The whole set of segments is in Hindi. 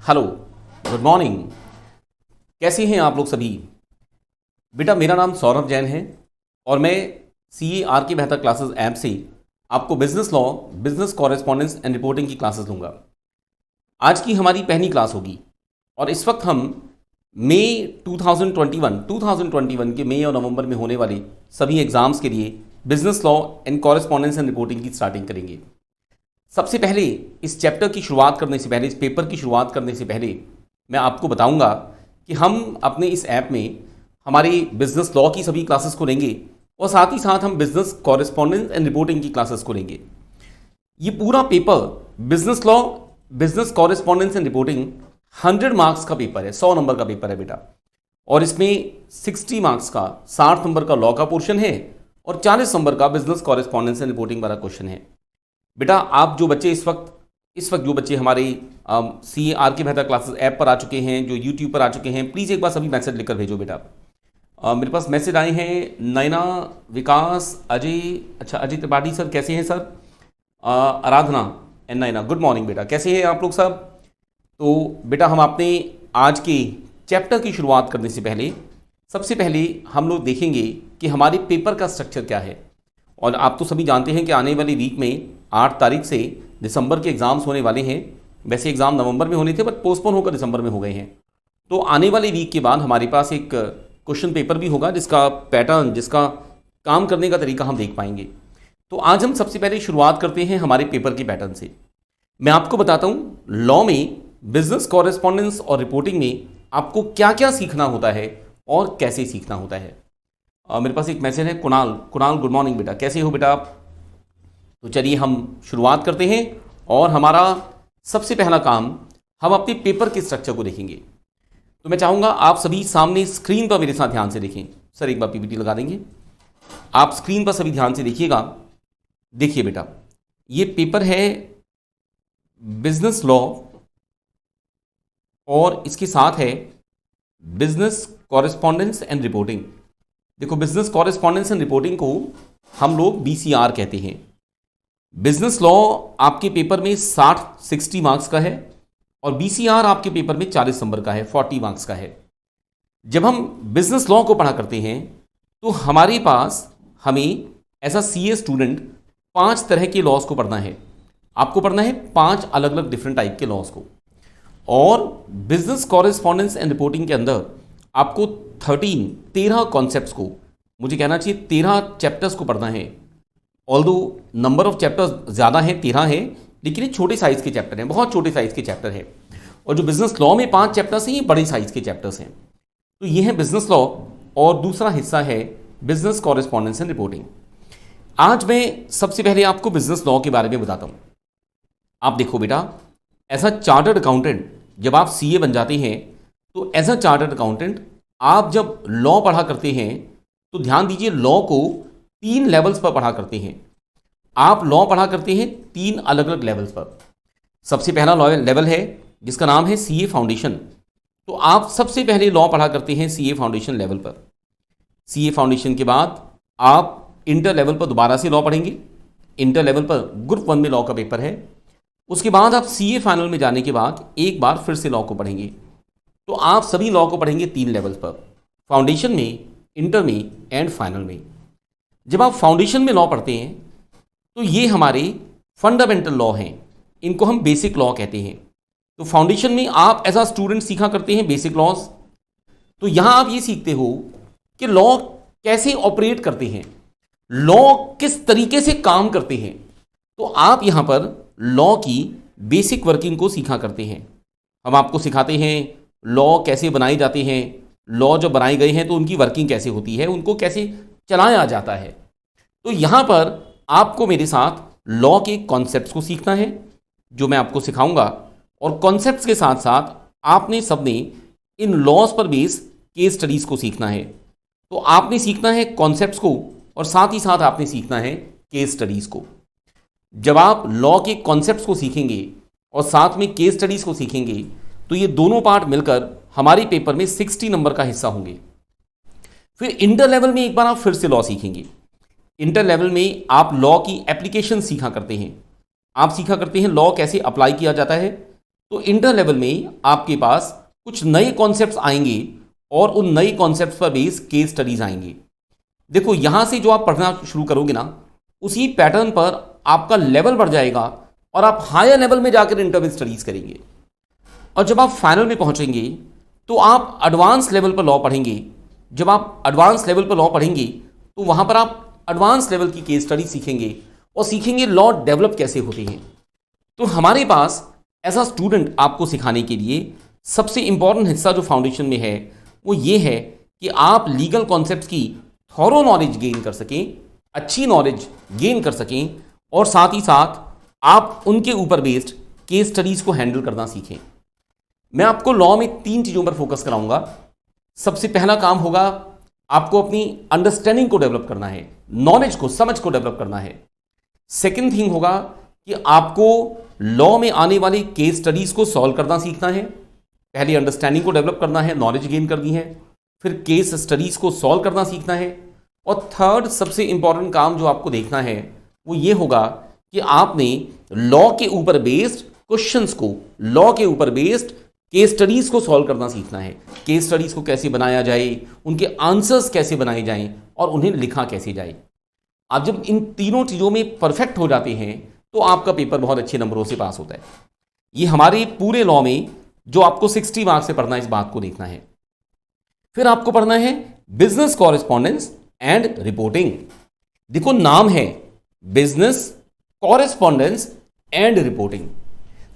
Hello, good morning. कैसे हैं आप लोग सभी? बेटा, मेरा नाम सौरभ जैन है और मैं CAR के बेहतर क्लासेस ऐप से आपको business law, business correspondence and reporting की क्लासेस लूँगा। आज की हमारी पहली क्लास होगी और इस वक्त हम मई 2021 के मई और नवंबर में होने वाले सभी एग्ज़ाम्स के लिए business law and correspondence and reporting की स्टार्टिंग करेंगे। सबसे पहले इस चैप्टर की शुरुआत करने से पहले, इस पेपर की शुरुआत करने से पहले मैं आपको बताऊंगा कि हम अपने इस ऐप में हमारी बिजनेस लॉ की सभी क्लासेस को लेंगे और साथ ही साथ हम बिजनेस कॉरेस्पॉन्डेंस एंड रिपोर्टिंग की क्लासेस को लेंगे। ये पूरा paper business law, business correspondence and reporting 100 marks का पेपर है, 100 नंबर का पेपर है बेटा। और इसमें 60 मार्क्स का, 60 नंबर का लॉ का पोर्शन है और 40 नंबर का बिजनेस कॉरेस्पॉन्डेंस एंड रिपोर्टिंग वाला क्वेश्चन है। बेटा, आप जो बच्चे इस वक्त जो बच्चे हमारे CAR के बेहतर क्लासेस ऐप पर आ चुके हैं, जो यूट्यूब पर आ चुके हैं, प्लीज़ एक बार सभी मैसेज लिखकर भेजो बेटा। मेरे पास मैसेज आए हैं, नैना, विकास, अजय, अच्छा अजय त्रिपाठी सर कैसे हैं sir, Aradhana and Naina, good morning बेटा, कैसे हैं आप लोग सब? तो बेटा, हम अपने आज के चैप्टर की शुरुआत करने से पहले सबसे पहले हम लोग देखेंगे कि हमारे पेपर का स्ट्रक्चर क्या है। और आप तो सभी जानते हैं कि आने वाली वीक में 8 तारीख से दिसंबर के एग्ज़ाम्स होने वाले हैं। वैसे एग्ज़ाम नवंबर में होने थे बट पोस्टपोन होकर दिसंबर में हो गए हैं। तो आने वाले वीक के बाद हमारे पास एक क्वेश्चन पेपर भी होगा जिसका पैटर्न, जिसका काम करने का तरीका हम देख पाएंगे। तो आज हम सबसे पहले शुरुआत करते हैं हमारे पेपर के पैटर्न से। मैं आपको बताता हूँ लॉ में, बिजनेस कॉरेस्पॉन्डेंस और रिपोर्टिंग में आपको क्या क्या सीखना होता है और कैसे सीखना होता है। मेरे पास एक मैसेज है, कुणाल, गुड मॉर्निंग बेटा, कैसे हो बेटा आप? तो चलिए हम शुरुआत करते हैं और हमारा सबसे पहला काम, हम अपने पेपर के स्ट्रक्चर को देखेंगे। तो मैं चाहूँगा आप सभी सामने स्क्रीन पर मेरे साथ ध्यान से देखें। सर एक बार PPT लगा देंगे, आप स्क्रीन पर सभी ध्यान से देखिएगा। देखिए बेटा, ये पेपर है बिजनेस लॉ और इसके साथ है बिजनेस कॉरेस्पॉन्डेंस एंड रिपोर्टिंग। देखो, बिजनेस कॉरेस्पॉन्डेंस एंड रिपोर्टिंग को हम लोग BCR कहते हैं। बिजनेस लॉ आपके पेपर में 60 मार्क्स का है और BCR आपके पेपर में 40 नंबर का है, 40 मार्क्स का है। जब हम बिजनेस लॉ को पढ़ा करते हैं तो हमारे पास, हमें एज अ CA स्टूडेंट 5 तरह के लॉज को पढ़ना है। आपको पढ़ना है 5 अलग अलग डिफरेंट टाइप के लॉज को। और बिजनेस कॉरेस्पॉन्डेंस एंड रिपोर्टिंग के अंदर आपको 13 कॉन्सेप्ट्स को, मुझे कहना चाहिए 13 चैप्टर्स को पढ़ना है। ऑल्दो नंबर ऑफ चैप्टर्स ज़्यादा हैं, 13 है, लेकिन ये छोटे साइज़ के चैप्टर हैं, बहुत छोटे साइज़ के चैप्टर हैं। और जो बिजनेस लॉ में 5 चैप्टर्स हैं, ये बड़े साइज़ के चैप्टर्स हैं। तो ये है बिजनेस लॉ और दूसरा हिस्सा है बिजनेस कॉरेस्पॉन्डेंस एंड रिपोर्टिंग। आज मैं सबसे पहले आपको बिजनेस लॉ के बारे में बताता हूँ। आप देखो बेटा, एज अ चार्टर्ड अकाउंटेंट जब आप CA बन जाते हैं तो एज अ चार्टर्ड अकाउंटेंट आप जब लॉ पढ़ा करते हैं तो ध्यान दीजिए, लॉ को 3 लेवल्स पर पढ़ा करते हैं। आप लॉ पढ़ा करते हैं 3 अलग अलग लेवल्स पर। सबसे पहला लेवल है जिसका नाम है CA फाउंडेशन। तो आप सबसे पहले लॉ पढ़ा करते हैं CA फाउंडेशन लेवल पर। CA फाउंडेशन के बाद आप इंटर लेवल पर दोबारा से लॉ पढ़ेंगे। इंटर लेवल पर ग्रुप 1 में लॉ का पेपर है। उसके बाद आप CA फाइनल में जाने के बाद एक बार फिर से लॉ को पढ़ेंगे। तो आप सभी लॉ को पढ़ेंगे 3 लेवल्स पर, फाउंडेशन में, इंटर में एंड फाइनल में। जब आप फाउंडेशन में लॉ पढ़ते हैं तो ये हमारे फंडामेंटल लॉ हैं, इनको हम बेसिक लॉ कहते हैं। तो फाउंडेशन में आप एज अ स्टूडेंट सीखा करते हैं बेसिक लॉज। तो यहां आप ये सीखते हो कि लॉ कैसे ऑपरेट करते हैं, लॉ किस तरीके से काम करते हैं। तो आप यहां पर लॉ की बेसिक वर्किंग को सीखा करते हैं। हम आपको सिखाते हैं लॉ कैसे बनाए जाते हैं, लॉ जो बनाए गए हैं तो उनकी वर्किंग कैसे होती है, उनको कैसे चलाया जाता है। तो यहाँ पर आपको मेरे साथ लॉ के कॉन्सेप्ट्स को सीखना है जो मैं आपको सिखाऊंगा, और कॉन्सेप्ट्स के साथ साथ आपने सबने इन लॉज पर बेस केस स्टडीज़ को सीखना है। तो आपने सीखना है कॉन्सेप्ट्स को और साथ ही साथ आपने सीखना है केस स्टडीज़ को। जब आप लॉ के कॉन्सेप्ट्स को सीखेंगे और साथ में केस स्टडीज़ को सीखेंगे तो ये दोनों पार्ट मिलकर हमारे पेपर में 60 नंबर का हिस्सा होंगे। फिर इंटर लेवल में एक बार आप फिर से लॉ सीखेंगे। इंटर लेवल में आप लॉ की एप्लीकेशन सीखा करते हैं। आप सीखा करते हैं लॉ कैसे अप्लाई किया जाता है। तो इंटर लेवल में आपके पास कुछ नए कॉन्सेप्ट्स आएंगे और उन नए कॉन्सेप्ट्स पर बेस केस स्टडीज आएंगे। देखो यहां से जो आप पढ़ना शुरू करोगे ना, उसी पैटर्न पर आपका लेवल बढ़ जाएगा और आप हायर लेवल में जाकर इंटर में स्टडीज करेंगे। और जब आप फाइनल में पहुंचेंगे तो आप एडवांस लेवल पर लॉ पढ़ेंगे। जब आप एडवांस लेवल पर लॉ पढ़ेंगे तो वहां पर आप एडवांस लेवल की केस स्टडी सीखेंगे और सीखेंगे लॉ डेवलप कैसे होते हैं। तो हमारे पास एज अ स्टूडेंट आपको सिखाने के लिए सबसे इंपॉर्टेंट हिस्सा जो फाउंडेशन में है वो ये है कि आप लीगल कॉन्सेप्ट्स की थॉरो नॉलेज गेन कर सकें, अच्छी नॉलेज गेन कर सकें और साथ ही साथ आप उनके ऊपर बेस्ड केस स्टडीज को हैंडल करना सीखें। मैं आपको लॉ में 3 चीज़ों पर फोकस कराऊंगा। सबसे पहला काम होगा आपको अपनी अंडरस्टैंडिंग को डेवलप करना है, नॉलेज को, समझ को डेवलप करना है। सेकंड थिंग होगा कि आपको लॉ में आने वाली केस स्टडीज को सॉल्व करना सीखना है। पहले अंडरस्टैंडिंग को डेवलप करना है, नॉलेज गेन करनी है, फिर केस स्टडीज को सॉल्व करना सीखना है। और थर्ड सबसे इंपॉर्टेंट काम जो आपको देखना है वो ये होगा कि आपने लॉ के ऊपर बेस्ड क्वेश्चंस को, लॉ के ऊपर बेस्ड केस स्टडीज को सॉल्व करना सीखना है। केस स्टडीज को कैसे बनाया जाए, उनके आंसर्स कैसे बनाए जाएं और उन्हें लिखा कैसे जाए। आप जब इन तीनों चीज़ों में परफेक्ट हो जाते हैं तो आपका पेपर बहुत अच्छे नंबरों से पास होता है। ये हमारे पूरे लॉ में जो आपको 60 मार्क्स से पढ़ना है, इस बात को देखना है। फिर आपको पढ़ना है बिजनेस कॉरेस्पॉन्डेंस एंड रिपोर्टिंग। देखो नाम है बिजनेस कॉरेस्पॉन्डेंस एंड रिपोर्टिंग,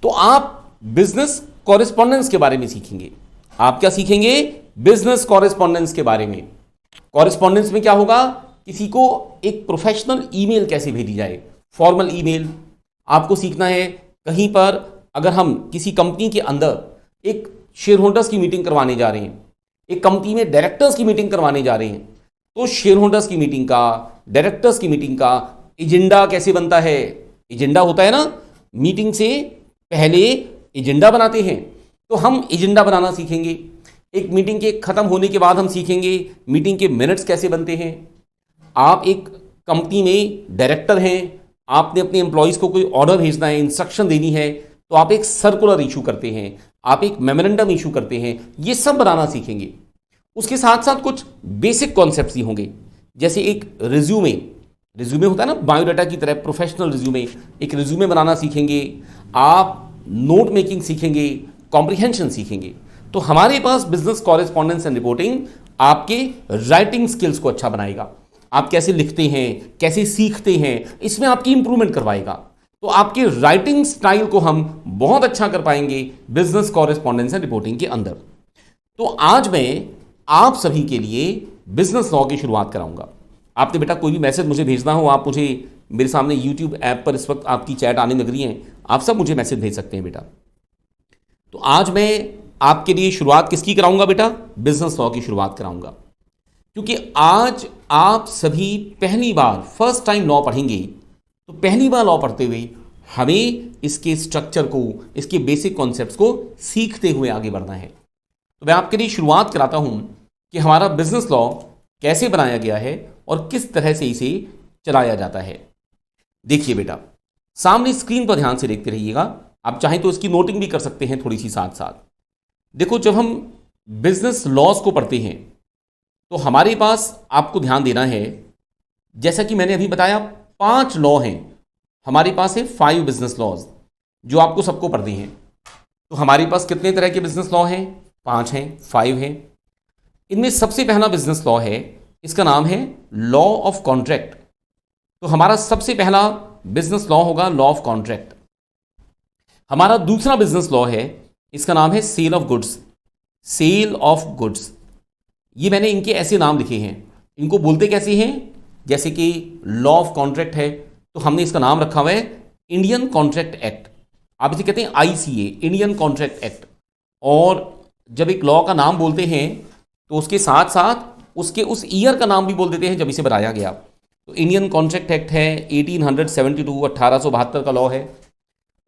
तो आप बिजनेस कॉरेस्पॉन्डेंस के बारे में सीखेंगे। आप क्या सीखेंगे? बिजनेस कॉरेस्पॉन्डेंस के बारे में। कॉरेस्पॉन्डेंस में क्या होगा? किसी को एक प्रोफेशनल ईमेल कैसे भेजी जाए, फॉर्मल ईमेल। आपको सीखना है कहीं पर अगर हम किसी कंपनी के अंदर एक शेयर होल्डर्स की मीटिंग करवाने जा रहे हैं, एक कंपनी में डायरेक्टर्स की मीटिंग करवाने जा रहे हैं, तो शेयर होल्डर्स की मीटिंग का, डायरेक्टर्स की मीटिंग का एजेंडा कैसे बनता है। एजेंडा होता है ना, मीटिंग से पहले एजेंडा बनाते हैं, तो हम एजेंडा बनाना सीखेंगे। एक मीटिंग के खत्म होने के बाद हम सीखेंगे मीटिंग के मिनट्स कैसे बनते हैं। आप एक कंपनी में डायरेक्टर हैं, आपने अपने एम्प्लॉयज़ को कोई ऑर्डर भेजना है, इंस्ट्रक्शन देनी है, तो आप एक सर्कुलर इशू करते हैं, आप एक मेमोरेंडम इशू करते हैं। ये सब बनाना सीखेंगे। उसके साथ साथ कुछ बेसिक कॉन्सेप्ट्स ही होंगे, जैसे एक रिज्यूमे होता है ना, बायोडाटा की तरह प्रोफेशनल रिज्यूमे, एक रिज्यूमे बनाना सीखेंगे। आप नोट मेकिंग सीखेंगे, कॉम्प्रिहेंशन सीखेंगे। तो हमारे पास बिजनेस कॉरेस्पॉन्डेंस एंड रिपोर्टिंग आपके राइटिंग स्किल्स को अच्छा बनाएगा। आप कैसे लिखते हैं, कैसे सीखते हैं, इसमें आपकी इंप्रूवमेंट करवाएगा। तो आपके राइटिंग स्टाइल को हम बहुत अच्छा कर पाएंगे बिजनेस कॉरेस्पॉन्डेंस एंड रिपोर्टिंग के अंदर। तो आज मैं आप सभी के लिए बिजनेस लॉ की शुरुआत कराऊंगा। आपने बेटा कोई भी मैसेज मुझे भेजना हो, आप मुझे मेरे सामने यूट्यूब ऐप पर इस वक्त आपकी चैट आने लग रही है, आप सब मुझे मैसेज भेज सकते हैं बेटा। तो आज मैं आपके लिए शुरुआत किसकी कराऊंगा बेटा? बिजनेस लॉ की शुरुआत कराऊंगा, क्योंकि आज आप सभी पहली बार फर्स्ट टाइम लॉ पढ़ेंगे। तो पहली बार लॉ पढ़ते हुए हमें इसके स्ट्रक्चर को, इसके बेसिक कॉन्सेप्ट्स को सीखते हुए आगे बढ़ना है। तो मैं आपके लिए शुरुआत कराता हूं कि हमारा बिजनेस लॉ कैसे बनाया गया है और किस तरह से इसे चलाया जाता है। देखिए बेटा, सामने स्क्रीन पर ध्यान से देखते रहिएगा। आप चाहें तो इसकी नोटिंग भी कर सकते हैं थोड़ी सी साथ साथ। देखो, जब हम बिजनेस लॉज को पढ़ते हैं तो हमारे पास आपको ध्यान देना है, जैसा कि मैंने अभी बताया 5 लॉ हैं हमारे पास है, 5 बिजनेस लॉज जो आपको सबको पढ़ने हैं। तो हमारे पास कितने तरह के बिजनेस लॉ हैं? 5 हैं, 5 हैं। इनमें सबसे पहला बिजनेस लॉ है, इसका नाम है लॉ ऑफ कॉन्ट्रैक्ट। तो हमारा सबसे पहला बिजनेस लॉ होगा लॉ ऑफ कॉन्ट्रैक्ट। हमारा दूसरा बिजनेस लॉ है, इसका नाम है sale of goods. Sale of goods, ये मैंने इनके ऐसे नाम लिखे हैं। इनको बोलते कैसे हैं? जैसे कि लॉ ऑफ कॉन्ट्रैक्ट है तो हमने इसका नाम रखा हुआ है इंडियन कॉन्ट्रैक्ट एक्ट। आप इसे कहते हैं ICA, इंडियन कॉन्ट्रैक्ट एक्ट। और जब एक लॉ का नाम बोलते हैं तो उसके साथ साथ उसके उस ईयर का नाम भी बोल देते हैं जब इसे बनाया गया। तो इंडियन कॉन्ट्रैक्ट एक्ट है 1872, 1872 का लॉ है।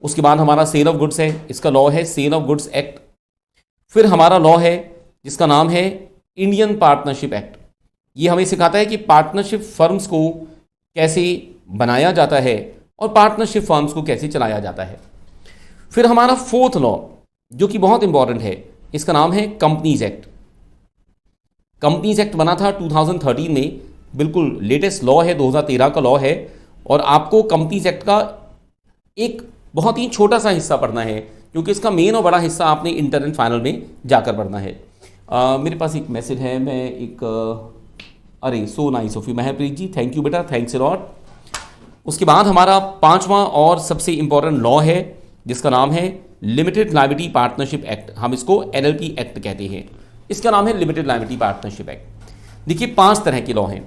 उसके बाद हमारा सेल ऑफ गुड्स है, इसका लॉ है सेल ऑफ गुड्स एक्ट। फिर हमारा लॉ है जिसका नाम है इंडियन पार्टनरशिप एक्ट। ये हमें सिखाता है कि पार्टनरशिप फर्म्स को कैसे बनाया जाता है और पार्टनरशिप फर्म्स को कैसे चलाया जाता है। फिर हमारा फोर्थ लॉ, जो कि बहुत इंपॉर्टेंट है। इसका नाम है कंपनीज एक्ट। कंपनीज एक्ट बना था 2013 में, बिल्कुल लेटेस्ट लॉ है, 2013 का लॉ है। और आपको कंपनीज एक्ट का एक बहुत ही छोटा सा हिस्सा पढ़ना है, क्योंकि इसका मेन और बड़ा हिस्सा आपने इंटर एंड फाइनल में जाकर पढ़ना है। मेरे पास एक मैसेज है, मैं एक अरे so nice of you Mahpreet ji, thank you बेटा, थैंक्स अ लॉट। उसके बाद हमारा पांचवा और सबसे इंपॉर्टेंट लॉ है, जिसका नाम है लिमिटेड लायबिलिटी पार्टनरशिप एक्ट। हम इसको एलएलपी एक्ट कहते हैं। इसका नाम है लिमिटेड लायबिलिटी पार्टनरशिप एक्ट। देखिए 5 तरह के लॉ हैं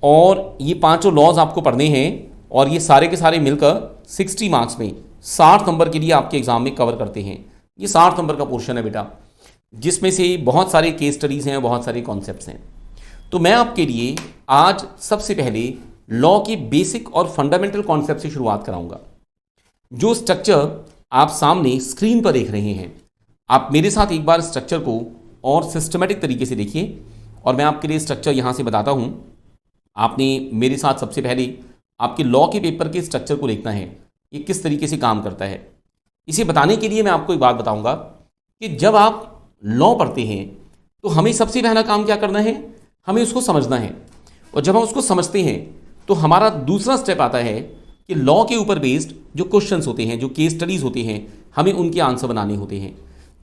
और ये पांचों लॉज आपको पढ़ने हैं, और ये सारे के सारे मिलकर 60 मार्क्स में 60 नंबर के लिए आपके एग्जाम में कवर करते हैं। ये 60 नंबर का पोर्शन है बेटा, जिसमें से बहुत सारे केस स्टडीज़ हैं, बहुत सारे कॉन्सेप्ट्स हैं। तो मैं आपके लिए आज सबसे पहले लॉ के बेसिक और फंडामेंटल कॉन्सेप्ट से शुरुआत कराऊंगा। जो स्ट्रक्चर आप सामने स्क्रीन पर देख रहे हैं, आप मेरे साथ एक बार स्ट्रक्चर को और सिस्टमेटिक तरीके से देखिए, और मैं आपके लिए स्ट्रक्चर यहाँ से बताता हूँ। आपने मेरे साथ सबसे पहले आपके लॉ के पेपर के स्ट्रक्चर को देखना है, ये किस तरीके से काम करता है। इसे बताने के लिए मैं आपको एक बात बताऊंगा कि जब आप लॉ पढ़ते हैं तो हमें सबसे पहला काम क्या करना है, हमें उसको समझना है। और जब हम उसको समझते हैं तो हमारा दूसरा स्टेप आता है कि लॉ के ऊपर बेस्ड जो क्वेश्चंस होते हैं, जो केस स्टडीज़ होते हैं, हमें उनके आंसर बनाने होते हैं।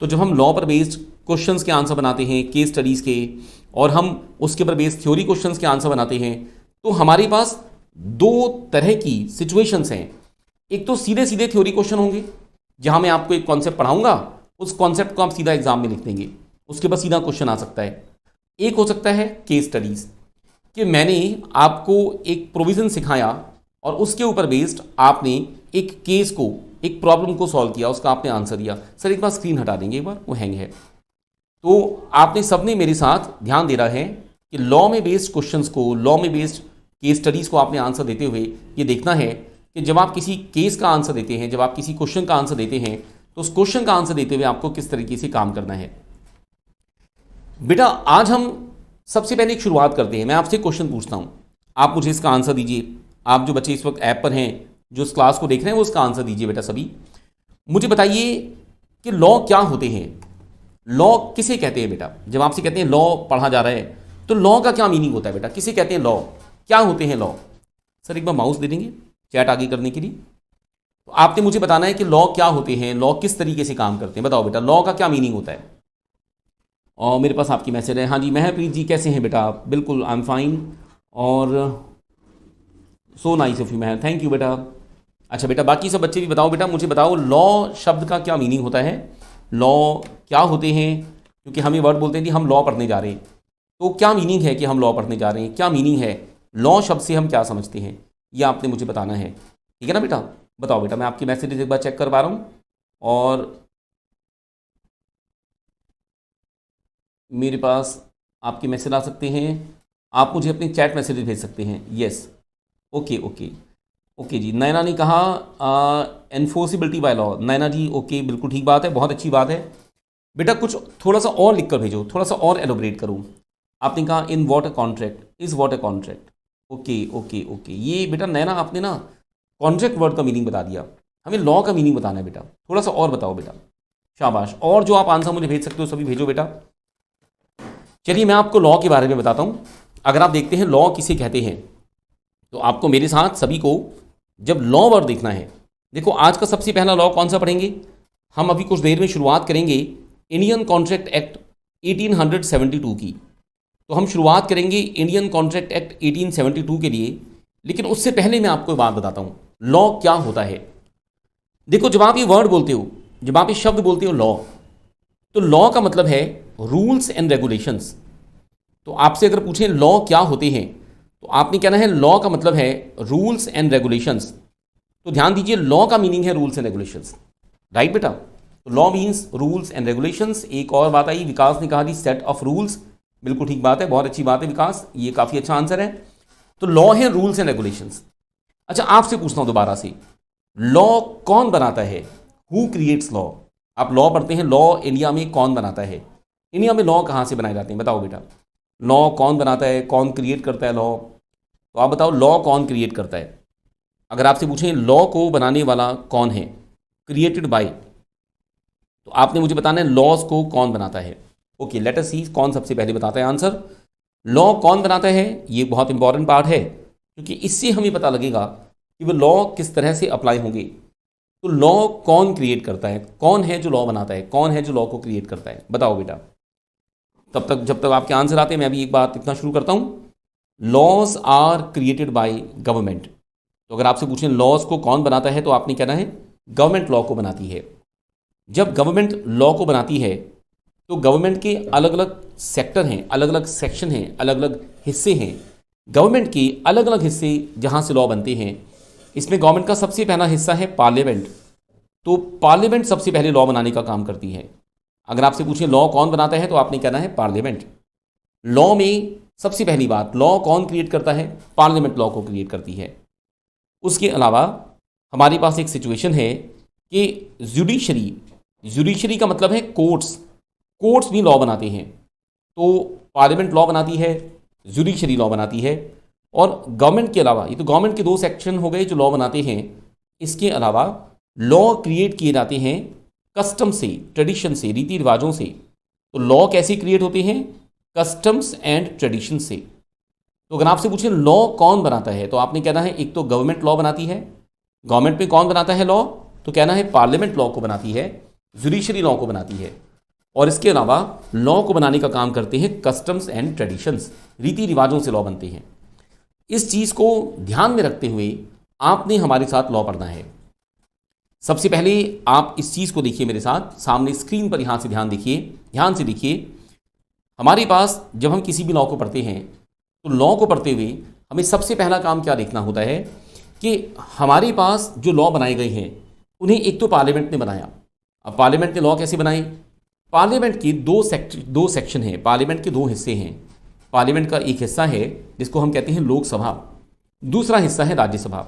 तो जब हम लॉ पर बेस्ड क्वेश्चंस के आंसर बनाते हैं, केस स्टडीज़ के, और हम उसके ऊपर बेस्ड थ्योरी क्वेश्चंस के आंसर बनाते हैं, तो हमारे पास 2 तरह की सिचुएशंस हैं। एक तो सीधे सीधे थ्योरी क्वेश्चन होंगे, जहां मैं आपको एक कॉन्सेप्ट पढ़ाऊंगा, उस कॉन्सेप्ट को आप सीधा एग्जाम में लिख देंगे, उसके बाद सीधा क्वेश्चन आ सकता है। एक हो सकता है केस स्टडीज़, कि मैंने आपको एक प्रोविज़न सिखाया और उसके ऊपर बेस्ड आपने एक केस को, एक प्रॉब्लम को सॉल्व किया, उसका आपने आंसर दिया। सर एक बार स्क्रीन हटा देंगे, एक बार वो हैंग है। तो आपने सबने मेरे साथ ध्यान दे रहा है कि लॉ में बेस्ड क्वेश्चंस को, लॉ में बेस्ड केस स्टडीज़ को आपने आंसर देते हुए ये देखना है कि जब आप किसी केस का आंसर देते हैं, जब आप किसी क्वेश्चन का आंसर देते हैं, तो उस क्वेश्चन का आंसर देते हुए आपको किस तरीके से काम करना है। बेटा आज हम सबसे पहले एक शुरुआत करते हैं। मैं आपसे क्वेश्चन पूछता हूं, आप मुझे इसका आंसर दीजिए। आप जो बच्चे इस वक्त ऐप पर हैं, जो इस क्लास को देख रहे हैं, वो इसका आंसर दीजिए बेटा। सभी मुझे बताइए कि लॉ क्या होते हैं, लॉ किसे कहते हैं बेटा। जब आपसे कहते हैं लॉ पढ़ा जा रहा है, तो लॉ का क्या मीनिंग होता है बेटा, किसे कहते हैं लॉ, क्या होते हैं लॉ। सर एक बार माउस दे देंगे चैट आगे करने के लिए। तो आपने मुझे बताना है कि लॉ क्या होते हैं, लॉ किस तरीके से काम करते हैं। बताओ बेटा, लॉ का क्या मीनिंग होता है। और मेरे पास आपकी मैसेज है, हाँ जी महप्रीत जी कैसे हैं बेटा आप। बिल्कुल आई एम फाइन, और so nice of you Mehar, thank you बेटा। अच्छा बेटा बाकी सब बच्चे भी बताओ बेटा, मुझे बताओ लॉ शब्द का क्या मीनिंग होता है, लॉ क्या होते हैं। क्योंकि हम ये वर्ड बोलते हैं कि हम लॉ पढ़ने जा रहे हैं, तो क्या मीनिंग है कि हम लॉ पढ़ने जा रहे हैं, क्या मीनिंग है लॉ शब्द से, हम क्या समझते हैं, ये आपने मुझे बताना है। ठीक है ना बेटा, बताओ बेटा। मैं आपकी मैसेजेस एक बार चेक कर पा रहा हूँ, और मेरे पास आपके मैसेज आ सकते हैं। आप मुझे अपने चैट मैसेजेस भेज सकते हैं। Yes, okay okay okay ji. Naina ने कहा enforceability by law. Naina ji okay, बिल्कुल ठीक बात है, बहुत अच्छी बात है बेटा। कुछ थोड़ा सा और लिख कर भेजो, थोड़ा सा और एलोबरेट करूँ। आपने कहा in what a contract, is what a contract. Okay okay okay, ये बेटा नैना आपने ना कॉन्ट्रैक्ट वर्ड का मीनिंग बता दिया, हमें लॉ का मीनिंग बताना है बेटा। थोड़ा सा और बताओ बेटा, शाबाश। और जो आप आंसर मुझे भेज सकते हो सभी भेजो बेटा। चलिए मैं आपको लॉ के बारे में बताता हूँ। अगर आप देखते हैं लॉ किसे कहते हैं, तो आपको मेरे साथ सभी को जब लॉ वर्ड देखना है, देखो आज का सबसे पहला लॉ कौन सा पढ़ेंगे हम, अभी कुछ देर में शुरुआत करेंगे इंडियन कॉन्ट्रैक्ट एक्ट 1872 की। तो हम शुरुआत करेंगे इंडियन कॉन्ट्रैक्ट एक्ट 1872 के लिए। लेकिन उससे पहले मैं आपको एक बात बताता हूँ, लॉ क्या होता है। देखो जब आप ये वर्ड बोलते हो, जब आप ये शब्द बोलते हो लॉ, तो लॉ का मतलब है रूल्स एंड रेगुलेशंस। तो आपसे अगर पूछें लॉ क्या होते हैं, तो आपने कहना है लॉ का मतलब है रूल्स एंड रेगुलेशंस। तो ध्यान दीजिए लॉ का मीनिंग है रूल्स एंड रेगुलेशंस, राइट बेटा। तो law means rules and regulations. एक और बात आई, विकास ने कहा दी सेट ऑफ रूल्स, बिल्कुल ठीक बात है, बहुत अच्छी बात है विकास, ये काफ़ी अच्छा आंसर है। तो लॉ है रूल्स एंड रेगुलेशंस। अच्छा आपसे पूछता हूँ दोबारा से, लॉ कौन बनाता है, हु क्रिएट्स लॉ। आप लॉ पढ़ते हैं, लॉ इंडिया में कौन बनाता है, इंडिया में लॉ कहाँ से बनाए जाते हैं, बताओ बेटा। लॉ कौन बनाता है, कौन क्रिएट करता है लॉ, तो आप बताओ लॉ कौन क्रिएट करता है। अगर आपसे पूछें लॉ को बनाने वाला कौन है, क्रिएटेड बाय, तो आपने मुझे बताना है लॉज को कौन बनाता है। ओके, लेट अस सी कौन सबसे पहले बताता है आंसर। लॉ कौन बनाता है, ये बहुत इंपॉर्टेंट पार्ट है, क्योंकि इससे हमें पता लगेगा कि वो लॉ किस तरह से अप्लाई होंगे। तो लॉ कौन क्रिएट करता है, कौन है जो लॉ बनाता है, कौन है जो लॉ को क्रिएट करता है, बताओ बेटा। तब तक जब तक आपके आंसर आते हैं मैं अभी एक बात इतना शुरू करता हूं। Laws are created by government. तो अगर आपसे पूछें लॉज को कौन बनाता है, तो आपने कहना है गवर्नमेंट लॉ को बनाती है। जब गवर्नमेंट लॉ को बनाती है तो गवर्नमेंट के अलग अलग सेक्टर हैं, अलग अलग सेक्शन हैं, अलग अलग हिस्से हैं। गवर्नमेंट के अलग अलग हिस्से जहां से लॉ बनते हैं, इसमें गवर्नमेंट का सबसे पहला हिस्सा है पार्लियामेंट। तो पार्लियामेंट सबसे पहले लॉ बनाने का काम करती है। अगर आपसे पूछें लॉ कौन बनाता है, तो आपने कहना है पार्लियामेंट। लॉ में सबसे पहली बात, लॉ कौन क्रिएट करता है, पार्लियामेंट लॉ को क्रिएट करती है। उसके अलावा हमारे पास एक सिचुएशन है कि जुडिशरी का मतलब है कोर्ट्स भी लॉ बनाते हैं। तो पार्लियामेंट लॉ बनाती है, जुडिशरी लॉ बनाती है। और गवर्नमेंट के अलावा, ये तो गवर्नमेंट के दो सेक्शन हो गए जो लॉ बनाते हैं। इसके अलावा लॉ क्रिएट किए जाते हैं कस्टम से, ट्रेडिशन से, रीति रिवाजों से। तो लॉ कैसे क्रिएट होते हैं, कस्टम्स एंड ट्रेडिशन से। तो अगर आपसे पूछें लॉ कौन बनाता है, तो आपने कहना है एक तो गवर्नमेंट लॉ बनाती है। गवर्नमेंट में कौन बनाता है लॉ, तो कहना है पार्लियामेंट लॉ को बनाती है, जुडिशरी लॉ को बनाती है। और इसके अलावा लॉ को बनाने का काम करते हैं कस्टम्स एंड ट्रेडिशंस, रीति रिवाजों से लॉ बनते हैं। इस चीज़ को ध्यान में रखते हुए आपने हमारे साथ लॉ पढ़ना है। सबसे पहले आप इस चीज़ को देखिए मेरे साथ सामने स्क्रीन पर, यहाँ से ध्यान से देखिए। हमारे पास जब हम किसी भी लॉ को पढ़ते हैं, तो लॉ को पढ़ते हुए हमें सबसे पहला काम क्या देखना होता है कि हमारे पास जो लॉ बनाए गए हैं उन्हें एक तो पार्लियामेंट ने बनाया। अब पार्लियामेंट ने लॉ कैसे बनाए, पार्लियामेंट के दो सेक्शन हैं, पार्लियामेंट के दो हिस्से हैं। पार्लियामेंट का एक हिस्सा है जिसको हम कहते हैं लोकसभा, दूसरा हिस्सा है राज्यसभा।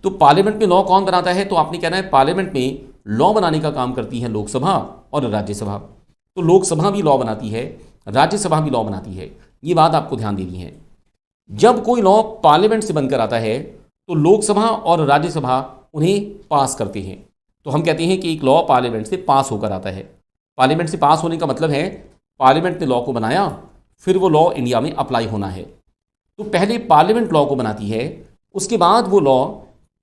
तो पार्लियामेंट में लॉ कौन बनाता है, तो आपने कहना है पार्लियामेंट में लॉ बनाने का काम करती है लोकसभा और राज्यसभा। तो लोकसभा भी लॉ बनाती है, राज्यसभा भी लॉ बनाती है, ये बात आपको ध्यान देनी है। जब कोई लॉ पार्लियामेंट से बनकर आता है तो लोकसभा और राज्यसभा उन्हें पास करते हैं। तो हम कहते हैं कि एक लॉ पार्लियामेंट से पास होकर आता है। पार्लियामेंट से पास होने का मतलब है पार्लियामेंट ने लॉ को बनाया, फिर वो लॉ इंडिया में अप्लाई होना है। तो पहले पार्लियामेंट लॉ को बनाती है, उसके बाद वो लॉ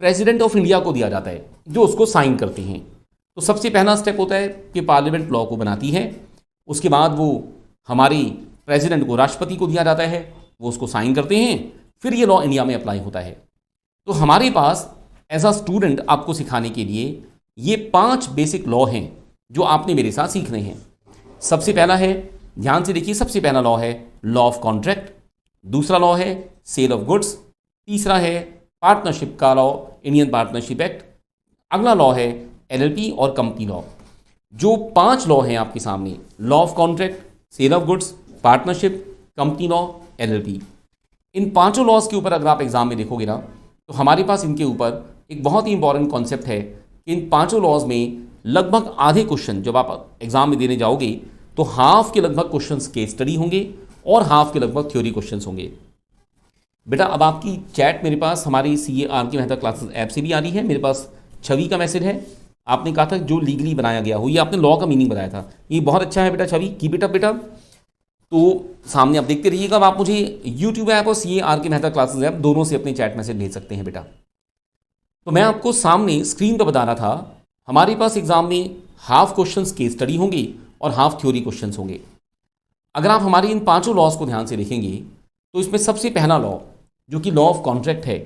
प्रेसिडेंट ऑफ इंडिया को दिया जाता है जो उसको साइन करते हैं। तो सबसे पहला स्टेप होता है कि पार्लियामेंट लॉ को बनाती है, उसके बाद वो हमारे प्रेसिडेंट को, राष्ट्रपति को दिया जाता है, वो उसको साइन करते हैं, फिर ये लॉ इंडिया में अप्लाई होता है। तो हमारे पास एज अ स्टूडेंट आपको सिखाने के लिए ये 5 बेसिक लॉ हैं जो आपने मेरे साथ सीखने हैं। सबसे पहला है, ध्यान से देखिए, सबसे पहला लॉ है लॉ ऑफ कॉन्ट्रैक्ट, दूसरा लॉ है सेल ऑफ गुड्स, तीसरा है पार्टनरशिप का लॉ, इंडियन पार्टनरशिप एक्ट, अगला लॉ है एलएलपी और कंपनी लॉ। जो 5 लॉ हैं आपके सामने, law of contract, sale of goods, partnership, company law, LLP, इन 5 लॉज के ऊपर अगर आप एग्जाम में देखोगे ना, तो हमारे पास इनके ऊपर एक बहुत ही इंपॉर्टेंट कॉन्सेप्ट है कि इन 5 लॉज में लगभग आधे क्वेश्चन जब आप एग्जाम में देने जाओगे तो हाफ के लगभग क्वेश्चंस केस स्टडी होंगे और हाफ के लगभग थ्योरी क्वेश्चंस होंगे। बेटा अब आपकी चैट मेरे पास हमारी CAR की मेहता क्लासेस ऐप से भी आ रही है। मेरे पास छवि का मैसेज है, आपने कहा था जो लीगली बनाया गया हो, ये आपने लॉ का मीनिंग बताया था, ये बहुत अच्छा है बेटा छवि, कीप इट अप बेटा। तो सामने आप देखते रहिएगा। अब आप मुझे यूट्यूब ऐप और CAR की मेहता क्लासेस ऐप दोनों से अपने चैट मैसेज भेज सकते हैं बेटा। तो मैं आपको सामने स्क्रीन पर बता रहा था, हमारे पास एग्जाम में हाफ क्वेश्चंस केस स्टडी होंगे और हाफ थ्योरी क्वेश्चंस होंगे। अगर आप हमारी इन 5 लॉज को ध्यान से देखेंगे तो इसमें सबसे पहला लॉ जो कि लॉ ऑफ कॉन्ट्रैक्ट है,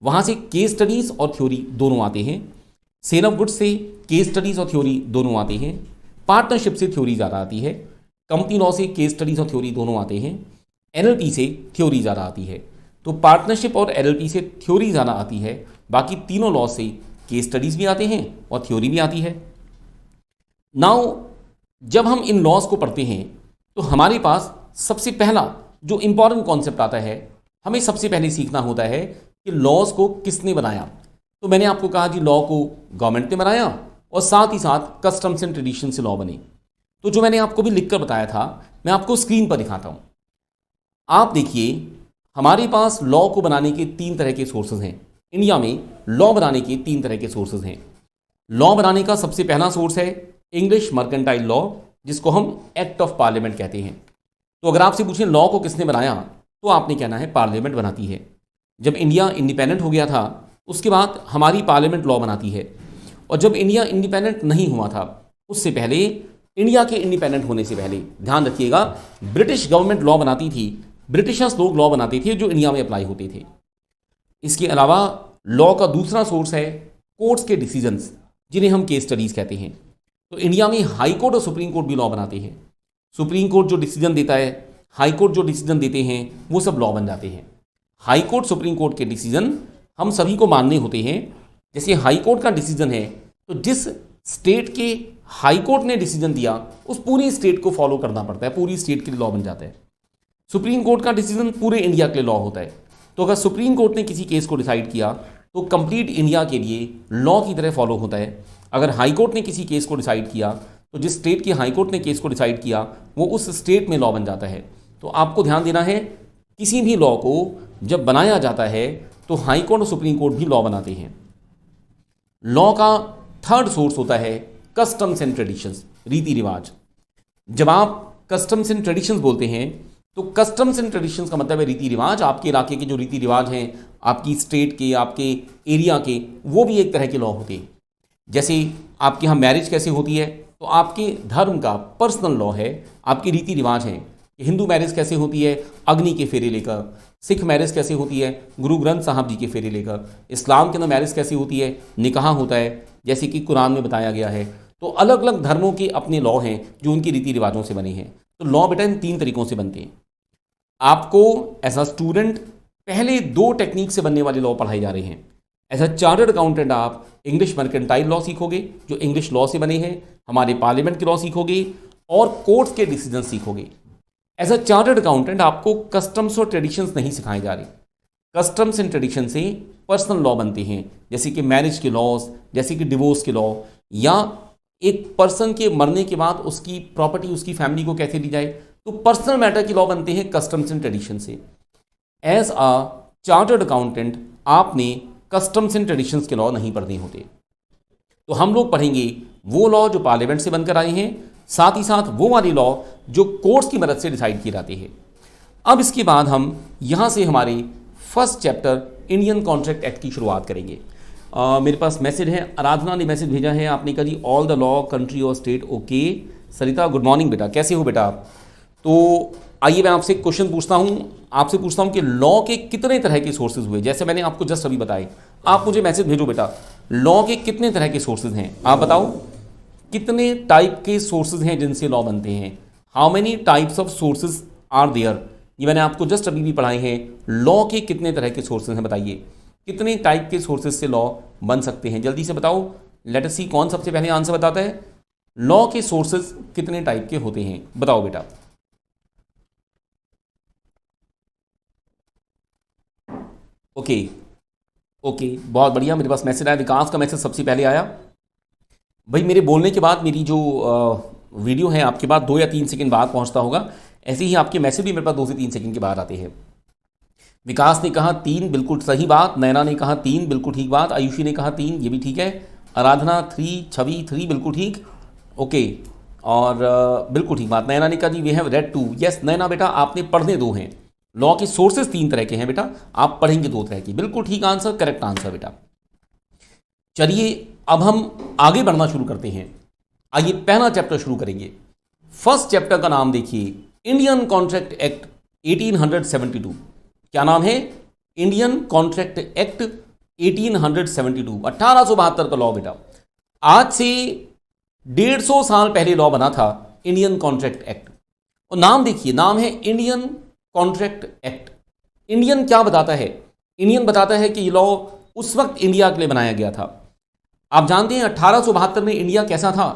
वहाँ से केस स्टडीज़ और थ्योरी दोनों आते हैं। सेल ऑफ गुड्स से केस स्टडीज़ और थ्योरी दोनों आते हैं। पार्टनरशिप से थ्योरी ज़्यादा आती है। कंपनी लॉ से केस स्टडीज़ और थ्योरी दोनों आते हैं। एलएलपी से थ्योरी ज़्यादा आती है। तो पार्टनरशिप और एलएलपी से थ्योरी ज़्यादा आती है, बाकी तीनों लॉ से केस स्टडीज़ भी आते हैं और थ्योरी भी आती है। नाउ जब हम इन लॉज को पढ़ते हैं तो हमारे पास सबसे पहला जो इंपॉर्टेंट कॉन्सेप्ट आता है, हमें सबसे पहले सीखना होता है कि लॉज को किसने बनाया। तो मैंने आपको कहा जी लॉ को गवर्नमेंट ने बनाया और साथ ही साथ कस्टम्स एंड ट्रेडिशन से लॉ बने। तो जो मैंने आपको भी लिखकर बताया था, मैं आपको स्क्रीन पर दिखाता हूँ। आप देखिए, हमारे पास लॉ को बनाने के 3 तरह के सोर्सेज हैं। इंडिया में लॉ बनाने के 3 तरह के सोर्सेज हैं। लॉ बनाने का सबसे पहला सोर्स है इंग्लिश मर्केंटाइल लॉ, जिसको हम एक्ट ऑफ पार्लियामेंट कहते हैं। तो अगर आपसे पूछें लॉ को किसने बनाया, तो आपने कहना है पार्लियामेंट बनाती है। जब इंडिया इंडिपेंडेंट हो गया था, उसके बाद हमारी पार्लियामेंट लॉ बनाती है। और जब इंडिया इंडिपेंडेंट नहीं हुआ था, उससे पहले, इंडिया के इंडिपेंडेंट होने से पहले, ध्यान रखिएगा, ब्रिटिश गवर्नमेंट लॉ बनाती थी, ब्रिटिशर्स लोग लॉ बनाते थे जो इंडिया में अप्लाई होते थे। इसके अलावा लॉ का दूसरा सोर्स है कोर्ट्स के डिसीजंस, जिन्हें हम केस स्टडीज कहते हैं। तो इंडिया में हाई कोर्ट और सुप्रीम कोर्ट भी लॉ बनाते हैं। सुप्रीम कोर्ट जो डिसीजन देता है, हाई कोर्ट जो डिसीजन देते हैं, वो सब लॉ बन जाते हैं। हाई कोर्ट सुप्रीम कोर्ट के डिसीजन हम सभी को मानने होते हैं। जैसे हाई कोर्ट का डिसीजन है, तो जिस स्टेट के हाई कोर्ट ने डिसीजन दिया, उस पूरी स्टेट को फॉलो करना पड़ता है, पूरी स्टेट के लिए लॉ बन जाता है। सुप्रीम कोर्ट का डिसीजन पूरे इंडिया के लिए लॉ होता है। तो अगर सुप्रीम कोर्ट ने किसी केस को डिसाइड किया, तो कंप्लीट इंडिया के लिए लॉ की तरह फॉलो होता है। अगर हाई कोर्ट ने किसी केस को डिसाइड किया, तो जिस स्टेट की हाई कोर्ट ने केस को डिसाइड किया, वो उस स्टेट में लॉ बन जाता है। तो आपको ध्यान देना है, किसी भी लॉ को जब बनाया जाता है, तो हाई कोर्ट और सुप्रीम कोर्ट भी लॉ बनाते हैं। लॉ का थर्ड सोर्स होता है कस्टम्स एंड ट्रेडिशंस, रीति रिवाज। जब आप कस्टम्स एंड ट्रेडिशंस बोलते हैं, तो कस्टम्स एंड ट्रेडिशंस का मतलब है रीति रिवाज। आपके इलाके के जो रीति रिवाज हैं, आपकी स्टेट के, आपके एरिया के, वो भी एक तरह के लॉ होते हैं। जैसे आपके यहाँ मैरिज कैसे होती है, तो आपके धर्म का पर्सनल लॉ है, आपके रीति रिवाज हैं। हिंदू मैरिज कैसे होती है, अग्नि के फेरे लेकर। सिख मैरिज कैसे होती है, गुरु ग्रंथ साहब जी के फेरे लेकर। इस्लाम के अंदर मैरिज कैसे होती है, निकाह होता है, जैसे कि कुरान में बताया गया है। तो अलग अलग धर्मों के अपने लॉ हैं जो उनकी रीति रिवाजों से बने हैं। तो लॉ बेटा इन 3 तरीकों से बनते हैं। आपको एज अ स्टूडेंट पहले 2 टेक्निक से बनने वाले लॉ पढ़ाए जा रहे हैं। एज अ चार्टर्ड अकाउंटेंट आप इंग्लिश मर्केंटाइल लॉ सीखोगे, जो इंग्लिश लॉ से बने हैं, हमारे पार्लियामेंट के लॉ सीखोगे, और कोर्ट्स के डिसीजन सीखोगे। एज अ चार्टर्ड अकाउंटेंट आपको कस्टम्स और ट्रेडिशंस नहीं सिखाए जा रहे। कस्टम्स एंड ट्रेडिशन से पर्सनल लॉ बनते हैं, जैसे कि मैरिज के लॉज, जैसे कि डिवोर्स के लॉ, या एक पर्सन के मरने के बाद उसकी प्रॉपर्टी उसकी फैमिली को कैसे दी जाए, तो पर्सनल मैटर के लॉ बनते हैं कस्टम्स एंड ट्रेडिशन से। एज अ चार्टर्ड अकाउंटेंट आपने कस्टम्स एंड ट्रेडिशंस के लॉ नहीं पढ़ने होते। तो हम लोग पढ़ेंगे वो लॉ जो पार्लियामेंट से बनकर आए हैं, साथ ही साथ वो वाले लॉ जो कोर्ट्स की मदद से डिसाइड किए जाते हैं। अब इसके बाद हम यहाँ से हमारे first chapter Indian contract act की शुरुआत करेंगे। मेरे पास मैसेज है, आराधना ने मैसेज भेजा है, आपने कहा जी ऑल द लॉ कंट्री और स्टेट ओके। सरिता गुड मॉर्निंग बेटा, कैसे हो बेटा आप? तो आइए मैं आपसे क्वेश्चन पूछता हूँ कि लॉ के कितने तरह के सोर्सेज हुए। जैसे मैंने आपको जस्ट अभी बताए, आप मुझे मैसेज भेजो बेटा, लॉ के कितने तरह के सोर्सेज हैं, आप बताओ कितने टाइप के सोर्सेज हैं जिनसे लॉ बनते हैं। How many types of sources are there, ये मैंने आपको जस्ट अभी भी पढ़ाए हैं। लॉ के कितने तरह के सोर्सेज हैं, बताइए कितने टाइप के सोर्सेज से लॉ बन सकते हैं, जल्दी से बताओ। लेट अस सी कौन सबसे पहले आंसर बताता है। लॉ के सोर्सेज कितने टाइप के होते हैं, बताओ बेटा। ओके, बहुत बढ़िया, मेरे पास मैसेज आया, विकास का मैसेज सबसे पहले आया। भाई मेरे बोलने के बाद मेरी जो वीडियो है आपके पास 2 या 3 सेकंड बाद पहुंचता होगा, ऐसे ही आपके मैसेज भी मेरे पास 2 से 3 सेकंड के बाद आते हैं। विकास ने कहा 3, बिल्कुल सही बात। नैना ने कहा 3, बिल्कुल ठीक बात। आयुषी ने कहा 3, ये भी ठीक है। आराधना 3, छवि 3, बिल्कुल ठीक। ओके, और बिल्कुल ठीक बात। नैना ने कहा जी वी हैव रेड 2। यस नैना बेटा, आपने पढ़ने 2 हैं। लॉ के सोर्सेज 3 तरह के हैं बेटा, आप पढ़ेंगे 2 तरह की। बिल्कुल ठीक आंसर, करेक्ट आंसर बेटा। चलिए अब हम आगे बढ़ना शुरू करते हैं। आइए पहला चैप्टर शुरू करेंगे। फर्स्ट चैप्टर का नाम देखिए, इंडियन कॉन्ट्रैक्ट एक्ट 1872। क्या नाम है? इंडियन कॉन्ट्रैक्ट एक्ट 1872, 1872 का लॉ बेटा। आज से 150 साल पहले लॉ बना था इंडियन कॉन्ट्रैक्ट एक्ट। और नाम देखिए, नाम है इंडियन कॉन्ट्रैक्ट एक्ट। इंडियन क्या बताता है? इंडियन बताता है कि ये लॉ उस वक्त इंडिया के लिए बनाया गया था। आप जानते हैं 1872 में इंडिया कैसा था?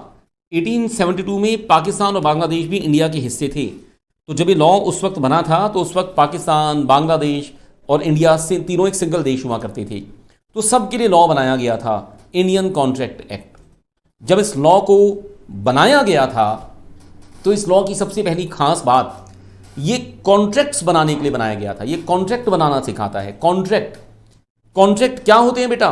1872 में पाकिस्तान और बांग्लादेश भी इंडिया के हिस्से थे। तो जब ये लॉ उस वक्त बना था, तो उस वक्त पाकिस्तान, बांग्लादेश और इंडिया से तीनों एक सिंगल देश हुआ करते थे। तो सबके लिए लॉ बनाया गया था इंडियन कॉन्ट्रैक्ट एक्ट। जब इस लॉ को बनाया गया था, तो इस लॉ की सबसे पहली खास बात, ये कॉन्ट्रैक्ट्स बनाने के लिए बनाया गया था। ये कॉन्ट्रैक्ट बनाना सिखाता है। कॉन्ट्रैक्ट क्या होते हैं बेटा?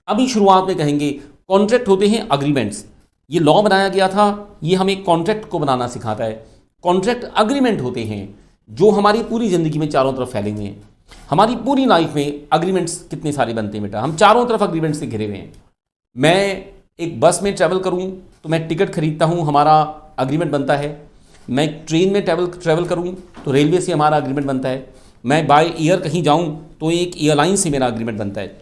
अभी शुरुआत में कहेंगे। कॉन्ट्रैक्ट होते हैं अग्रीमेंट्स। ये लॉ बनाया गया था, ये हमें कॉन्ट्रैक्ट को बनाना सिखाता है। कॉन्ट्रैक्ट अग्रीमेंट होते हैं जो हमारी पूरी ज़िंदगी में चारों तरफ फैले हुए हैं। हमारी पूरी लाइफ में अग्रीमेंट्स कितने सारे बनते हैं बेटा, हम चारों तरफ अग्रीमेंट से घिरे हुए हैं। मैं एक बस में ट्रैवल करूं तो मैं टिकट खरीदता हूं, हमारा अग्रीमेंट बनता है। मैं ट्रेन में ट्रैवल करूं तो रेलवे से हमारा अग्रीमेंट बनता है। मैं बाय एयर कहीं जाऊं तो एक एयरलाइन से मेरा अग्रीमेंट बनता है।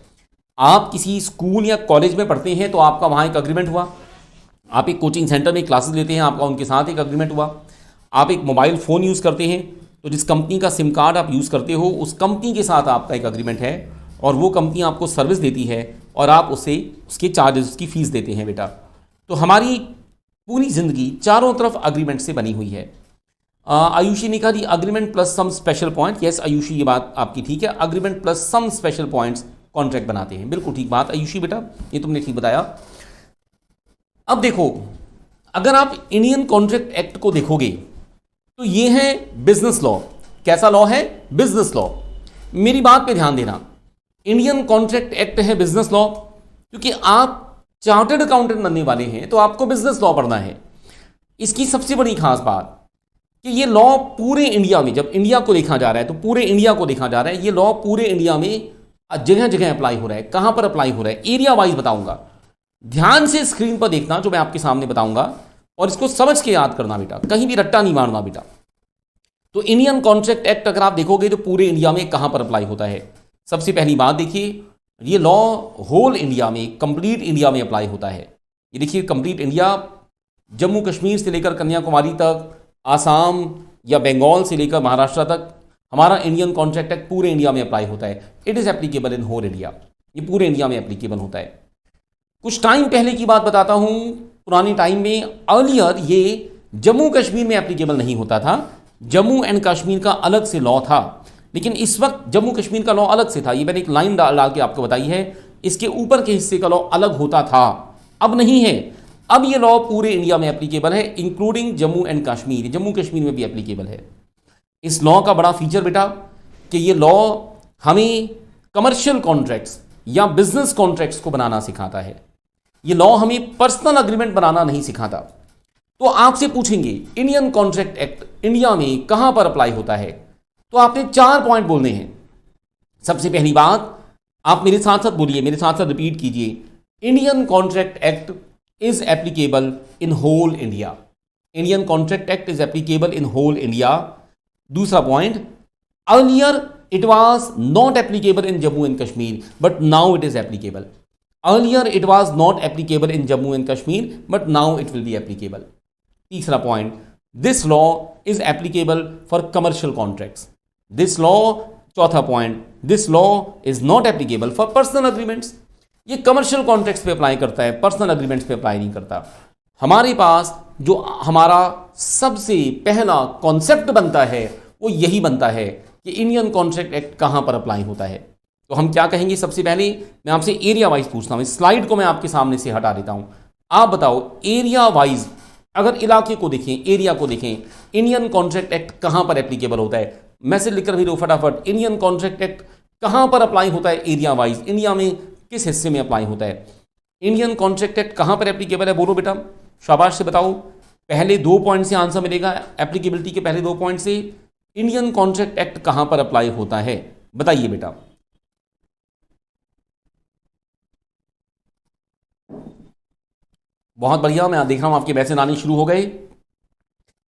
आप किसी स्कूल या कॉलेज में पढ़ते हैं तो आपका वहाँ एक अग्रीमेंट हुआ। आप एक कोचिंग सेंटर में क्लासेस लेते हैं, आपका उनके साथ एक अग्रीमेंट हुआ। आप एक मोबाइल फ़ोन यूज़ करते हैं तो जिस कंपनी का सिम कार्ड आप यूज़ करते हो उस कंपनी के साथ आपका एक अग्रीमेंट है और वो कंपनी आपको सर्विस देती है और आप उससे उसके चार्जेस, उसकी फ़ीस देते हैं बेटा। तो हमारी पूरी ज़िंदगी चारों तरफ अग्रीमेंट से बनी हुई है। आयुषी ने कहा the agreement plus some special point. Yes Ayushi, ये बात आपकी ठीक है, agreement plus some special points contract बनाते हैं। बिल्कुल ठीक बात आयुषी बेटा, ये तुमने ठीक बताया। अब देखो, अगर आप इंडियन कॉन्ट्रैक्ट एक्ट को देखोगे तो ये है बिजनेस लॉ। कैसा लॉ है? Business law. मेरी बात पे ध्यान देना, इंडियन कॉन्ट्रैक्ट एक्ट है बिजनेस लॉ, क्योंकि आप चार्टर्ड अकाउंटेंट बनने वाले हैं तो आपको बिजनेस लॉ पढ़ना है। इसकी सबसे बड़ी खास बात कि ये लॉ पूरे इंडिया में, जब इंडिया को देखा जा रहा है तो पूरे इंडिया को देखा जा रहा है, ये लॉ पूरे इंडिया में जगह जगह अप्लाई हो रहा है। कहां पर अप्लाई हो रहा है? एरिया वाइज बताऊंगा। ध्यान से स्क्रीन पर देखना जो मैं आपके सामने बताऊंगा और इसको समझ के याद करना बेटा, कहीं भी रट्टा नहीं मारना बेटा। तो इंडियन कॉन्ट्रैक्ट एक्ट अगर आप देखोगे तो पूरे इंडिया में कहां पर अप्लाई होता है? सबसे पहली बात देखिए, ये लॉ होल इंडिया में, कंप्लीट इंडिया में अप्लाई होता है। ये देखिए कंप्लीट इंडिया, जम्मू कश्मीर से लेकर कन्याकुमारी तक, आसाम या बंगाल से लेकर महाराष्ट्र तक हमारा इंडियन कॉन्ट्रैक्ट एक्ट पूरे इंडिया में अप्लाई होता है। It is applicable in whole India. ये पूरे इंडिया में एप्लीकेबल होता है। कुछ टाइम पहले की बात बताता हूँ, पुराने टाइम में अर्लियर ये जम्मू कश्मीर में एप्लीकेबल नहीं होता था। जम्मू एंड कश्मीर का अलग से लॉ था, लेकिन इस वक्त जम्मू कश्मीर का लॉ अलग से था। ये मैंने एक लाइन डाल के आपको बताई है। इसके ऊपर के हिस्से का लॉ अलग होता था, अब नहीं है। अब ये लॉ पूरे इंडिया में एप्लीकेबल है, इंक्लूडिंग जम्मू एंड कश्मीर। जम्मू कश्मीर में भी एप्लीकेबल है। इस लॉ का बड़ा फीचर बेटा कि ये लॉ हमें कमर्शियल कॉन्ट्रैक्ट्स या बिजनेस कॉन्ट्रैक्ट्स को बनाना सिखाता है। ये लॉ हमें पर्सनल अग्रीमेंट बनाना नहीं सिखाता। तो आपसे पूछेंगे इंडियन कॉन्ट्रैक्ट एक्ट इंडिया में कहां पर अप्लाई होता है, तो आपने 4 पॉइंट बोलने हैं। सबसे पहली बात, आप मेरे साथ साथ बोलिए, मेरे साथ साथ रिपीट कीजिए, Indian contract act is applicable in whole India. Indian contract act is applicable in whole India. दूसरा point, earlier it was not applicable in Jammu and Kashmir but now it is applicable. Earlier it was not applicable in Jammu and Kashmir but now it will be applicable. तीसरा point, this law is applicable for commercial contracts. This law, चौथा point, this law is not applicable for personal agreements. ये कमर्शियल कॉन्ट्रैक्ट्स पे अप्लाई करता है, पर्सनल अग्रीमेंट्स पे अप्लाई नहीं करता। हमारे पास जो हमारा सबसे पहला कॉन्सेप्ट बनता है वो यही बनता है कि इंडियन कॉन्ट्रैक्ट एक्ट कहां पर अप्लाई होता है। तो हम क्या कहेंगे? सबसे पहले मैं आपसे एरिया वाइज पूछता हूं। इस स्लाइड को मैं आपके सामने से हटा देता हूं। आप बताओ एरिया वाइज, अगर इलाके को देखें, एरिया को देखें, इंडियन कॉन्ट्रैक्ट एक्ट कहां पर एप्लीकेबल होता है? मैसेज लिखकर भेजो फटाफट। इंडियन कॉन्ट्रैक्ट एक्ट कहां पर अप्लाई होता है एरिया वाइज? इंडिया में किस हिस्से में अप्लाई होता है? इंडियन कॉन्ट्रैक्ट एक्ट कहां पर एप्लीकेबल है? बोलो बेटा, शाबाश से बताओ। पहले 2 पॉइंट से आंसर मिलेगा, एप्लीकेबिलिटी के पहले 2 पॉइंट से। इंडियन कॉन्ट्रैक्ट एक्ट कहां पर अप्लाई होता है, बताइए बेटा। बहुत बढ़िया, मैं देख रहा हूं आपके मैसेज आने शुरू हो गए।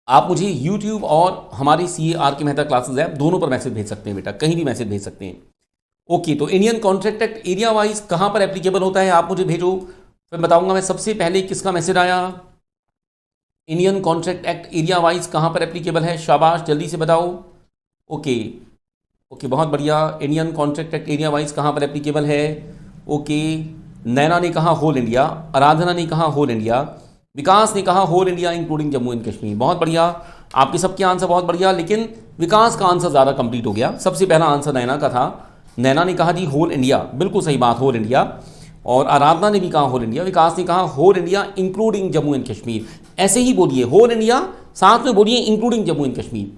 आप मुझे YouTube और हमारी CAR के मेहता क्लासेस ऐप दोनों पर मैसेज भेज सकते हैं बेटा, कहीं भी मैसेज भेज सकते हैं। ओके, तो Indian contract act area wise कहां पर एप्लीकेबल होता है आप मुझे भेजो, फिर बताऊंगा मैं। सबसे पहले किसका मैसेज आया? Indian contract act area wise कहां पर एप्लीकेबल है? शाबाश, जल्दी से बताओ। ओके ओके, बहुत बढ़िया। Indian contract act area wise कहां पर एप्लीकेबल है? ओके, नैना ने कहा होल इंडिया, आराधना ने कहा होल इंडिया, विकास ने कहा whole India including Jammu and Kashmir. बहुत बढ़िया, आपके सबके आंसर बहुत बढ़िया, लेकिन विकास का आंसर ज़्यादा कंप्लीट हो गया। सबसे पहला आंसर नैना का था। नैना ने कहा जी होल इंडिया, बिल्कुल सही बात, होल इंडिया। और आराधना ने भी कहा होल इंडिया, विकास ने कहा whole India including Jammu and Kashmir. ऐसे ही बोलिए, होल इंडिया, साथ में बोलिए इंक्लूडिंग जम्मू एंड कश्मीर।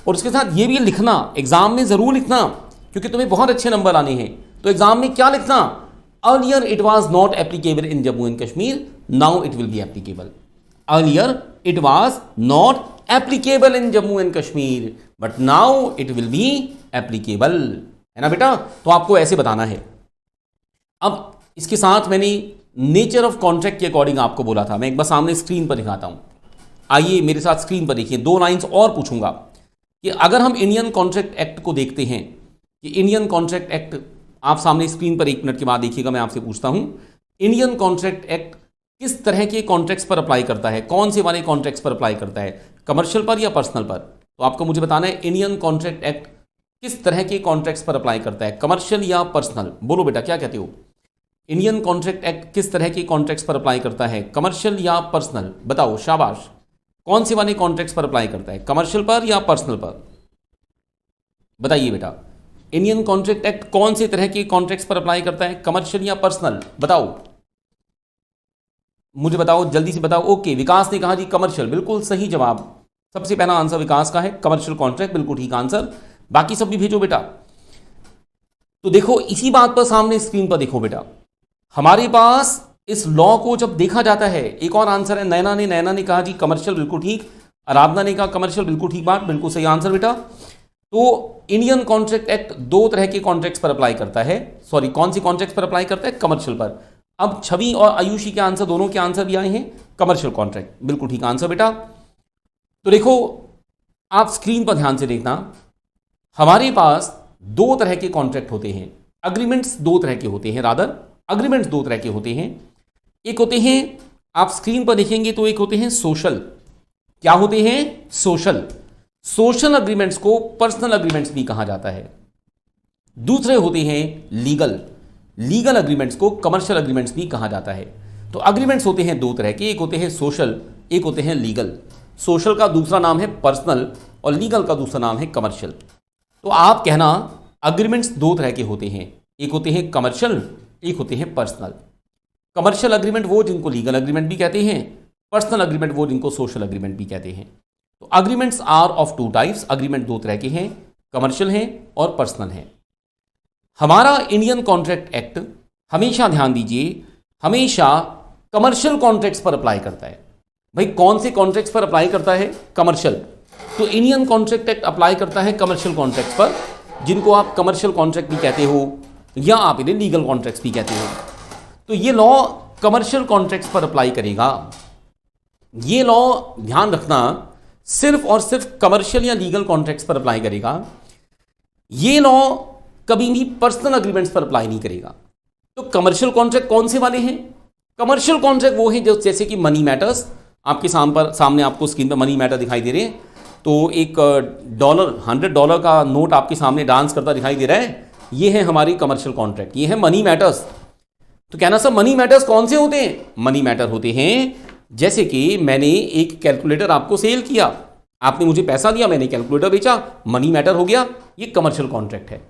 और उसके साथ ये भी लिखना, एग्जाम में ज़रूर लिखना, क्योंकि तुम्हें बहुत अच्छे नंबर आने हैं। तो एग्जाम में क्या लिखना? Earlier it was not applicable in Jammu and Kashmir now it will be applicable. Earlier it was not applicable in Jammu and Kashmir, but now it will be applicable, है ना बेटा। तो आपको ऐसे बताना है। अब इसके साथ मैंने नेचर ऑफ कॉन्ट्रैक्ट के अकॉर्डिंग आपको बोला था, मैं एक बार सामने स्क्रीन पर दिखाता हूं। आइए मेरे साथ स्क्रीन पर देखिए, 2 लाइंस और पूछूंगा कि अगर हम इंडियन कॉन्ट्रैक्ट एक्ट को देखते हैं कि इंडियन कॉन्ट्रैक्ट एक्ट, आप सामने स्क्रीन पर 1 मिनट के बाद देखिएगा, मैं आपसे पूछता हूं इंडियन कॉन्ट्रैक्ट एक्ट किस तरह के कॉन्ट्रैक्ट्स पर अप्लाई करता है, कौन से वाले कॉन्ट्रैक्ट्स पर अप्लाई करता है, कमर्शियल पर या पर्सनल पर। तो आपको मुझे बताना है इंडियन कॉन्ट्रैक्ट एक्ट किस तरह के कॉन्ट्रैक्ट्स पर अप्लाई करता है, कमर्शियल या पर्सनल। बोलो बेटा क्या कहते हो, इंडियन कॉन्ट्रैक्ट एक्ट किस तरह के कॉन्ट्रैक्ट्स पर अप्लाई करता है, कमर्शियल या पर्सनल। बताओ शाबाश, कौन से वाले कॉन्ट्रैक्ट्स पर अप्लाई करता है, कमर्शियल पर या पर्सनल पर। बताइए बेटा, इंडियन कॉन्ट्रैक्ट एक्ट कौन से तरह के कॉन्ट्रैक्ट्स पर अप्लाई करता है, कमर्शियल या पर्सनल। बताओ मुझे, बताओ जल्दी से बताओ। ओके, विकास ने कहा जी कमर्शियल, बिल्कुल सही जवाब, सबसे पहला आंसर विकास का है, कमर्शियल कॉन्ट्रैक्ट, बिल्कुल ठीक आंसर। बाकी सब भी भेजो बेटा। तो देखो इसी बात पर सामने स्क्रीन पर देखो बेटा, हमारे पास इस लॉ को जब देखा जाता है, एक और आंसर है नैना ने कहा जी कमर्शियल, बिल्कुल ठीक। आराधना ने कहा कमर्शियल, बिल्कुल ठीक बात, बिल्कुल सही आंसर बेटा। तो इंडियन कॉन्ट्रैक्ट एक्ट 2 तरह के कॉन्ट्रैक्ट्स पर अप्लाई करता है, सॉरी कौन सी कॉन्ट्रैक्ट्स पर अप्लाई करता है, कमर्शियल पर। अब छवि और आयुषी के आंसर, दोनों के आंसर भी आए हैं कमर्शियल कॉन्ट्रैक्ट, बिल्कुल ठीक आंसर बेटा। तो देखो आप स्क्रीन पर ध्यान से देखना, हमारे पास 2 तरह के कॉन्ट्रैक्ट होते हैं, अग्रीमेंट्स 2 तरह के होते हैं, रादर अग्रीमेंट्स 2 तरह के होते हैं। एक होते हैं, आप स्क्रीन पर देखेंगे तो एक होते हैं सोशल। क्या होते हैं, सोशल। सोशल अग्रीमेंट्स को पर्सनल अग्रीमेंट्स भी कहा जाता है। दूसरे होते हैं लीगल, लीगल अग्रीमेंट्स को कमर्शियल अग्रीमेंट्स भी कहा जाता है। तो अग्रीमेंट्स होते हैं 2 तरह के, एक होते हैं सोशल, एक होते हैं लीगल। सोशल का दूसरा नाम है पर्सनल और लीगल का दूसरा नाम है कमर्शियल। तो आप कहना अग्रीमेंट्स 2 तरह के होते हैं, एक होते हैं कमर्शियल, एक होते हैं पर्सनल। कमर्शियल अग्रीमेंट वो जिनको लीगल अग्रीमेंट भी कहते हैं, पर्सनल अग्रीमेंट वो जिनको सोशल अग्रीमेंट भी कहते हैं। तो agreements are of 2 types, agreement 2 तरह के हैं, कमर्शियल हैं और पर्सनल हैं। हमारा इंडियन कॉन्ट्रैक्ट एक्ट हमेशा ध्यान दीजिए, हमेशा कमर्शियल कॉन्ट्रैक्ट्स पर अप्लाई करता है। भाई कौन से कॉन्ट्रैक्ट्स पर अप्लाई करता है, कमर्शियल। तो इंडियन कॉन्ट्रैक्ट एक्ट अप्लाई करता है कमर्शियल कॉन्ट्रैक्ट्स पर, जिनको आप कमर्शियल कॉन्ट्रैक्ट भी कहते हो या आप इन्हें लीगल कॉन्ट्रैक्ट्स भी कहते हो। तो ये लॉ कमर्शियल कॉन्ट्रैक्ट्स पर अप्लाई करेगा। ये लॉ ध्यान रखना सिर्फ और सिर्फ कमर्शियल या लीगल कॉन्ट्रैक्ट्स पर अप्लाई करेगा। ये लॉ कभी भी पर्सनल अग्रीमेंट्स पर अप्लाई नहीं करेगा। तो कमर्शियल कॉन्ट्रैक्ट कौन से वाले हैं, कमर्शियल कॉन्ट्रैक्ट वो हैं जो जैसे कि मनी मैटर्स, आपके सामने आपको स्क्रीन पर मनी मैटर दिखाई दे रहे हैं। तो एक $100 का नोट आपके सामने डांस करता दिखाई दे रहा है, ये है हमारी कमर्शियल कॉन्ट्रैक्ट, ये है मनी मैटर्स। तो कहना सर मनी मैटर्स कौन से होते हैं, मनी मैटर होते हैं जैसे कि मैंने एक कैलकुलेटर आपको सेल किया, आपने मुझे पैसा दिया, मैंने कैलकुलेटर बेचा, मनी मैटर हो गया, ये कमर्शियल कॉन्ट्रैक्ट है।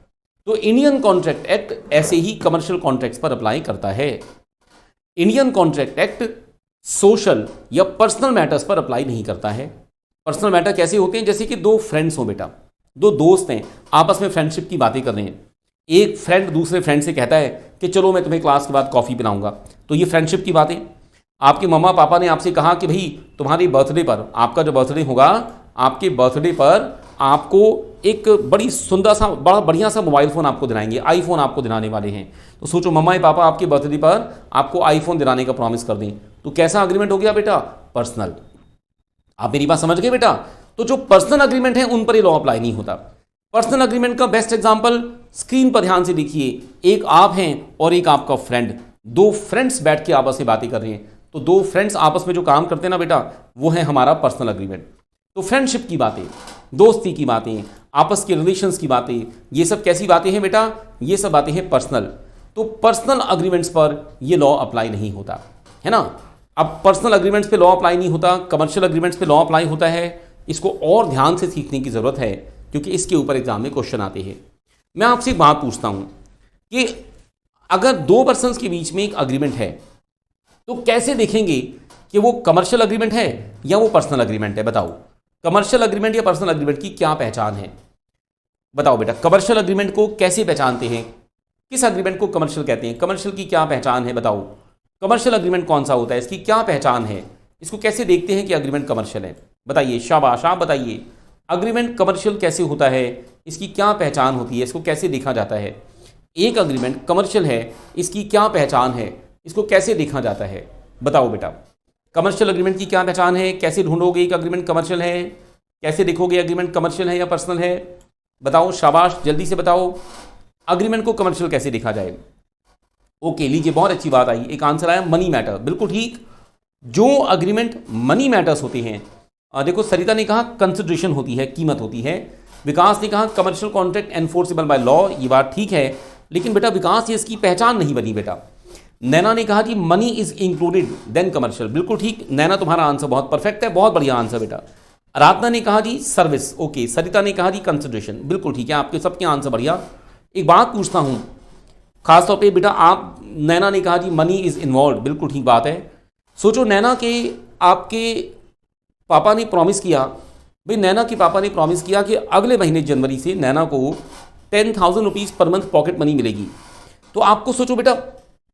तो इंडियन कॉन्ट्रैक्ट एक्ट ऐसे ही कमर्शियल कॉन्ट्रैक्ट्स पर अप्लाई करता है। इंडियन कॉन्ट्रैक्ट एक्ट सोशल या पर्सनल मैटर्स पर अप्लाई नहीं करता है। पर्सनल मैटर कैसे होते हैं, जैसे कि 2 फ्रेंड्स हो बेटा, 2 दोस्त हैं, आपस में फ्रेंडशिप की बातें कर रहे हैं। एक फ्रेंड दूसरे फ्रेंड से कहता है कि चलो मैं तुम्हें क्लास के बाद कॉफ़ी पिलाऊंगा, तो ये फ्रेंडशिप की बातें। आपके मम्मा पापा ने आपसे कहा कि भाई तुम्हारी बर्थडे पर, आपका जो बर्थडे होगा, आपके बर्थडे पर आपको एक बड़ी सुंदर सा, बड़ा बढ़िया सा मोबाइल फ़ोन आपको दिलाएंगे, आईफोन आपको दिलाने वाले हैं। तो सोचो मम्मा पापा आपके बर्थडे पर आपको आईफोन दिलाने का प्रॉमिस कर दें, तो कैसा अग्रीमेंट हो गया बेटा, पर्सनल। आप मेरी बात समझ गए बेटा। तो जो पर्सनल अग्रीमेंट है उन पर ये लॉ अप्लाई नहीं होता। पर्सनल अग्रीमेंट का बेस्ट एग्जांपल स्क्रीन पर ध्यान से देखिए, एक आप हैं और एक आपका फ्रेंड, 2 फ्रेंड्स बैठ के आपस में बातें कर रहे हैं। तो 2 फ्रेंड्स आपस में जो काम करते हैं ना बेटा, वो है हमारा पर्सनल अग्रीमेंट। तो फ्रेंडशिप की बातें, दोस्ती की बातें, आपस के रिलेशंस की बातें, ये सब कैसी बातें हैं बेटा, ये सब बातें हैं पर्सनल। तो पर्सनल अग्रीमेंट्स पर ये लॉ अप्लाई नहीं होता है ना। अब पर्सनल अग्रीमेंट्स पे लॉ अप्लाई नहीं होता, कमर्शियल अग्रीमेंट्स पे लॉ अप्लाई होता है। इसको और ध्यान से सीखने की ज़रूरत है क्योंकि इसके ऊपर एग्जाम में क्वेश्चन आते हैं। मैं आपसे एक बात पूछता हूँ कि अगर 2 पर्सन्स के बीच में एक अग्रीमेंट है तो कैसे देखेंगे कि वो कमर्शियल अग्रीमेंट है या वो पर्सनल अग्रीमेंट है। बताओ कमर्शियल अग्रीमेंट या पर्सनल अग्रीमेंट की क्या पहचान है, बताओ बेटा। कमर्शियल अग्रीमेंट को कैसे पहचानते हैं, किस अग्रीमेंट को कमर्शियल कहते हैं, कमर्शियल की क्या पहचान है बताओ। कमर्शियल अग्रीमेंट कौन सा होता है, इसकी क्या पहचान है, इसको कैसे देखते हैं कि अग्रीमेंट कमर्शियल है? बताइए, शाबाश, आप बताइए, अग्रीमेंट कमर्शियल कैसे होता है, इसकी क्या पहचान होती है, इसको कैसे देखा जाता है? एक अग्रीमेंट कमर्शियल है, इसकी क्या पहचान है, इसको कैसे देखा जाता है? बताओ बेटा, कमर्शियल अग्रीमेंट की क्या पहचान है, कैसे ढूंढोगे कि अग्रीमेंट कमर्शियल है, कैसे देखोगे अग्रीमेंट कमर्शियल है या पर्सनल है? बताओ, शाबाश, जल्दी से बताओ, अग्रीमेंट को कमर्शियल कैसे देखा जाए? ओके, लीजिए, बहुत अच्छी बात आई, एक आंसर आया, मनी मैटर, बिल्कुल ठीक। जो अग्रीमेंट मनी मैटर्स होते हैं, देखो सरिता ने कहा कंसिडरेशन होती है, कीमत होती है, विकास ने कहा commercial contract enforceable by law, ये बात ठीक है, लेकिन बेटा विकास ये इसकी पहचान नहीं बनी बेटा। नैना ने कहा कि money is included then commercial, बिल्कुल ठीक, नैना तुम्हारा आंसर बहुत परफेक्ट है, बहुत बढ़िया आंसर बेटा। आराधना ने कहा जी सर्विस, ओके, सरिता ने कहा जी कंसिडरेशन, बिल्कुल ठीक है, आपके सबके आंसर बढ़िया। एक बात पूछता हूं खासतौर पे बेटा, आप, नैना ने कहा जी मनी इज इन्वॉल्व, बिल्कुल ठीक बात है। सोचो, नैना के आपके पापा ने प्रॉमिस किया, भाई नैना के पापा ने प्रॉमिस किया कि अगले महीने जनवरी से नैना को 10,000 rupees per month pocket money मिलेगी। तो आपको सोचो बेटा,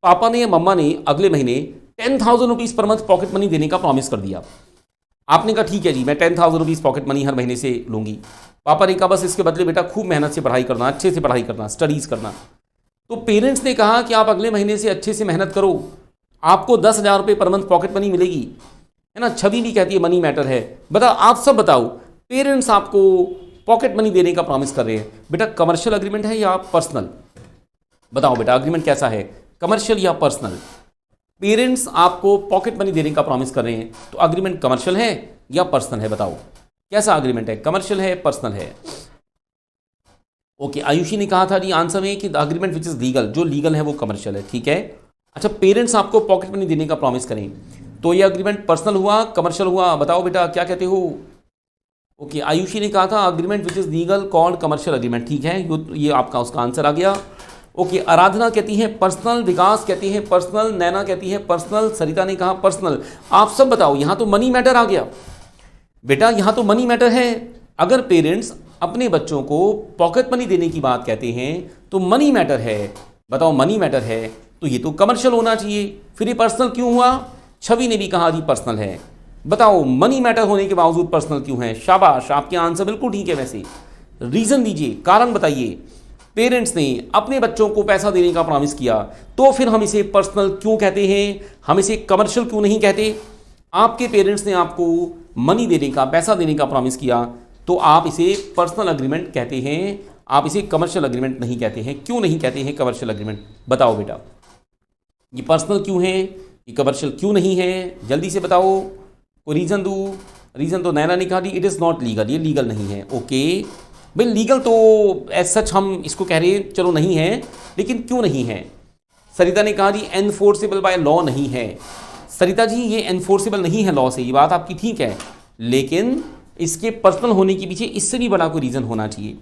पापा ने या मम्मा ने अगले महीने 10,000 rupees per month pocket money देने का प्रॉमिस कर दिया। आपने कहा ठीक है जी, मैं 10,000 रुपीज़ पॉकेट मनी हर महीने से लूँगी। पापा ने कहा बस इसके बदले बेटा खूब मेहनत से पढ़ाई करना, अच्छे से पढ़ाई करना, स्टडीज़ करना। तो पेरेंट्स ने कहा कि आप अगले महीने से अच्छे से मेहनत करो, आपको 10,000 रुपये पर मंथ पॉकेट मनी मिलेगी, है ना। छवि भी कहती है मनी मैटर है। बताओ, आप सब बताओ, पेरेंट्स आपको पॉकेट मनी देने का प्रॉमिस कर रहे हैं, बेटा कमर्शियल अग्रीमेंट है या पर्सनल? बताओ बेटा, अग्रीमेंट कैसा है, कमर्शियल या पर्सनल? पेरेंट्स आपको पॉकेट मनी देने का प्रॉमिस कर रहे हैं, तो अग्रीमेंट कमर्शियल है या पर्सनल है? बताओ कैसा अग्रीमेंट है, कमर्शियल है, पर्सनल है? ओके, आयुषी ने कहा था जी आंसर में कि the agreement which is legal, जो लीगल है वो कमर्शियल है, ठीक है। अच्छा, पेरेंट्स आपको पॉकेट मनी देने का प्रॉमिस करें तो ये अग्रीमेंट पर्सनल हुआ, कमर्शियल हुआ? बताओ बेटा, क्या कहते हो? ओके, आयुषी ने कहा था agreement which is legal called commercial agreement, ठीक है, ये आपका उसका आंसर आ गया। ओके, आराधना कहती है पर्सनल, विकास कहती है पर्सनल, नैना कहती है पर्सनल, सरिता ने कहा पर्सनल। आप सब बताओ, यहां तो मनी मैटर आ गया बेटा, यहां तो मनी मैटर है। अगर पेरेंट्स अपने बच्चों को पॉकेट मनी देने की बात कहते हैं तो मनी मैटर है। बताओ, मनी मैटर है तो ये तो कमर्शियल होना चाहिए, फिर ये पर्सनल क्यों हुआ? छवि ने भी कहा जी पर्सनल है। बताओ, मनी मैटर होने के बावजूद पर्सनल क्यों है? शाबाश, आपके आंसर बिल्कुल ठीक है। वैसे रीजन दीजिए, कारण बताइए। पेरेंट्स ने अपने बच्चों को पैसा देने का प्रॉमिस किया, तो फिर हम इसे पर्सनल क्यों कहते हैं, हम इसे कमर्शियल क्यों नहीं कहते? आपके पेरेंट्स ने आपको मनी देने का, पैसा देने का प्रॉमिस किया, तो आप इसे पर्सनल अग्रीमेंट कहते हैं, आप इसे कमर्शियल अग्रीमेंट नहीं कहते हैं। क्यों नहीं कहते हैं कमर्शियल अग्रीमेंट? बताओ बेटा, ये पर्सनल क्यों है, ये कमर्शियल क्यों नहीं है? जल्दी से बताओ, कोई रीज़न दूँ? रीज़न तो नैना ने कहा जी इट इज़ नॉट लीगल, ये लीगल नहीं है। ओके भाई, लीगल तो एज सच हम इसको कह रहे हैं, चलो नहीं है, लेकिन क्यों नहीं है? सरिता ने कहा जी एनफोर्सेबल बाय लॉ नहीं है। सरिता जी, ये एनफोर्सेबल नहीं है लॉ से, ये बात आपकी ठीक है, लेकिन इसके पर्सनल होने के पीछे इससे भी बड़ा कोई रीज़न होना चाहिए।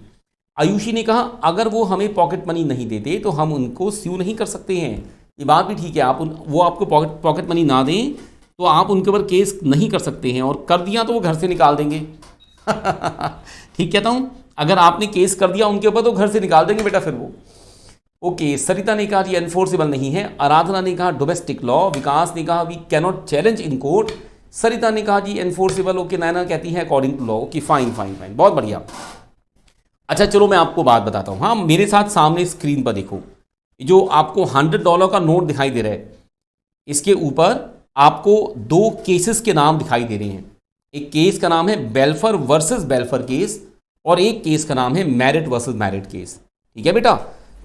आयुषी ने कहा अगर वो हमें पॉकेट मनी नहीं देते तो हम उनको स्यू नहीं कर सकते हैं, ये बात भी ठीक है। वो आपको पॉकेट मनी ना दें तो आप उनके ऊपर केस नहीं कर सकते हैं, और कर दिया तो वो घर से निकाल देंगे। ठीक कहता हूँ, अगर आपने केस कर दिया उनके ऊपर तो घर से निकाल देंगे बेटा फिर वो। ओके, सरिता ने कहा जी एनफोर्सेबल नहीं है। आराधना ने कहा डोमेस्टिक लॉ। विकास ने कहा we cannot challenge in court. Sarita ने कहा जी एनफोर्सेबल। ओके, नैना कहती है according to law. Okay, fine fine fine, बहुत बढ़िया। अच्छा चलो, मैं आपको बात बताता हूँ। हाँ, मेरे साथ सामने स्क्रीन पर देखो, जो आपको $100 का नोट दिखाई दे रहा है, इसके ऊपर आपको 2 केसेस के नाम दिखाई दे रहे हैं। एक केस का नाम है बेल्फर वर्सेस बेल्फर केस, और एक केस का नाम है मैरिट वर्सेस मैरिट केस। ठीक है बेटा,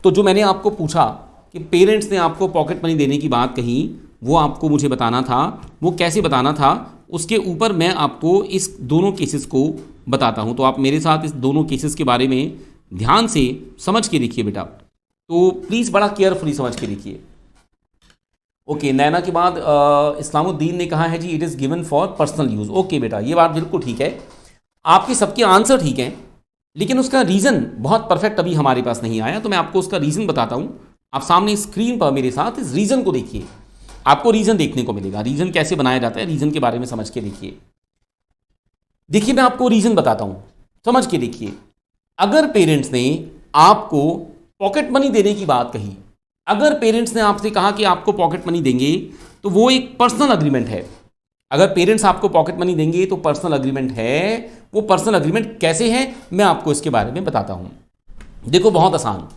तो जो मैंने आपको पूछा कि पेरेंट्स ने आपको पॉकेट मनी देने की बात कही, वो आपको मुझे बताना था, वो कैसे बताना था, उसके ऊपर मैं आपको इस दोनों केसेस को बताता हूं। तो आप मेरे साथ इस दोनों केसेस के बारे में ध्यान से समझ के देखिए बेटा, तो प्लीज़ बड़ा केयरफुली समझ के देखिए। ओके, नैना के बाद इस्लामुद्दीन ने कहा है जी it is given for personal use. Okay बेटा, ये बात बिल्कुल ठीक है, आपके सबके आंसर ठीक हैं, लेकिन उसका रीज़न बहुत परफेक्ट अभी हमारे पास नहीं आया, तो मैं आपको उसका रीज़न बताता हूँ। आप सामने स्क्रीन पर मेरे साथ इस रीज़न को देखिए, आपको रीज़न देखने को मिलेगा। रीज़न कैसे बनाया जाता है, रीज़न के बारे में समझ के देखिए। देखिए, मैं आपको रीज़न बताता हूँ, समझ के देखिए। अगर पेरेंट्स ने आपको पॉकेट मनी देने की बात कही, अगर पेरेंट्स ने आपसे कहा कि आपको पॉकेट मनी देंगे तो वो एक पर्सनल अग्रीमेंट है। अगर पेरेंट्स आपको पॉकेट मनी देंगे तो पर्सनल अग्रीमेंट है। वो पर्सनल अग्रीमेंट कैसे है मैं आपको इसके बारे में बताता हूं। देखो बहुत आसान,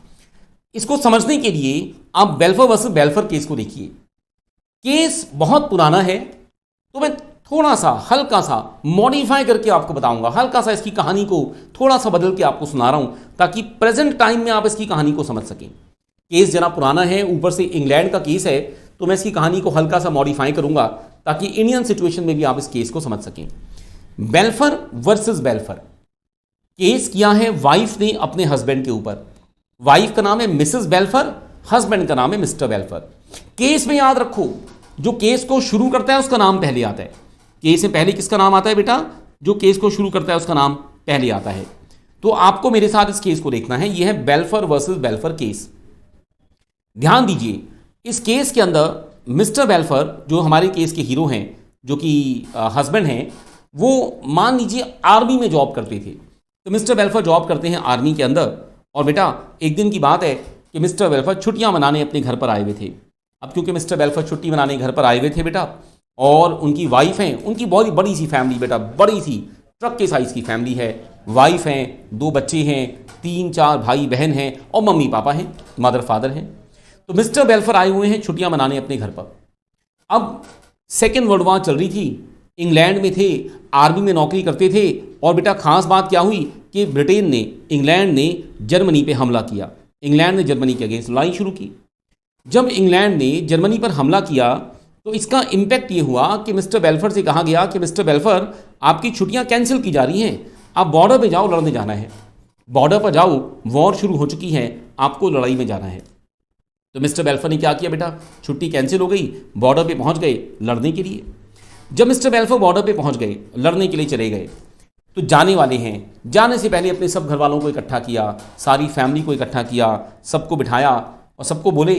इसको समझने के लिए आप बेल्फर वर्सेस बेल्फर केस को देखिए। केस बहुत पुराना है तो मैं थोड़ा सा हल्का सा मॉडिफाई करके आपको बताऊंगा, हल्का सा इसकी कहानी को थोड़ा सा बदल के आपको सुना रहा हूं ताकि प्रेजेंट टाइम में आप इसकी कहानी को समझ सकें। केस जरा पुराना है, ऊपर से इंग्लैंड का केस है, तो मैं इसकी कहानी को हल्का सा मॉडिफाई करूंगा ताकि इंडियन सिचुएशन में भी आप इस केस को समझ सकें। बेल्फर वर्सेस बेल्फर केस किया है वाइफ ने अपने हस्बैंड के ऊपर। वाइफ का नाम है मिसेस बेल्फर, हस्बैंड का नाम है मिस्टर बेल्फर। केस में याद रखो, जो केस को शुरू करता है उसका नाम पहले आता है। केस में पहले किसका नाम आता है बेटा? जो केस को शुरू करता है उसका नाम पहले आता है। तो आपको मेरे साथ इस केस को देखना है। यह है बेल्फर वर्सेस बेल्फर केस। ध्यान दीजिए, इस केस के अंदर मिस्टर बेल्फर जो हमारे केस के हीरो हैं, जो कि हस्बैंड हैं, वो मान लीजिए आर्मी में जॉब करते थे। तो मिस्टर बेल्फर जॉब करते हैं आर्मी के अंदर, और बेटा एक दिन की बात है कि मिस्टर बेल्फर छुट्टियां मनाने अपने घर पर आए हुए थे। अब क्योंकि मिस्टर बेल्फर छुट्टी मनाने घर पर आए हुए थे बेटा, और उनकी वाइफ हैं, उनकी बहुत बड़ी सी फैमिली बेटा, बड़ी सी ट्रक के साइज़ की फैमिली है। वाइफ हैं, 2 बच्चे हैं, 3-4 भाई बहन हैं, और मम्मी पापा हैं, मदर फादर हैं। तो मिस्टर बेल्फर आए हुए हैं छुट्टियां मनाने अपने घर पर। अब सेकेंड वर्ल्ड वॉर चल रही थी, इंग्लैंड में थे, आर्मी में नौकरी करते थे, और बेटा खास बात क्या हुई कि ब्रिटेन ने, इंग्लैंड ने जर्मनी पे हमला किया। इंग्लैंड ने जर्मनी के अगेंस्ट लड़ाई शुरू की। जब इंग्लैंड ने जर्मनी पर हमला किया तो इसका इम्पैक्ट ये हुआ कि मिस्टर बेल्फर से कहा गया कि मिस्टर बेल्फर आपकी छुट्टियां कैंसिल की जा रही हैं, आप बॉर्डर पे जाओ, लड़ने जाना है। बॉर्डर पर जाओ, वॉर शुरू हो चुकी है, आपको लड़ाई में जाना है। तो मिस्टर बेल्फर ने क्या किया बेटा? छुट्टी कैंसिल हो गई, बॉर्डर पे पहुंच गए लड़ने के लिए। जब मिस्टर बेल्फर बॉर्डर पे पहुंच गए, लड़ने के लिए चले गए, तो जाने वाले हैं, जाने से पहले अपने सब घर वालों को इकट्ठा किया, सारी फैमिली को इकट्ठा किया, सबको बिठाया और सबको बोले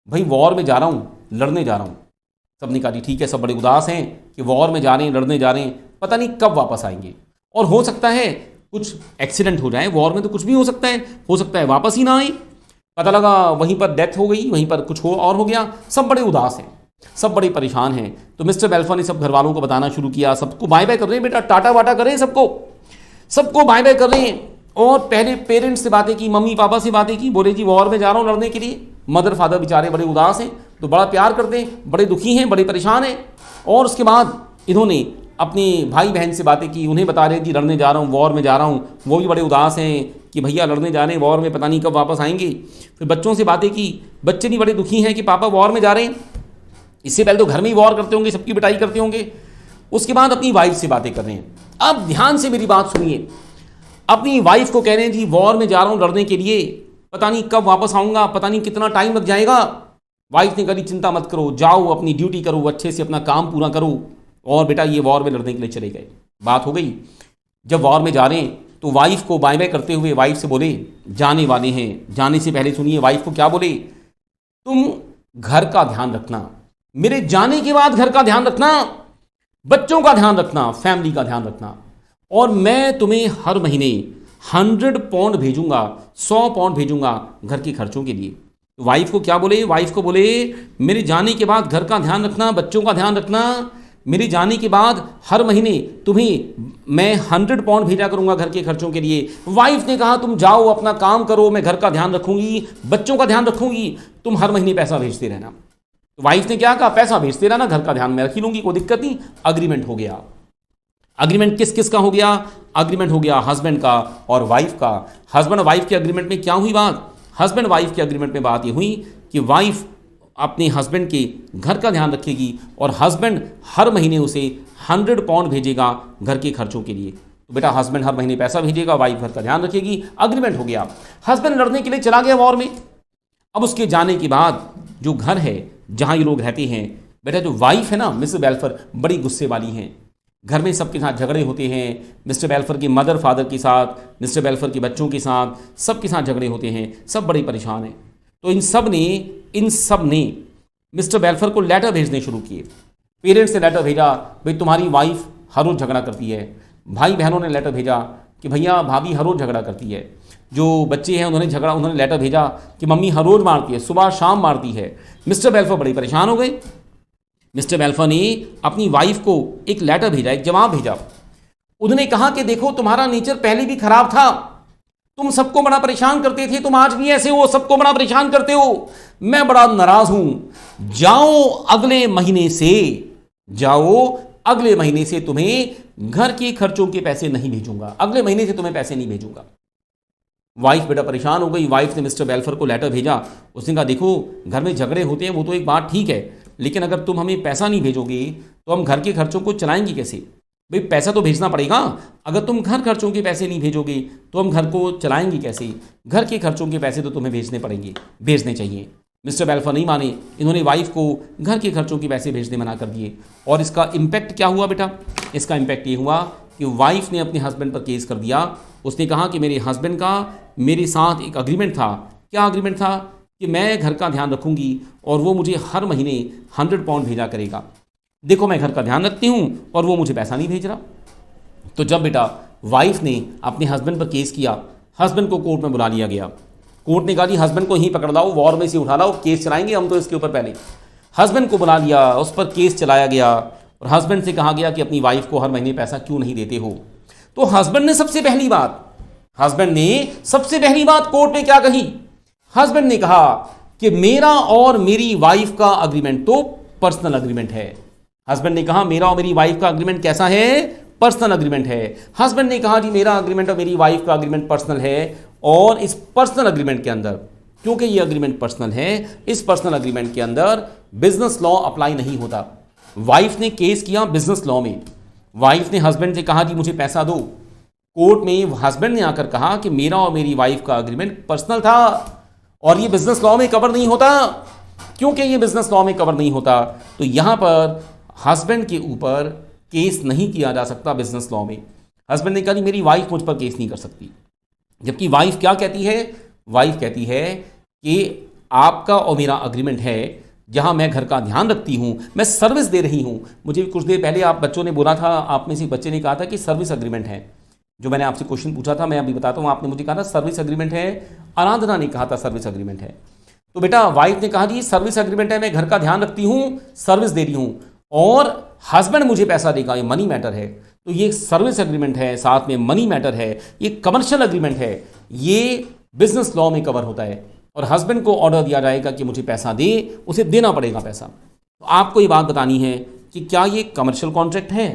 भाई वॉर में जा रहा हूँ, लड़ने जा रहा हूँ। सबने कहा जी ठीक है। सब बड़े उदास हैं कि वॉर में जा रहे हैं, लड़ने जा रहे हैं, पता नहीं कब वापस आएंगे, और हो सकता है कुछ एक्सीडेंट हो जाए। वॉर में तो कुछ भी हो सकता है वापस ही ना आए। पता लगा वहीं पर डेथ हो गई, वहीं पर कुछ और हो गया। सब बड़े उदास हैं, सब बड़े परेशान हैं। तो मिस्टर बेल्फर ने सब घर वालों को बताना शुरू किया, सबको बाय बाय कर रहे हैं बेटा, टाटा वाटा कर रहे हैं, सबको बाय बाय कर रहे हैं। और पहले पेरेंट्स से बातें की, मम्मी पापा से बातें की, बोले जी वॉर में जा रहा हूँ लड़ने के लिए। मदर फादर बेचारे बड़े उदास हैं, तो बड़ा प्यार करते हैं, बड़े दुखी हैं, बड़े परेशान हैं। और उसके बाद इन्होंने अपने भाई बहन से बातें की, उन्हें बता रहे जी लड़ने जा रहा हूँ, वॉर में जा रहा हूँ। वो भी बड़े उदास हैं कि भैया लड़ने जा रहे हैं वॉर में, पता नहीं कब वापस आएंगे। फिर बच्चों से बातें की, बच्चे भी बड़े दुखी हैं कि पापा वॉर में जा रहे हैं। इससे पहले तो घर में ही वॉर करते होंगे, सबकी पिटाई करते होंगे। उसके बाद अपनी वाइफ से बातें कर रहे हैं। अब ध्यान से मेरी बात सुनिए, अपनी वाइफ को कह रहे हैं जी वॉर में जा रहा हूँ लड़ने के लिए, पता नहीं कब वापस आऊँगा, पता नहीं कितना टाइम लग जाएगा। वाइफ ने कहा चिंता मत करो, जाओ अपनी ड्यूटी करो, अच्छे से अपना काम पूरा करो। और बेटा ये वॉर में लड़ने के लिए चले गए। बात हो गई। जब वॉर में जा रहे हैं तो वाइफ को बाय बाय करते हुए वाइफ से बोले जाने वाले हैं, जाने से पहले सुनिए वाइफ को क्या बोले, तुम घर का ध्यान रखना, मेरे जाने के बाद घर का ध्यान रखना, बच्चों का ध्यान रखना, फैमिली का ध्यान रखना, और मैं तुम्हें हर महीने 100 पाउंड भेजूंगा, 100 पाउंड भेजूंगा घर के खर्चों के लिए। वाइफ को क्या बोले? वाइफ को बोले मेरे जाने के बाद घर का ध्यान रखना, बच्चों का ध्यान रखना, मेरे जाने के बाद हर महीने तुम्हें मैं 100 पाउंड भेजा करूंगा घर के खर्चों के लिए। वाइफ ने कहा तुम जाओ अपना काम करो, मैं घर का ध्यान रखूंगी, बच्चों का ध्यान रखूंगी, तुम हर महीने पैसा भेजते रहना। तो वाइफ ने क्या कहा? पैसा भेजते रहना, घर का ध्यान मैं रख ही लूंगी, कोई दिक्कत नहीं। अग्रीमेंट हो गया। अग्रीमेंट किस किस का हो गया? अग्रीमेंट हो गया हस्बैंड का और वाइफ का। हस्बैंड और वाइफ के अग्रीमेंट में क्या हुई बात? हस्बैंड वाइफ के अग्रीमेंट में बात ये हुई कि वाइफ अपने हस्बैंड के घर का ध्यान रखेगी और हस्बैंड हर महीने उसे 100 पाउंड भेजेगा घर के खर्चों के लिए। तो बेटा हस्बैंड हर महीने पैसा भेजेगा, वाइफ घर का ध्यान रखेगी। अग्रीमेंट हो गया। हस्बैंड लड़ने के लिए चला गया वॉर में। अब उसके जाने के बाद जो घर है जहाँ ये लोग रहते हैं, बेटा जो वाइफ है ना मिसेस बेल्फर, बड़ी गुस्से वाली हैं। घर में सबके साथ झगड़े होते हैं, मिस्टर बेल्फर के मदर फादर के साथ, मिस्टर बेल्फर के बच्चों के साथ, सबके साथ झगड़े होते हैं, सब बड़े परेशान हैं। तो इन सब ने मिस्टर बेल्फर को लेटर भेजने शुरू किए। पेरेंट्स ने लेटर भेजा, भाई तुम्हारी वाइफ हर रोज़ झगड़ा करती है। भाई बहनों ने लेटर भेजा कि भैया भाभी हर रोज़ झगड़ा करती है। जो बच्चे हैं उन्होंने लेटर भेजा कि मम्मी हर रोज़ मारती है, सुबह शाम मारती है। मिस्टर बेल्फोर बड़े परेशान हो गए। मिस्टर बेल्फोर ने अपनी वाइफ को एक लेटर भेजा, एक जवाब भेजा। उन्होंने कहा कि देखो तुम्हारा नेचर पहले भी खराब था, तुम सबको बड़ा परेशान करते थे, तुम आज भी ऐसे हो, सबको बड़ा परेशान करते हो, मैं बड़ा नाराज हूं। जाओ अगले महीने से तुम्हें घर के खर्चों के पैसे नहीं भेजूंगा, अगले महीने से तुम्हें पैसे नहीं भेजूंगा। वाइफ बेटा परेशान हो गई। वाइफ ने मिस्टर बेल्फोर को लेटर भेजा। उसने कहा देखो घर में झगड़े होते हैं वो तो एक बात ठीक है, लेकिन अगर तुम हमें पैसा नहीं भेजोगे तो हम घर के खर्चों को चलाएंगे कैसे? भाई पैसा तो भेजना पड़ेगा। अगर तुम घर खर्चों के पैसे नहीं भेजोगे तो हम घर को चलाएंगे कैसे? घर के खर्चों के पैसे तो तुम्हें भेजने चाहिए। मिस्टर बेल्फोर नहीं माने। इन्होंने वाइफ को घर के खर्चों के पैसे भेजने मना कर दिए। और इसका इम्पैक्ट क्या हुआ बेटा? इसका इम्पैक्ट ये हुआ कि वाइफ ने अपने हस्बैंड पर केस कर दिया। उसने कहा कि मेरे हस्बैंड का मेरे साथ एक अग्रीमेंट था। क्या अग्रीमेंट था? कि मैं घर का ध्यान रखूंगी और वो मुझे हर महीने 100 पाउंड भेजा करेगा। देखो मैं घर का ध्यान रखती हूँ और वो मुझे पैसा नहीं भेज रहा। तो जब बेटा वाइफ ने अपने हस्बैंड पर केस किया, हस्बैंड को कोर्ट में बुला लिया गया। कोर्ट ने कहा जी हस्बैंड को ही पकड़ लाओ, वॉर में से उठा लाओ, केस चलाएंगे हम तो इसके ऊपर। पहले हस्बैंड को बुला लिया, उस पर केस चलाया गया और हस्बैंड से कहा गया कि अपनी वाइफ को हर महीने पैसा क्यों नहीं देते हो। तो हस्बैंड ने सबसे पहली बात कोर्ट में क्या कही? हस्बैंड ने कहा कि मेरा और मेरी वाइफ का अग्रीमेंट तो पर्सनल अग्रीमेंट है। हस्बैंड ने कहा मेरा और मेरी वाइफ का अग्रीमेंट कैसा है? पर्सनल अग्रीमेंट है। हस्बैंड ने कहा जी मेरा अग्रीमेंट और मेरी वाइफ का अग्रीमेंट पर्सनल है, और इस पर्सनल अग्रीमेंट के अंदर, क्योंकि ये अग्रीमेंट पर्सनल है, इस पर्सनल अग्रीमेंट के अंदर बिजनेस लॉ अप्लाई नहीं होता। वाइफ ने केस किया बिजनेस लॉ में। वाइफ ने हस्बैंड से कहा जी मुझे पैसा दो। कोर्ट में हस्बैंड ने आकर कहा कि मेरा और मेरी वाइफ का अग्रीमेंट पर्सनल था और ये बिजनेस लॉ में कवर नहीं होता। क्योंकि ये बिजनेस लॉ में कवर नहीं होता तो यहां पर हस्बैंड के ऊपर केस नहीं किया जा सकता बिजनेस लॉ में। हस्बैंड ने कहा जी मेरी वाइफ मुझ पर केस नहीं कर सकती। जबकि वाइफ क्या कहती है? वाइफ कहती है कि आपका और मेरा अग्रीमेंट है जहां मैं घर का ध्यान रखती हूं, मैं सर्विस दे रही हूं। मुझे कुछ देर पहले आप बच्चों ने बोला था, आप में से बच्चे ने कहा था कि सर्विस अग्रीमेंट है। जो मैंने आपसे क्वेश्चन पूछा था मैं अभी बताता हूं, आपने मुझे कहा था सर्विस अग्रीमेंट है, आराधना ने कहा था सर्विस अग्रीमेंट है। तो बेटा वाइफ ने कहा जी सर्विस अग्रीमेंट है, मैं घर का ध्यान रखती हूं, सर्विस दे रही हूं, और हस्बैंड मुझे पैसा देगा, ये मनी मैटर है। तो ये सर्विस अग्रीमेंट है, साथ में मनी मैटर है, ये कमर्शियल अग्रीमेंट है, ये बिजनेस लॉ में कवर होता है। और हस्बैंड को ऑर्डर दिया जाएगा कि मुझे पैसा दे, उसे देना पड़ेगा पैसा। तो आपको ये बात बतानी है कि क्या ये कमर्शियल कॉन्ट्रैक्ट है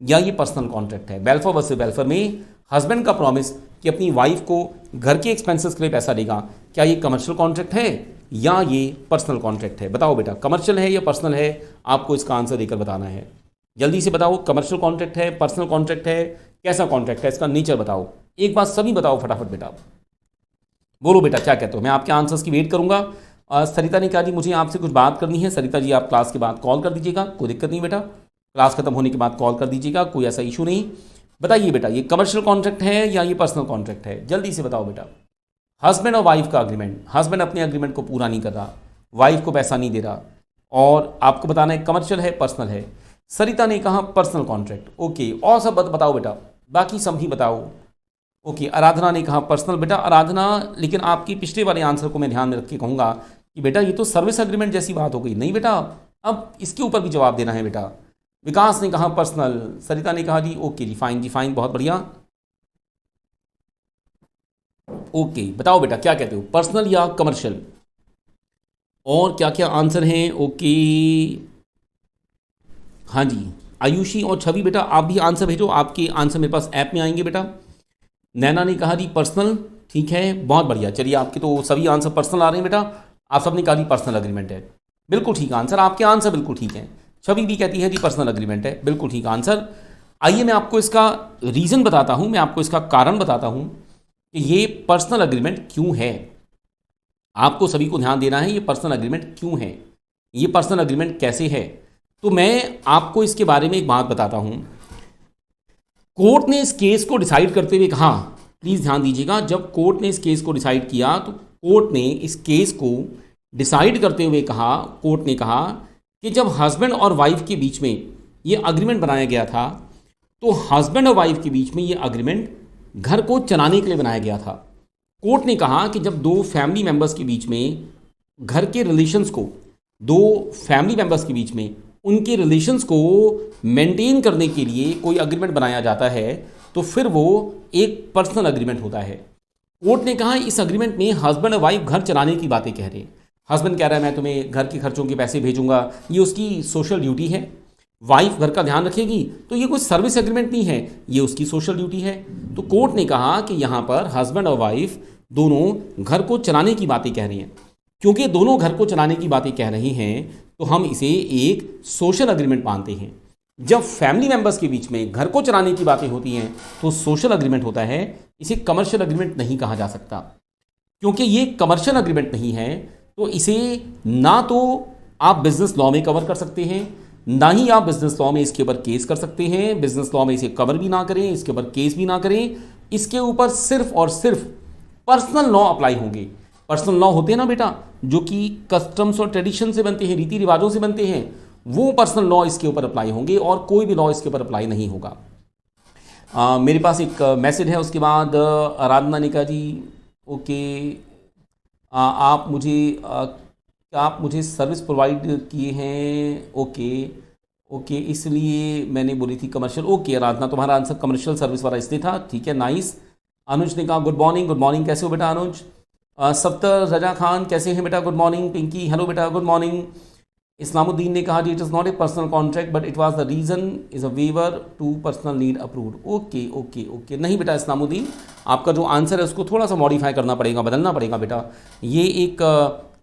या ये पर्सनल कॉन्ट्रैक्ट है। बेल्फोर वर्सेस बेल्फोर में हस्बैंड का प्रॉमिस कि अपनी वाइफ को घर के एक्सपेंसेस के लिए पैसा देगा, क्या ये कमर्शियल कॉन्ट्रैक्ट है या ये पर्सनल कॉन्ट्रैक्ट है? बताओ बेटा, कमर्शियल है या पर्सनल है? आपको इसका आंसर देकर बताना है। जल्दी से बताओ, कमर्शियल कॉन्ट्रैक्ट है, पर्सनल कॉन्ट्रैक्ट है, कैसा कॉन्ट्रैक्ट है, इसका नेचर बताओ। एक बात सभी बताओ फटाफट बेटा, बोलो बेटा क्या कहते हो। मैं आपके आंसर्स की वेट करूंगा। सरिता ने कहा जी मुझे आपसे कुछ बात करनी है। सरिता जी आप क्लास के बाद कॉल कर दीजिएगा, कोई दिक्कत नहीं बेटा, क्लास खत्म होने के बाद कॉल कर दीजिएगा, कोई ऐसा इशू नहीं। बताइए बेटा ये कमर्शियल कॉन्ट्रैक्ट है या ये पर्सनल कॉन्ट्रैक्ट है? जल्दी से बताओ बेटा। हस्बैंड और वाइफ का अग्रीमेंट, हस्बैंड अपने अग्रीमेंट को पूरा नहीं कर रहा, वाइफ को पैसा नहीं दे रहा, और आपको बताना है कमर्शियल है पर्सनल है। सरिता ने कहा पर्सनल कॉन्ट्रैक्ट, ओके। और सब बताओ बेटा, बाकी सब ही बताओ, ओके। आराधना ने कहा पर्सनल। बेटा आराधना, लेकिन आपकी पिछले वाले आंसर को मैं ध्यान में रख के कहूँगा कि बेटा ये तो सर्विस अग्रीमेंट जैसी बात हो गई। नहीं बेटा, अब इसके ऊपर भी जवाब देना है बेटा। विकास ने कहा पर्सनल, सरिता ने कहा जी ओके जी फाइन, बहुत बढ़िया, ओके। बताओ बेटा क्या कहते हो, पर्सनल या कमर्शियल? और क्या क्या आंसर हैं? ओके, हाँ जी। आयुषी और छवि बेटा आप भी आंसर भेजो, आपके आंसर मेरे पास ऐप में आएंगे बेटा। नैना ने कहा जी पर्सनल, ठीक है, बहुत बढ़िया। चलिए आपके तो सभी आंसर पर्सनल आ रहे हैं बेटा। आप सबने कहा जी पर्सनल अग्रीमेंट है, बिल्कुल ठीक आंसर, आपके आंसर बिल्कुल ठीक है। छवि भी कहती है जी पर्सनल अग्रीमेंट है, बिल्कुल ठीक आंसर। आइए मैं आपको इसका रीज़न बताता हूँ, मैं आपको इसका कारण बताता हूँ कि ये पर्सनल अग्रीमेंट क्यों है। आपको सभी को ध्यान देना है, ये पर्सनल अग्रीमेंट क्यों है, ये पर्सनल अग्रीमेंट कैसे है। तो मैं आपको इसके बारे में एक बात बताता हूँ। कोर्ट ने इस केस को डिसाइड करते हुए कहा, प्लीज़ ध्यान दीजिएगा, जब कोर्ट ने इस केस को डिसाइड किया तो कोर्ट ने इस केस को डिसाइड करते हुए कहा, कोर्ट ने कहा कि जब हस्बैंड और वाइफ के बीच में ये अग्रीमेंट बनाया गया था तो हस्बैंड और वाइफ के बीच में ये अग्रीमेंट घर को चलाने के लिए बनाया गया था। कोर्ट ने कहा कि जब दो फैमिली मेंबर्स के बीच में घर के रिलेशंस को, दो फैमिली मेंबर्स के बीच में उनके रिलेशंस को मेंटेन करने के लिए कोई अग्रीमेंट बनाया जाता है तो फिर वो एक पर्सनल अग्रीमेंट होता है। कोर्ट ने कहा इस अग्रीमेंट में हस्बैंड और वाइफ घर चलाने की बातें कह रहे हैं। हस्बैंड कह रहा है मैं तुम्हें घर के खर्चों के पैसे भेजूंगा, ये उसकी सोशल ड्यूटी है। वाइफ घर का ध्यान रखेगी, तो ये कोई सर्विस एग्रीमेंट नहीं है, ये उसकी सोशल ड्यूटी है। तो कोर्ट ने कहा कि यहाँ पर हस्बैंड और वाइफ दोनों घर को चलाने की बातें कह रही हैं। क्योंकि दोनों घर को चलाने की बातें कह रही हैं तो हम इसे एक सोशल अग्रीमेंट मानते हैं। जब फैमिली मेंबर्स के बीच में घर को चलाने की बातें होती हैं तो सोशल अग्रीमेंट होता है, इसे कमर्शियल अग्रीमेंट नहीं कहा जा सकता। क्योंकि ये कमर्शियल अग्रीमेंट नहीं है तो इसे ना तो आप बिजनेस लॉ में कवर कर सकते हैं, ना ही आप बिजनेस लॉ में इसके ऊपर केस कर सकते हैं। बिजनेस लॉ में इसे कवर भी ना करें, इसके ऊपर केस भी ना करें, इसके ऊपर सिर्फ और सिर्फ पर्सनल लॉ अप्लाई होंगे। पर्सनल लॉ होते हैं ना बेटा, जो कि कस्टम्स और ट्रेडिशन से बनते हैं, रीति रिवाजों से बनते हैं, वो पर्सनल लॉ इसके ऊपर अप्लाई होंगे और कोई भी लॉ इसके ऊपर अप्लाई नहीं होगा। मेरे पास एक मैसेज है, उसके बाद आराधना निका जी, ओके, आप मुझे सर्विस प्रोवाइड किए हैं, ओके, इसलिए मैंने बोली थी कमर्शियल। ओके आराधना, तुम्हारा आंसर कमर्शियल सर्विस वाला इसलिए था, ठीक है, नाइस। अनुज ने कहा गुड मॉर्निंग, कैसे हो बेटा अनुज। सफ्तर रजा खान कैसे हैं बेटा, गुड मॉर्निंग। पिंकी हेलो बेटा, गुड मॉर्निंग। इस्लामुद्दीन ने कहा जी it is not a personal contract but it was the reason is a waiver to personal need approved. Okay, नहीं बेटा इस्लामुद्दीन, आपका जो आंसर है उसको थोड़ा सा मॉडिफाई करना पड़ेगा, बदलना पड़ेगा बेटा। ये एक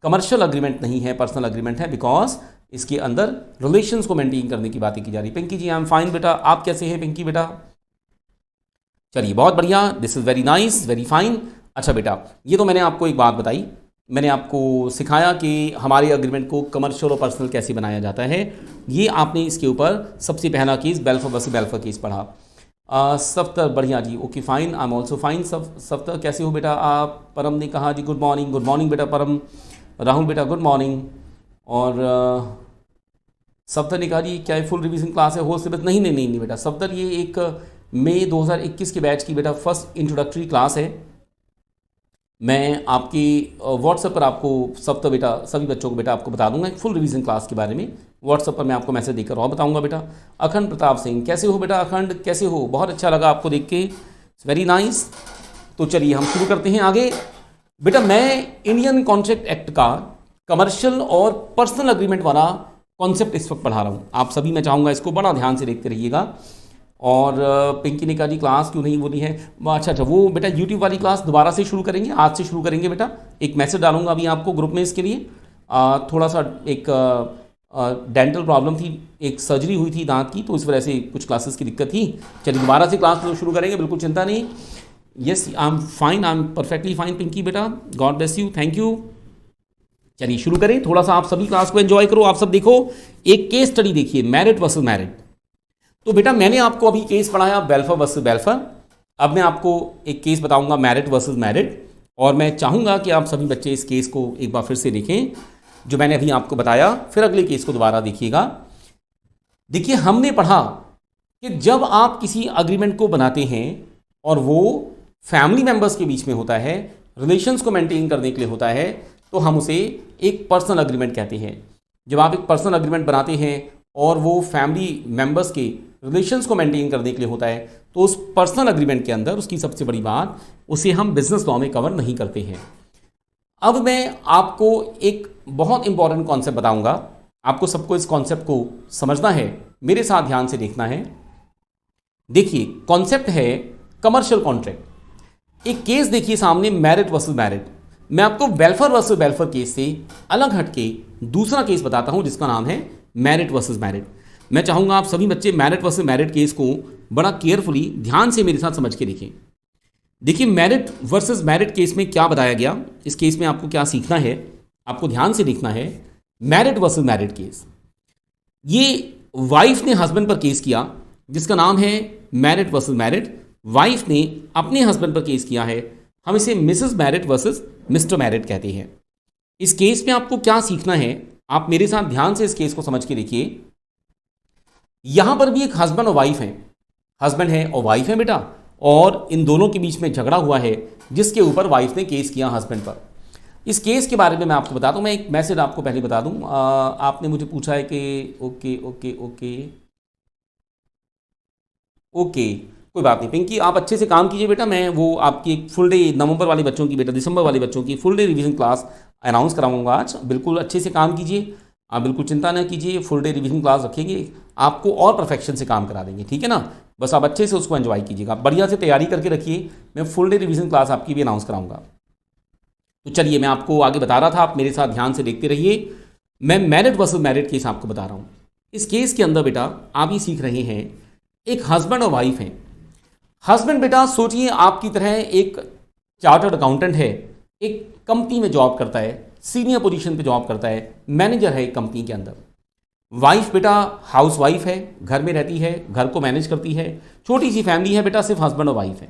कमर्शियल अग्रीमेंट नहीं है, पर्सनल अग्रीमेंट है, बिकॉज इसके अंदर रिलेशंस को मेंटेन करने की बातें की जा रही। पिंकी जी आई एम फाइन बेटा, आप कैसे हैं पिंकी बेटा। चलिए बहुत बढ़िया, this is very nice, very fine. अच्छा बेटा, ये तो मैंने आपको एक बात बताई, मैंने आपको सिखाया कि हमारे अग्रीमेंट को कमर्शियल और पर्सनल कैसे बनाया जाता है। ये आपने इसके ऊपर सबसे पहला case Balfour versus Balfour case पढ़ा। सफ्तर बढ़िया जी, okay fine, I am also fine. Saftar कैसे हो बेटा आप। परम ने कहा जी गुड मॉर्निंग बेटा परम। राहुल बेटा गुड मॉर्निंग। और सफ्तर ने कहा जी क्या ये फुल रिवीजन क्लास है, होल सिलेबस। नहीं बेटा सफ्तर, ये एक मई 2021 के बैच की बेटा फर्स्ट इंट्रोडक्टरी क्लास है। मैं आपकी व्हाट्सएप पर आपको सब तो बेटा सभी बच्चों को बेटा आपको बता दूंगा एक फुल रिवीजन क्लास के बारे में। व्हाट्सएप पर मैं आपको मैसेज देकर और बताऊंगा बेटा। अखंड प्रताप सिंह कैसे हो बेटा, अखंड कैसे हो, बहुत अच्छा लगा आपको देख के, वेरी नाइस। तो चलिए हम शुरू करते हैं आगे। बेटा मैं इंडियन कॉन्ट्रैक्ट एक्ट का कमर्शियल और पर्सनल अग्रीमेंट वाला कॉन्सेप्ट इस वक्त पढ़ा रहा हूँ। आप सभी, मैं चाहूँगा इसको बड़ा ध्यान से देखते रहिएगा। और पिंकी ने कहा जी क्लास क्यों नहीं बोली है। अच्छा, वो बेटा यूट्यूब वाली क्लास दोबारा से शुरू करेंगे, आज से शुरू करेंगे बेटा। एक मैसेज डालूंगा अभी आपको ग्रुप में इसके लिए। थोड़ा सा एक डेंटल प्रॉब्लम थी, एक सर्जरी हुई थी दांत की, तो इस वजह से कुछ क्लासेस की दिक्कत थी। चलिए दोबारा से क्लास शुरू करेंगे, बिल्कुल चिंता नहीं। Yes I am fine, I am perfectly fine Pinky बेटा, God bless you, thank you. चलिए शुरू करें, थोड़ा सा आप सभी क्लास को एंजॉय करो। आप सब देखो, एक केस स्टडी देखिए, मैरिड वर्सेस मैरिड। तो बेटा मैंने आपको अभी केस पढ़ाया बेल्फर वर्सेस बेल्फर, अब मैं आपको एक केस बताऊंगा मैरिड वर्सेस मैरिड। और मैं चाहूँगा कि आप सभी बच्चे इस केस को एक बार फिर से देखें जो मैंने अभी आपको बताया, फिर अगले केस को दोबारा देखिएगा। देखिए हमने पढ़ा कि जब आप किसी अग्रीमेंट को बनाते हैं और वो फैमिली मेंबर्स के बीच में होता है, रिलेशंस को मेंटेन करने के लिए होता है, तो हम उसे एक पर्सनल अग्रीमेंट कहते हैं। जब आप एक पर्सनल अग्रीमेंट बनाते हैं और वो फैमिली मेंबर्स के रिलेशंस को मेंटेन करने के लिए होता है, तो उस पर्सनल अग्रीमेंट के अंदर उसकी सबसे बड़ी बात, उसे हम बिजनेस लॉ में कवर नहीं करते हैं। अब मैं आपको एक बहुत इंपॉर्टेंट कॉन्सेप्ट बताऊंगा, आपको सबको इस कॉन्सेप्ट को समझना है, मेरे साथ ध्यान से देखना है। देखिए कॉन्सेप्ट है कमर्शियल कॉन्ट्रैक्ट। एक केस देखिए सामने, मैरिड वर्सेस मैरिड। मैं आपको बेल्फर वर्सेस बेल्फर केस से अलग हटके दूसरा केस बताता हूं जिसका नाम है मैरिड वर्सेस मैरिड। मैं चाहूंगा आप सभी बच्चे मैरिड वर्सेस मैरिड केस को बड़ा केयरफुली ध्यान से मेरे साथ समझ के देखें। देखिए मैरिड वर्सेस मैरिड केस में क्या बताया गया, इस केस में आपको क्या सीखना है, आपको ध्यान से देखना है। मैरिड वर्सेस मैरिड केस, ये वाइफ ने हस्बैंड पर केस किया जिसका नाम है मैरिड वर्सेस मैरिड। वाइफ ने अपने हस्बैंड पर केस किया है, हम इसे Mrs married versus mister married कहते हैं। इस केस में आपको क्या सीखना है, आप मेरे साथ ध्यान से इस केस को समझ के देखिए। यहां पर भी एक हस्बैंड और वाइफ है, हस्बैंड है और वाइफ है बेटा, और इन दोनों के बीच में झगड़ा हुआ है, जिसके ऊपर वाइफ ने केस किया हस्बैंड पर। इस केस के बारे में मैं आपको बता दूं, मैं एक मैसेज आपको पहले बता दूं। आपने मुझे पूछा है कि ओके ओके ओके ओके, कोई बात नहीं पिंकी, आप अच्छे से काम कीजिए बेटा। मैं वो आपकी एक फुल डे नवंबर वाले बच्चों की, बेटा दिसंबर वाले बच्चों की full day revision class announce कराऊंगा आज। बिल्कुल अच्छे से काम कीजिए, आप बिल्कुल चिंता ना कीजिए, फुल डे रिवीजन क्लास रखेंगे, आपको और परफेक्शन से काम करा देंगे, ठीक है ना। बस आप अच्छे से उसको एंजॉय कीजिएगा, बढ़िया से तैयारी करके रखिए। मैं फुल डे रिवीजन क्लास आपकी भी अनाउंस कराऊंगा। तो चलिए मैं आपको आगे बता रहा था, आप मेरे साथ ध्यान से देखते रहिए। मैं मैरिड वर्सेस मैरिड केस आपको बता रहा हूँ। इस केस के अंदर बेटा आप ये सीख रहे हैं, एक हस्बैंड और वाइफ हैं। हस्बैंड बेटा सोचिए आपकी तरह एक चार्टर्ड अकाउंटेंट है, एक कंपनी में जॉब करता है, सीनियर पोजीशन पे जॉब करता है, मैनेजर है एक कंपनी के अंदर। वाइफ बेटा हाउस वाइफ है, घर में रहती है, घर को मैनेज करती है। छोटी सी फैमिली है बेटा, सिर्फ हस्बैंड और वाइफ है।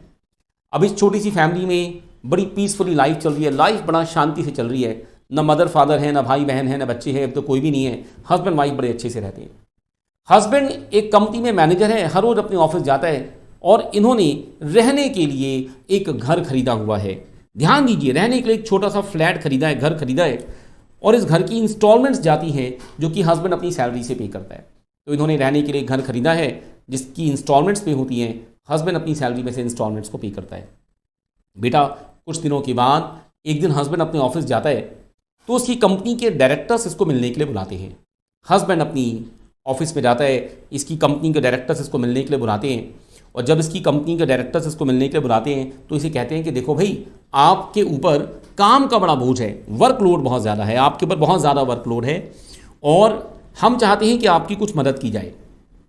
अब इस छोटी सी फैमिली में बड़ी पीसफुली लाइफ चल रही है, लाइफ बड़ा शांति से चल रही है। न मदर फादर है, न भाई बहन है, न बच्चे हैं, अब तो कोई भी नहीं है। हस्बैंड वाइफ बड़े अच्छे से रहते हैं। हस्बैंड एक कंपनी में मैनेजर है, हर रोज अपने ऑफिस जाता है, और इन्होंने रहने के लिए एक घर खरीदा हुआ है। ध्यान दीजिए, रहने के लिए एक छोटा सा फ्लैट खरीदा है, घर खरीदा है, और इस घर की इंस्टॉलमेंट्स जाती हैं जो कि हस्बैंड अपनी सैलरी से पे करता है। तो इन्होंने रहने के लिए घर खरीदा है जिसकी इंस्टॉलमेंट्स पे होती हैं, हस्बैंड अपनी सैलरी में से इंस्टॉलमेंट्स को पे करता है। बेटा कुछ दिनों के बाद एक दिन हस्बैंड अपने ऑफिस जाता है, तो उसकी कंपनी के डायरेक्टर्स इसको मिलने के लिए बुलाते हैं। हस्बैंड अपनी ऑफिस में जाता है, इसकी कंपनी के डायरेक्टर्स इसको मिलने के लिए बुलाते हैं, और जब इसकी कंपनी के डायरेक्टर्स इसको मिलने के लिए बुलाते हैं तो इसे कहते हैं कि देखो भाई, आपके ऊपर काम का बड़ा बोझ है, वर्कलोड बहुत ज़्यादा है, आपके ऊपर बहुत ज़्यादा वर्कलोड है, और हम चाहते हैं कि आपकी कुछ मदद की जाए।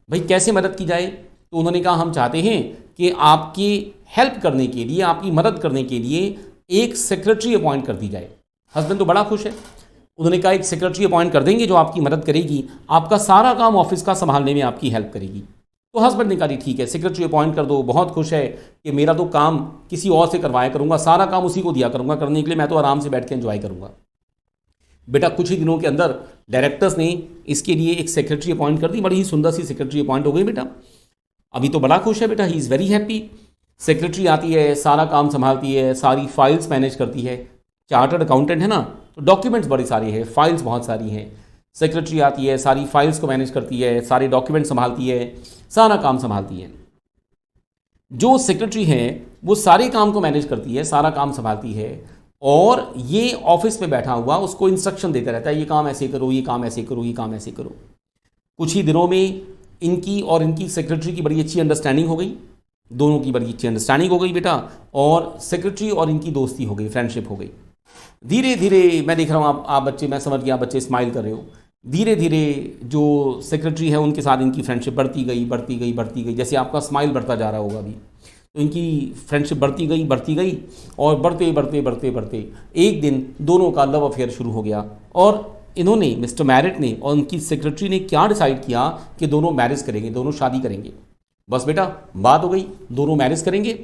भाई कैसे मदद की जाए? तो उन्होंने कहा हम चाहते हैं कि आपकी हेल्प करने के लिए, आपकी मदद करने के लिए एक सेक्रेटरी अपॉइंट कर दी जाए। हस्बैंड तो बड़ा खुश है, उन्होंने कहा एक सेक्रेटरी अपॉइंट कर देंगे जो आपकी मदद करेगी, आपका सारा काम ऑफिस का संभालने में आपकी हेल्प करेगी। तो हस्बैंड ने कहा ठीक है, सेक्रेटरी अपॉइंट कर दो। बहुत खुश है कि मेरा तो काम किसी और से करवाया करूंगा, सारा काम उसी को दिया करूंगा करने के लिए, मैं तो आराम से बैठ के एंजॉय करूंगा। बेटा कुछ ही दिनों के अंदर डायरेक्टर्स ने इसके लिए एक सेक्रेटरी अपॉइंट कर दी, बड़ी ही सुंदर सी सेक्रेटरी अपॉइंट हो गई बेटा। अभी तो बड़ा खुश है बेटा, he is very happy. Secretary आती है, सारा काम संभालती है, सारी फाइल्स मैनेज करती है। चार्टर्ड अकाउंटेंट है ना, तो डॉक्यूमेंट्स बड़े सारे हैं, फाइल्स बहुत सारी हैं। सेक्रेटरी आती है, सारी फाइल्स को मैनेज करती है, सारे डॉक्यूमेंट संभालती है, सारा काम संभालती है। जो सेक्रेटरी है वो सारे काम को मैनेज करती है, सारा काम संभालती है, और ये ऑफिस में बैठा हुआ उसको इंस्ट्रक्शन देता रहता है, ये काम ऐसे करो, ये काम ऐसे करो, ये काम ऐसे करो। कुछ ही दिनों में इनकी और इनकी सेक्रेटरी की बड़ी अच्छी अंडरस्टैंडिंग हो गई, दोनों की बड़ी अच्छी अंडरस्टैंडिंग हो गई बेटा, और सेक्रेटरी और इनकी दोस्ती हो गई, फ्रेंडशिप हो गई। धीरे धीरे मैं देख रहा हूँ आप बच्चे, मैं समझ गया आप बच्चे स्माइल कर रहे हो। धीरे धीरे जो सेक्रेटरी है उनके साथ इनकी फ्रेंडशिप बढ़ती गई, बढ़ती गई, बढ़ती गई, जैसे आपका स्माइल बढ़ता जा रहा होगा अभी। तो इनकी फ्रेंडशिप बढ़ती गई, बढ़ती गई, और बढ़ते बढ़ते बढ़ते बढ़ते एक दिन दोनों का लव अफेयर शुरू हो गया। और इन्होंने, मिस्टर मैरिट ने और उनकी सेक्रेटरी ने क्या डिसाइड किया कि दोनों मैरिज करेंगे, दोनों शादी करेंगे। बस बेटा बात हो गई, दोनों मैरिज करेंगे।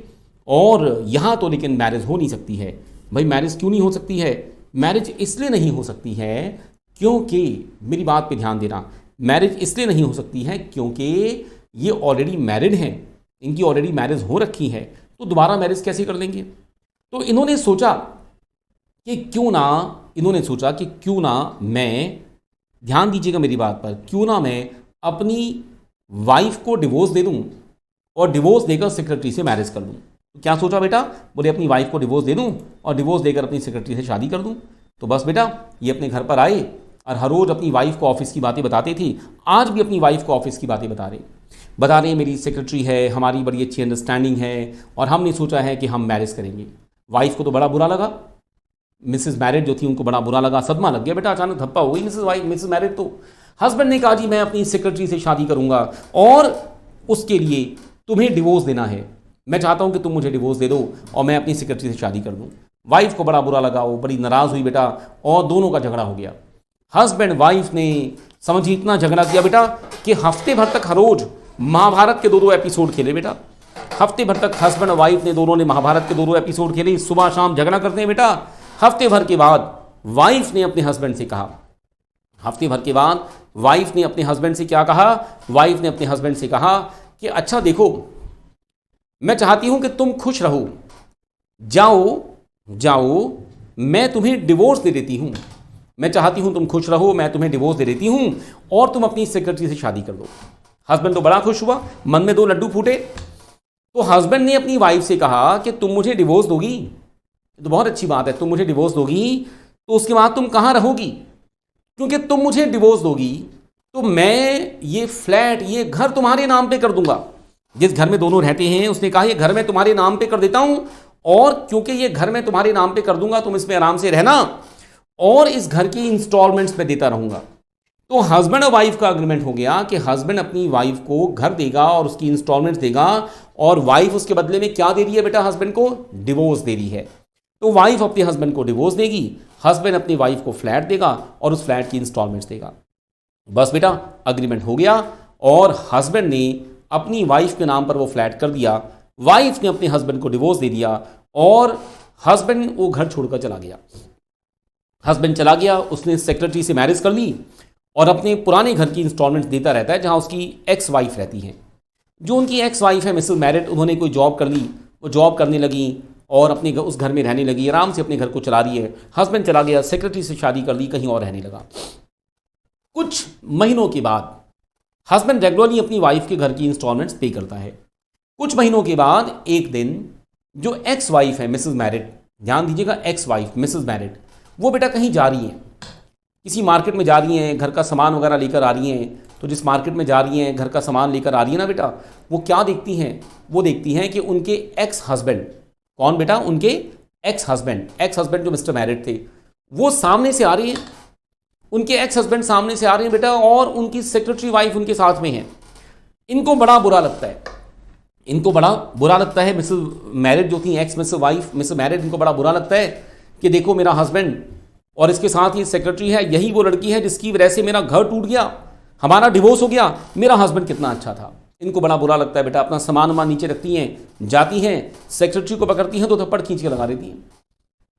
और यहाँ तो लेकिन मैरिज हो नहीं सकती है। भाई मैरिज क्यों नहीं हो सकती है? मैरिज इसलिए नहीं हो सकती है क्योंकि, मेरी बात पे ध्यान देना, मैरिज इसलिए नहीं हो सकती है क्योंकि ये ऑलरेडी मैरिड हैं, इनकी ऑलरेडी मैरिज हो रखी है, तो दोबारा मैरिज कैसे कर लेंगे? तो इन्होंने सोचा कि क्यों ना मैं, ध्यान दीजिएगा मेरी बात पर, क्यों ना मैं अपनी वाइफ को डिवोर्स दे दूं और डिवोर्स देकर सेक्रेटरी से मैरिज कर लूं। तो क्या सोचा बेटा? बोले अपनी वाइफ को डिवोर्स दे दूं और डिवोर्स देकर अपनी सेक्रेटरी से शादी कर दूं। तो बस बेटा ये अपने घर पर आए और हर रोज अपनी वाइफ को ऑफिस की बातें बताती थी। आज भी अपनी वाइफ को ऑफिस की बातें बता रहे मेरी सेक्रेटरी है, हमारी बड़ी अच्छी अंडरस्टैंडिंग है, और हमने सोचा है कि हम मैरिज करेंगे। वाइफ को तो बड़ा बुरा लगा, मिसेस मैरिड जो थी उनको बड़ा बुरा लगा, सदमा लग गया बेटा, अचानक धप्पा हो गई मिसेस मैरिड। तो हस्बैंड ने कहा जी मैं अपनी सेक्रेटरी से शादी करूंगा और उसके लिए तुम्हें डिवोर्स देना है, मैं चाहता हूं कि तुम मुझे डिवोर्स दे दो और मैं अपनी सेक्रेटरी से शादी कर दूं। वाइफ को बड़ा बुरा लगा, वो बड़ी नाराज हुई बेटा, और दोनों का झगड़ा हो गया। हस्बैंड वाइफ ने समझिए इतना झगड़ा किया बेटा कि हफ्ते भर तक हर रोज महाभारत के 2-2 एपिसोड खेले बेटा। हफ्ते भर तक हस्बैंड और वाइफ ने दोनों ने महाभारत के 2-2 एपिसोड खेले, सुबह शाम झगड़ा करते हैं बेटा। हफ्ते भर के बाद वाइफ ने अपने हस्बैंड से कहा, हफ्ते भर के बाद वाइफ ने अपने हस्बैंड से क्या कहा? वाइफ ने अपने हस्बैंड से कहा कि अच्छा देखो, मैं चाहती हूं कि तुम खुश रहो, जाओ जाओ, मैं तुम्हें डिवोर्स दे देती हूं। मैं चाहती हूं तुम खुश रहो, मैं तुम्हें डिवोर्स दे देती हूं और तुम अपनी सेक्रेटरी से शादी कर दो। हस्बैंड तो बड़ा खुश हुआ, मन में 2 लड्डू फूटे। तो हस्बैंड ने अपनी वाइफ से कहा कि तुम मुझे डिवोर्स दोगी, तो बहुत अच्छी बात है, तुम मुझे डिवोर्स दोगी तो उसके बाद तुम कहां रहोगी? क्योंकि तुम मुझे डिवोर्स दोगी तो मैं ये फ्लैट, ये घर तुम्हारे नाम पे कर दूंगा। जिस घर में दोनों रहते हैं, उसने कहा ये घर मैं तुम्हारे नाम पे कर देता हूं, और क्योंकि ये घर मैं तुम्हारे नाम पे कर दूंगा, तुम इसमें आराम से रहना और इस घर की इंस्टॉलमेंट्स में देता रहूंगा। तो हस्बैंड और वाइफ का अग्रीमेंट हो गया कि हस्बैंड अपनी वाइफ को घर देगा और उसकी इंस्टॉलमेंट्स देगा, और वाइफ उसके बदले में क्या दे रही है बेटा? हस्बैंड को डिवोर्स दे रही है। तो वाइफ अपने हस्बैंड को डिवोर्स देगी, हस्बैंड अपनी वाइफ को फ्लैट देगा और उस फ्लैट की इंस्टॉलमेंट्स देगा। बस बेटा, अग्रीमेंट हो गया और हस्बैंड ने अपनी वाइफ के नाम पर वो फ्लैट कर दिया, वाइफ ने अपने हस्बैंड को डिवोर्स दे दिया और हस्बैंड वो घर छोड़कर चला गया। हस्बैंड चला गया, उसने सेक्रेटरी से मैरिज कर ली और अपने पुराने घर की इंस्टॉलमेंट्स देता रहता है, जहां उसकी एक्स वाइफ रहती हैं। जो उनकी एक्स वाइफ है मिसेस मैरिट, उन्होंने कोई जॉब कर ली, वो जॉब करने लगी और अपने उस घर में रहने लगी, आराम से अपने घर को चला रही है। हस्बैंड चला गया, सेक्रेटरी से शादी कर ली, कहीं और रहने लगा। कुछ महीनों के बाद हस्बैंड रेगुलरली अपनी वाइफ के घर की इंस्टॉलमेंट्स पे करता है। कुछ महीनों के बाद एक दिन जो एक्स वाइफ है मिसेस मैरिट, ध्यान दीजिएगा, एक्स वाइफ मिसेस मैरिट, वो बेटा कहीं जा रही हैं, किसी मार्केट में जा रही हैं, घर का सामान वगैरह लेकर आ रही हैं। तो जिस मार्केट में जा रही हैं, घर का सामान लेकर आ रही है ना बेटा, वो क्या देखती हैं? वो देखती हैं कि उनके एक्स हस्बैंड, कौन बेटा? उनके एक्स हस्बैंड जो मिस्टर मैरिट थे, वो सामने से आ रही हैं। उनके एक्स हस्बैंड सामने से आ रहे हैं बेटा, और उनकी सेक्रेटरी वाइफ उनके साथ में है। इनको बड़ा बुरा लगता है, इनको बड़ा बुरा लगता है। मिसेस मैरिट जो थी x Mrs wife Mrs merit, इनको बड़ा बुरा लगता है कि देखो मेरा हस्बैंड और इसके साथ ये सेक्रेटरी है, यही वो लड़की है जिसकी वजह से मेरा घर टूट गया, हमारा डिवोर्स हो गया, मेरा हस्बैंड कितना अच्छा था। इनको बड़ा बुरा लगता है बेटा। अपना सामान वामान नीचे रखती हैं, जाती हैं, सेक्रेटरी को पकड़ती हैं, 2 थप्पड़ खींच के लगा देती हैं,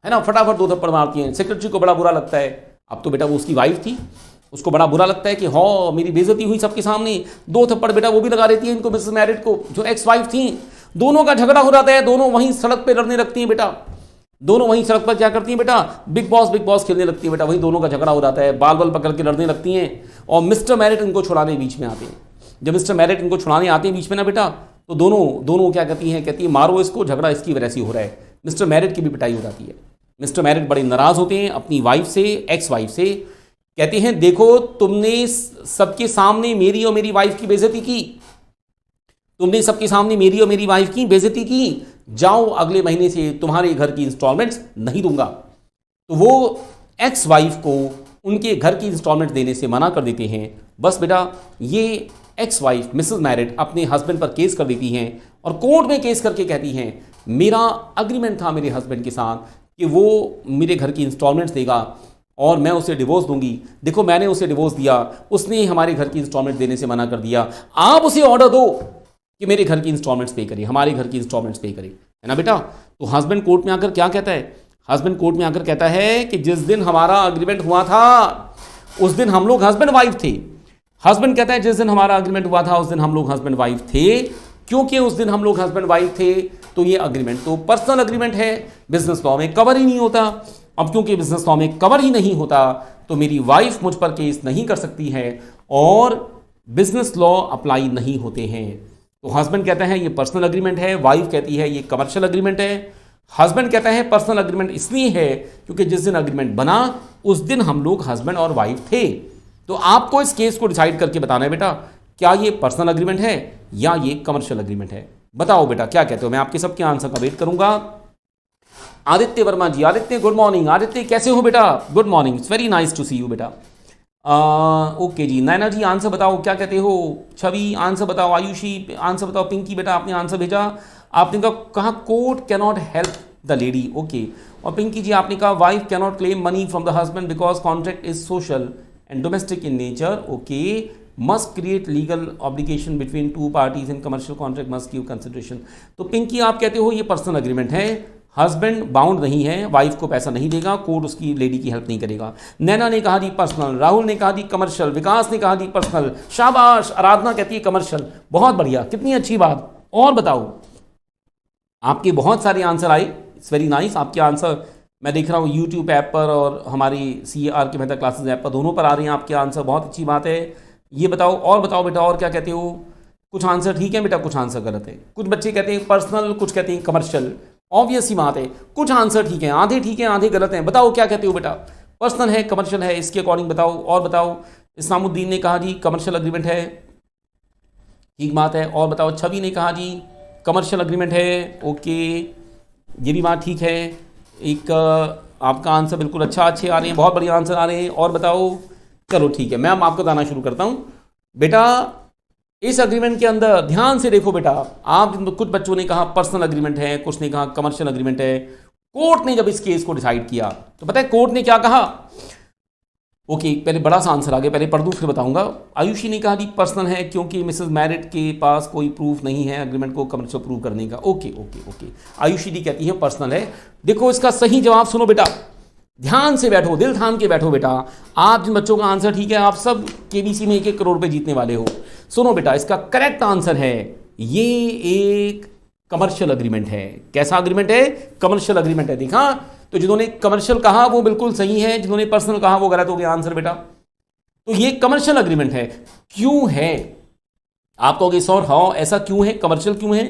है ना, फटाफट 2 थप्पड़ मारती हैं। सेक्रेटरी को बड़ा बुरा लगता है। अब तो बेटा वो उसकी वाइफ थी, उसको बड़ा बुरा लगता है कि हाँ मेरी बेइज्जती हुई सबके सामने, 2 थप्पड़ बेटा वो भी लगा देती है इनको, मिसेस मैरिट को, जो एक्स वाइफ थी। दोनों का झगड़ा हो जाता है, दोनों वहीं सड़क पर लड़ने लगती हैं बेटा। दोनों वहीं सड़क पर क्या करती हैं बेटा? बिग बॉस खेलने लगती है बेटा। वहीं दोनों का झगड़ा हो जाता है, बाल बाल पकड़ के लड़ने लगती हैं और मिस्टर मैरिट इनको छुड़ाने बीच में आते हैं। जब मिस्टर मैरिट इनको छुड़ाने आते हैं बीच में ना बेटा, तो दोनों क्या कहती हैं, मारो इसको, झगड़ा इसकी वजह से हो रहा है। मिस्टर मैरिट की भी पिटाई हो जाती है। मिस्टर मैरिट बड़े नाराज होते हैं अपनी वाइफ से, एक्स वाइफ से, कहते हैं देखो तुमने सबके सामने मेरी और मेरी वाइफ की बेइज्जती की, तुमने सबके सामने मेरी और मेरी वाइफ की बेइज्जती की, जाओ अगले महीने से तुम्हारे घर की इंस्टॉलमेंट्स नहीं दूंगा। तो वो एक्स वाइफ को उनके घर की इंस्टॉलमेंट देने से मना कर देते हैं। बस बेटा, ये एक्स वाइफ मिसेस मैरिट अपने हस्बैंड पर केस कर देती हैं और कोर्ट में केस करके कहती हैं मेरा अग्रीमेंट था मेरे हस्बैंड के साथ कि वो मेरे घर की इंस्टॉलमेंट्स देगा और मैं उसे डिवोर्स दूंगी। देखो मैंने उसे डिवोर्स दिया, उसने हमारे घर की इंस्टॉलमेंट देने से मना कर दिया, आप उसे ऑर्डर दो कि मेरे घर की इंस्टॉलमेंट्स पे करे, हमारे घर की इंस्टॉलमेंट्स पे करे, है ना बेटा। तो हस्बैंड कोर्ट में आकर क्या कहता है? हस्बैंड कोर्ट में आकर कहता है कि जिस दिन हमारा अग्रीमेंट हुआ था उस दिन हम लोग हस्बैंड वाइफ थे। हस्बैंड कहता है जिस दिन हमारा अग्रीमेंट हुआ था उस दिन हम लोग हस्बैंड वाइफ थे, क्योंकि उस दिन हम लोग हस्बैंड वाइफ थे तो ये अग्रीमेंट तो पर्सनल अग्रीमेंट है, बिजनेस लॉ में कवर ही नहीं होता। अब क्योंकि बिजनेस लॉ में कवर ही नहीं होता तो मेरी वाइफ मुझ पर केस नहीं कर सकती है और बिजनेस लॉ अप्लाई नहीं होते हैं। तो हस्बैंड कहता है ये पर्सनल अग्रीमेंट है, वाइफ कहती है ये कमर्शियल अग्रीमेंट है। हस्बैंड कहता है पर्सनल अग्रीमेंट इसलिए है क्योंकि जिस दिन अग्रीमेंट बना उस दिन हम लोग हस्बैंड और वाइफ थे। तो आपको इस केस को डिसाइड करके बताना है बेटा, क्या ये पर्सनल अग्रीमेंट है या ये कमर्शियल अग्रीमेंट है। बताओ बेटा क्या कहते हो, मैं आपके सबके आंसर का वेट करूंगा। Aditya Verma ji, Aditya good morning. आदित्य कैसे हो बेटा? Good morning, it's very nice to see you बेटा। ओके जी, नैना जी आंसर बताओ क्या कहते हो। छवि आंसर बताओ, आयुषी आंसर बताओ, पिंकी बेटा आपने आंसर भेजा, आपने कहा court cannot help the lady, okay. और पिंकी जी आपने कहा wife cannot claim money from the husband because contract is social and domestic in nature, okay. Must create legal obligation between two parties in commercial contract must give consideration. तो पिंकी आप कहते हो ये पर्सनल अग्रीमेंट है, हस्बैंड बाउंड नहीं है, वाइफ को पैसा नहीं देगा, कोर्ट उसकी लेडी की हेल्प नहीं करेगा। नैना ने कहा दी पर्सनल, राहुल ने कहा दी कमर्शियल, विकास ने कहा दी पर्सनल, शाबाश। आराधना कहती है कमर्शियल, बहुत बढ़िया, कितनी अच्छी बात। और बताओ आपके बहुत सारे आंसर आए, इट्स वेरी नाइस। आपके आंसर मैं देख रहा हूँ यूट्यूब ऐप पर और हमारी CAR के मेहता क्लासेस ऐप पर, दोनों पर आ रहे हैं आपके आंसर, बहुत अच्छी बात है। ये बताओ, और बताओ बेटा, और क्या कहते हो? कुछ आंसर ठीक है बेटा, कुछ आंसर गलत है। कुछ बच्चे कहते हैं पर्सनल, कुछ कहते हैं कमर्शियल। ऑब्वियस ही बात है, कुछ आंसर ठीक है, आधे ठीक है, आधे गलत हैं। बताओ क्या कहते हो बेटा, पर्सनल है कमर्शियल है, इसके अकॉर्डिंग बताओ। और बताओ, इस्लामुद्दीन ने कहा जी कमर्शियल अग्रीमेंट है, ठीक बात है। और बताओ, छवि ने कहा जी कमर्शियल अग्रीमेंट है, ओके, ये भी बात ठीक है। एक आपका आंसर बिल्कुल अच्छे आ रहे हैं, बहुत बढ़िया आंसर आ रहे हैं। और बताओ, चलो ठीक है, मैं अब आपको बताना शुरू करता हूँ। बेटा इस अग्रीमेंट के अंदर ध्यान से देखो बेटा, आप कुछ बच्चों ने कहा पर्सनल अग्रीमेंट है, कुछ ने कहा कमर्शियल अग्रीमेंट है। कोर्ट ने जब इस केस को डिसाइड किया तो पता है कोर्ट ने क्या कहा? ओके, पहले बड़ा सा आंसर आ गया, पहले पढ़ दूँ फिर बताऊंगा। आयुषी ने कहा जी पर्सनल है क्योंकि मिसेस मैरिट के पास कोई प्रूफ नहीं है अग्रीमेंट को कमर्शियल प्रूव करने का। ओके ओके ओके, आयुषी जी कहती है पर्सनल है। देखो इसका सही जवाब सुनो बेटा, ध्यान से बैठो, दिल थाम के बैठो बेटा। आप जिन बच्चों का आंसर ठीक है, आप सब KBC में 1-1 करोड़ रुपए जीतने वाले हो। सुनो बेटा, इसका करेक्ट आंसर है ये एक कमर्शियल अग्रीमेंट है। कैसा अग्रीमेंट है? कमर्शियल अग्रीमेंट है। देखा, तो जिन्होंने कमर्शियल कहा वो बिल्कुल सही है, जिन्होंने पर्सनल कहा वो गलत हो गया आंसर बेटा। तो ये कमर्शियल अग्रीमेंट है। क्यों है? आप कहोगे सर हाँ ऐसा क्यों है, कमर्शियल क्यों है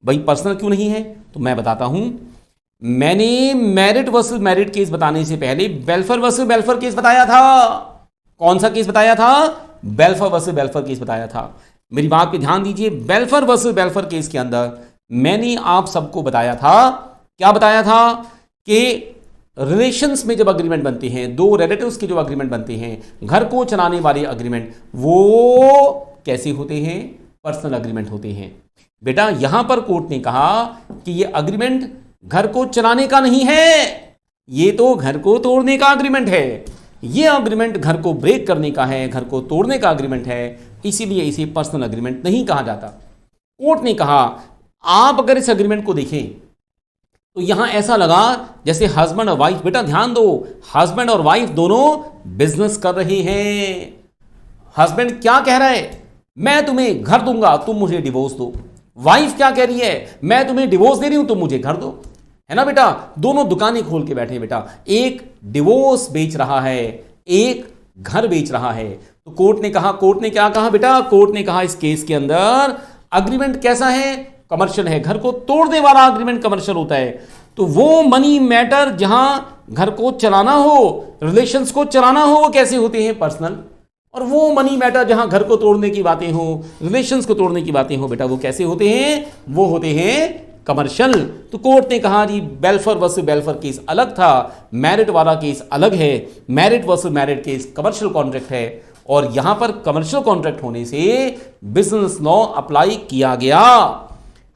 भाई, पर्सनल क्यों नहीं है? तो मैं बताता हूं। मैंने मैरिट वर्सेस मैरिट केस बताने से पहले बेल्फर वर्सेस बेल्फर केस बताया था। कौन सा केस बताया था? बेल्फर वर्सेस बेल्फर केस बताया था। मेरी बात पे ध्यान दीजिए, बेल्फर वर्सेस बेल्फर केस के अंदर मैंने आप सबको बताया था, क्या बताया था कि रिलेशंस में जब अग्रीमेंट बनते हैं, दो रिलेटिव्स के जो अग्रीमेंट बनते हैं, घर को चलाने वाले अग्रीमेंट, वो कैसे होते हैं? पर्सनल अग्रीमेंट होते हैं। बेटा यहां पर कोर्ट ने कहा कि ये अग्रीमेंट घर को चलाने का नहीं है, ये तो घर को तोड़ने का अग्रीमेंट है। ये अग्रीमेंट घर को ब्रेक करने का है, घर को तोड़ने का अग्रीमेंट है, इसीलिए इसे पर्सनल अग्रीमेंट नहीं कहा जाता। कोर्ट ने कहा आप अगर इस अग्रीमेंट को देखें तो यहां ऐसा लगा जैसे हस्बैंड और वाइफ, बेटा ध्यान दो, हस्बैंड और वाइफ दोनों बिजनेस कर रहे हैं। हस्बैंड क्या कह रहा है? मैं तुम्हें घर दूंगा, तुम मुझे डिवोर्स दो। वाइफ क्या कह रही है? मैं तुम्हें डिवोर्स दे रही हूं, तुम मुझे घर दो। है ना बेटा, दोनों दुकानें खोल के बैठे बेटा, एक डिवोर्स बेच रहा है, एक घर बेच रहा है। तो कोर्ट ने कहा, कोर्ट ने क्या कहा बेटा? कोर्ट ने कहा इस केस के अंदर अग्रीमेंट कैसा है? कमर्शियल है। घर को तोड़ने वाला अग्रीमेंट कमर्शियल होता है। तो वो मनी मैटर जहां घर को चलाना हो, रिलेशंस को चलाना हो, वो कैसे होते हैं? पर्सनल। और वो मनी मैटर जहां घर को तोड़ने की बातें हो, रिलेशंस को तोड़ने की बातें हो, बेटा वो कैसे होते हैं? वो होते हैं कमर्शियल। तो कोर्ट ने कहा जी बेल्फर वर्सेस बेल्फर केस अलग था, मैरिट वाला केस अलग है। Merit versus merit case commercial contract है, और यहां पर कमर्शियल कॉन्ट्रैक्ट होने से बिजनेस लॉ अप्लाई किया गया।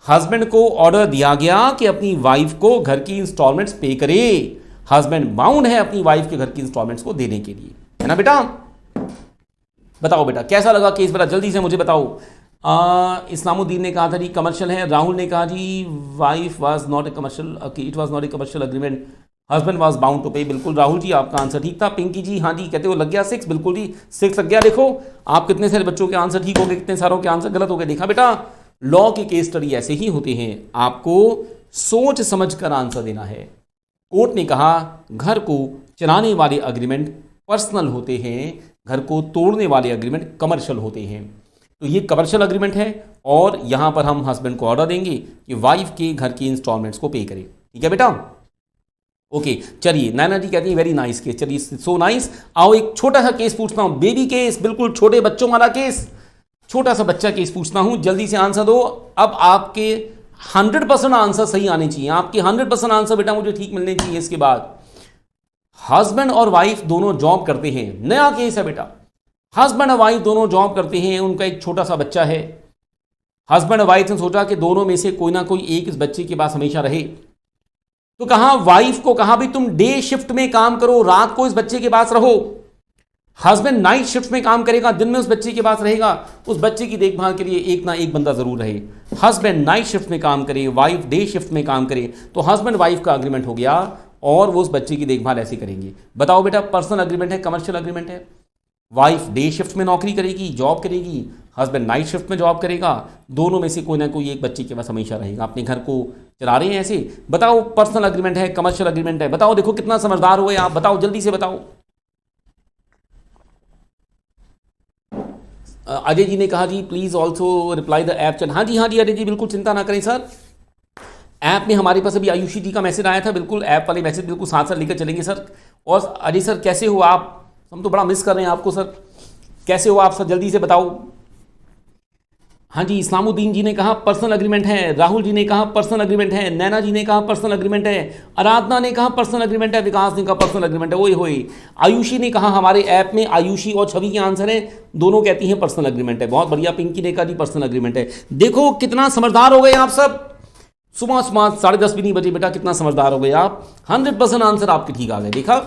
हस्बैंड को ऑर्डर दिया गया कि अपनी वाइफ को घर की इंस्टॉलमेंट्स पे करे। हस्बैंड बाउंड है अपनी वाइफ के घर की इंस्टॉलमेंट्स को देने के लिए, है ना बेटा? बताओ बेटा कैसा लगा केस, बेटा जल्दी से मुझे बताओ। इस्लामुद्दीन ने कहा था जी कमर्शियल है। राहुल ने कहा जी wife was not a commercial, it was not a commercial agreement, husband was bound to pay. बिल्कुल राहुल जी आपका आंसर ठीक था। पिंकी जी हाँ जी कहते हो लग गया 6, बिल्कुल जी 6 लग गया। देखो आप कितने सारे बच्चों के आंसर ठीक हो गए, कितने सारों के आंसर गलत हो गए। देखा बेटा, लॉ की केस स्टडी ऐसे ही होते हैं, आपको सोच समझ कर आंसर देना है। कोर्ट ने कहा घर को चलाने वाले अग्रीमेंट पर्सनल होते हैं, घर को तोड़ने वाले अग्रीमेंट कमर्शियल होते हैं। तो ये कमर्शियल अग्रीमेंट है, और यहां पर हम हस्बैंड को ऑर्डर देंगे कि वाइफ के घर की इंस्टॉलमेंट्स को पे करें। ठीक है बेटा? ओके चलिए, नैना जी कहती है वेरी नाइस केस। चलिए सो नाइस। आओ एक छोटा सा केस पूछता हूं, बेबी केस, बिल्कुल छोटे बच्चों वाला केस, छोटा सा बच्चा केस पूछता हूं, जल्दी से आंसर दो। अब आपके 100% आंसर सही आने चाहिए, आपके 100% आंसर बेटा मुझे ठीक मिलने चाहिए। इसके बाद हस्बैंड और वाइफ दोनों जॉब करते हैं, नया केस है बेटा। हस्बैंड और वाइफ दोनों जॉब करते हैं, उनका एक छोटा सा बच्चा है। हस्बैंड और वाइफ ने सोचा कि दोनों में से कोई ना कोई एक इस बच्चे के पास हमेशा रहे। तो कहा वाइफ को कहा भी तुम डे शिफ्ट में काम करो, रात को इस बच्चे के पास रहो। हस्बैंड नाइट शिफ्ट में काम करेगा, दिन में उस बच्चे के पास रहेगा। उस बच्चे की देखभाल के लिए एक ना एक बंदा जरूर रहे। हस्बैंड नाइट शिफ्ट में काम करे, वाइफ डे शिफ्ट में काम करे, तो हस्बैंड वाइफ का अग्रीमेंट हो गया, और वो उस बच्चे की देखभाल ऐसे करेंगे। बताओ बेटा पर्सनल अग्रीमेंट है कमर्शियल अग्रीमेंट है? वाइफ डे शिफ्ट में नौकरी करेगी, जॉब करेगी, हस्बैंड नाइट शिफ्ट में जॉब करेगा, दोनों में से कोई ना कोई एक बच्चे के पास हमेशा रहेगा, अपने घर को चला रहे हैं ऐसे। बताओ पर्सनल अग्रीमेंट है, कमर्शियल अग्रीमेंट है, बताओ। देखो कितना समझदार हो गए आप, बताओ जल्दी से बताओ। अजय जी ने कहा जी please also reply the app chat. हाँ जी अजय जी बिल्कुल चिंता ना करें सर। ऐप में हमारे पास अभी आयुषी जी का मैसेज आया था, बिल्कुल ऐप वाले मैसेज बिल्कुल साथ साथ लेकर चलेंगे सर। और अजय सर कैसे हो आप? हम तो बड़ा मिस कर रहे हैं आपको सर। कैसे हो आप सर, जल्दी से बताओ। हाँ जी, इस्लामुद्दीन जी ने कहा पर्सनल अग्रीमेंट है, राहुल जी ने कहा पर्सनल अग्रीमेंट है, नैना जी ने कहा पर्सनल अग्रीमेंट है, आराधना ने कहा पर्सनल अग्रीमेंट है, विकास ने कहा पर्सनल अग्रीमेंट है। ओए होए, आयुषी ने कहा हमारे ऐप में आयुषी और छवि के आंसर है, दोनों कहती हैं पर्सनल अग्रीमेंट है। बहुत बढ़िया। पिंकी ने कहा जी पर्सनल अग्रीमेंट है। देखो कितना समझदार हो गए आप सब। सुबह 10:30 भी नहीं बजे बेटा, कितना समझदार हो गए आप। 100% आंसर आपके ठीक आ गए। देखा,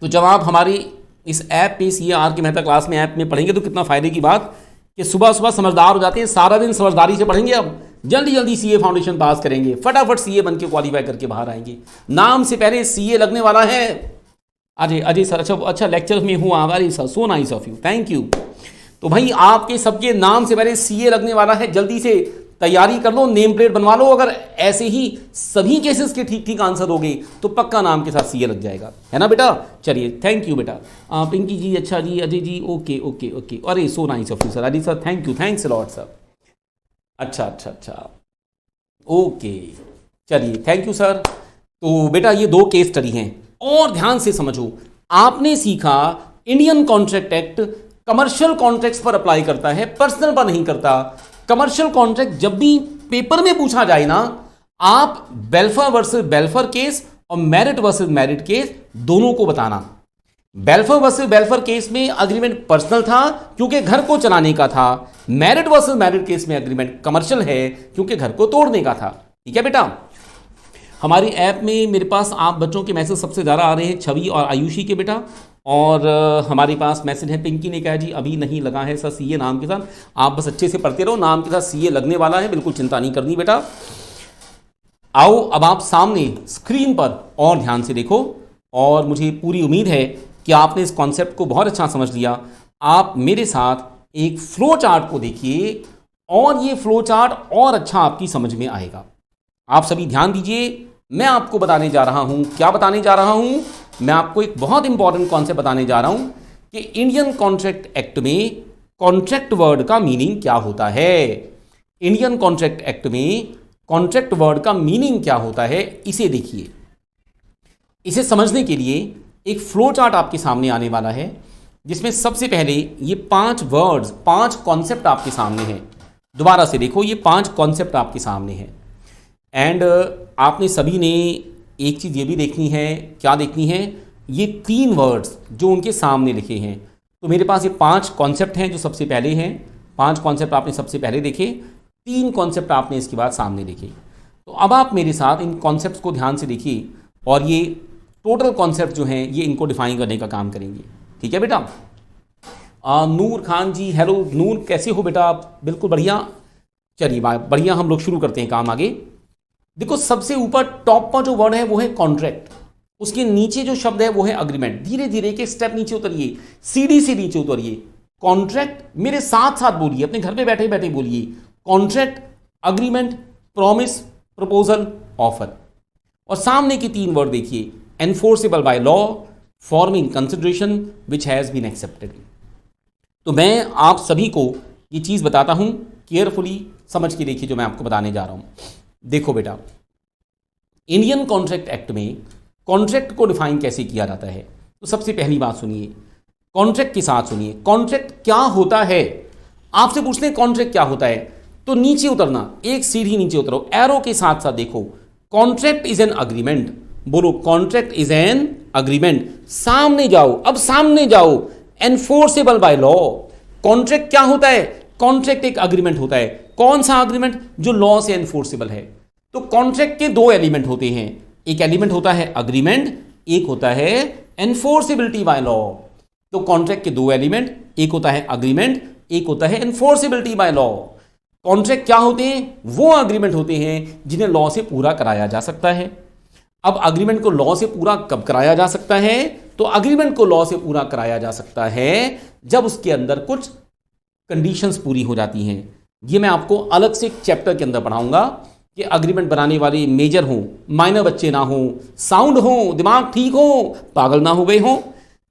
तो जब आप हमारी इस ऐप पे CA के मेहता क्लास में ऐप में पढ़ेंगे तो कितना फायदे की बात कि सुबह सुबह समझदार हो जाते हैं। सारा दिन समझदारी से पढ़ेंगे, अब जल्दी जल्दी CA फाउंडेशन पास करेंगे, फटाफट CA बन के क्वालिफाई करके बाहर आएंगे। नाम से पहले CA लगने वाला है। अजय सर, अच्छा लेक्चर में हूँ आप। अरे sir, so nice of you, thank you. तो भाई आपके सबके नाम से पहले CA लगने वाला है, जल्दी से तैयारी कर लो, नेम प्लेट बनवा लो। अगर ऐसे ही सभी केसेस के ठीक ठीक आंसर हो गए तो पक्का नाम के साथ CA लग जाएगा, है ना बेटा। चलिए, थैंक यू बेटा। पिंकी जी, अच्छा जी, Ajay ji, okay okay okay. अरे so nice of you sir. Ajay sir thank you, thanks lot sir. अच्छा, ओके, चलिए थैंक यू सर। तो बेटा ये 2 केस स्टडी हैं और ध्यान से समझो। आपने सीखा Indian contract act commercial contracts पर अप्लाई करता है, पर्सनल पर नहीं करता। कमर्शियल कॉन्ट्रैक्ट जब भी पेपर में पूछा जाए ना, आप बेल्फर वर्सेस बेल्फर केस और मेरिट वर्सेस मेरिट केस दोनों को बताना। बेल्फर वर्सेस बेल्फर केस में अग्रीमेंट पर्सनल था क्योंकि घर को चलाने का था। मेरिट वर्सेस मेरिट केस में अग्रीमेंट कमर्शियल है क्योंकि घर को तोड़ने का था। ठीक है बेटा। हमारी ऐप में मेरे पास आप बच्चों के मैसेज सबसे ज़्यादा आ रहे हैं, छवि और आयुषी के बेटा। और हमारे पास मैसेज है, पिंकी ने कहा जी अभी नहीं लगा है सर CA नाम के साथ। आप बस अच्छे से पढ़ते रहो, नाम के साथ CA लगने वाला है, बिल्कुल चिंता नहीं करनी बेटा। आओ अब आप सामने स्क्रीन पर और ध्यान से देखो, और मुझे पूरी उम्मीद है कि आपने इस कॉन्सेप्ट को बहुत अच्छा समझ लिया। आप मेरे साथ एक फ्लो चार्ट को देखिए और ये फ्लो चार्ट और अच्छा आपकी समझ में आएगा। आप सभी ध्यान दीजिए, मैं आपको बताने जा रहा हूं। क्या बताने जा रहा हूं? मैं आपको एक बहुत इंपॉर्टेंट कॉन्सेप्ट बताने जा रहा हूं कि इंडियन कॉन्ट्रैक्ट एक्ट में कॉन्ट्रैक्ट वर्ड का मीनिंग क्या होता है। इंडियन कॉन्ट्रैक्ट एक्ट में कॉन्ट्रैक्ट वर्ड का मीनिंग क्या होता है, इसे देखिए। इसे समझने के लिए एक फ्लो चार्ट आपके सामने आने वाला है, जिसमें सबसे पहले ये 5 वर्ड्स, 5 कॉन्सेप्ट आपके सामने हैं। दोबारा से देखो, ये 5 कॉन्सेप्ट आपके सामने हैं। एंड आपने सभी ने एक चीज़ ये भी देखनी है, क्या देखनी है, ये 3 वर्ड्स जो उनके सामने लिखे हैं। तो मेरे पास ये 5 कॉन्सेप्ट हैं जो सबसे पहले हैं। 5 कॉन्सेप्ट आपने सबसे पहले देखे, 3 कॉन्सेप्ट आपने इसके बाद सामने देखे। तो अब आप मेरे साथ इन कॉन्सेप्ट्स को ध्यान से देखिए और ये टोटल कॉन्सेप्ट जो हैं ये इनको डिफाइन करने का काम करेंगे। ठीक है बेटा। नूर खान जी, हेलो नूर, कैसे हो बेटा आप? बिल्कुल बढ़िया। चलिए बढ़िया, हम लोग शुरू करते हैं काम आगे। देखो, सबसे ऊपर टॉप पर जो वर्ड है वो है कॉन्ट्रैक्ट, उसके नीचे जो शब्द है वो है अग्रीमेंट। धीरे धीरे के स्टेप नीचे उतरिए, सीढ़ी से नीचे उतरिए। कॉन्ट्रैक्ट, मेरे साथ साथ बोलिए, अपने घर पे बैठे बैठे बोलिए। Contract, agreement, promise, proposal, offer. और सामने की 3 वर्ड देखिए, enforceable by law, forming consideration which has been accepted. तो मैं आप सभी को ये चीज बताता हूं, केयरफुली समझ के देखिए जो मैं आपको बताने जा रहा हूं। देखो बेटा, इंडियन कॉन्ट्रैक्ट एक्ट में कॉन्ट्रैक्ट को डिफाइन कैसे किया जाता है। तो सबसे पहली बात सुनिए, कॉन्ट्रैक्ट के साथ सुनिए। कॉन्ट्रैक्ट क्या होता है? आपसे पूछते हैं कॉन्ट्रैक्ट क्या होता है, तो नीचे उतरना, एक सीढ़ी नीचे उतरो, एरो के साथ साथ देखो। Contract is an agreement. बोलो, कॉन्ट्रैक्ट इज एन अग्रीमेंट। सामने जाओ, अब सामने जाओ। Enforceable by law. कॉन्ट्रैक्ट क्या होता है? कॉन्ट्रैक्ट एक अग्रीमेंट होता है। कौन सा अग्रीमेंट? जो लॉ से एनफोर्सेबल है। तो कॉन्ट्रैक्ट के 2 एलिमेंट होते हैं, एक एलिमेंट होता है अग्रीमेंट, एक होता है एनफोर्सेबिलिटी बाय लॉ। तो कॉन्ट्रैक्ट के 2 एलिमेंट, एक होता है अग्रीमेंट, एक होता है एनफोर्सेबिलिटी बाय लॉ। कॉन्ट्रैक्ट क्या होते हैं? वो अग्रीमेंट होते हैं जिन्हें लॉ से पूरा कराया जा सकता है। अब अग्रीमेंट को लॉ से पूरा कब कराया जा सकता है? तो अग्रीमेंट को लॉ से पूरा कराया जा सकता है जब उसके अंदर कुछ कंडीशंस पूरी हो जाती हैं। ये मैं आपको अलग से एक चैप्टर के अंदर पढ़ाऊंगा कि अग्रीमेंट बनाने वाले मेजर हों, माइनर बच्चे ना हों, साउंड हो, दिमाग ठीक हो, पागल ना हो गए हों।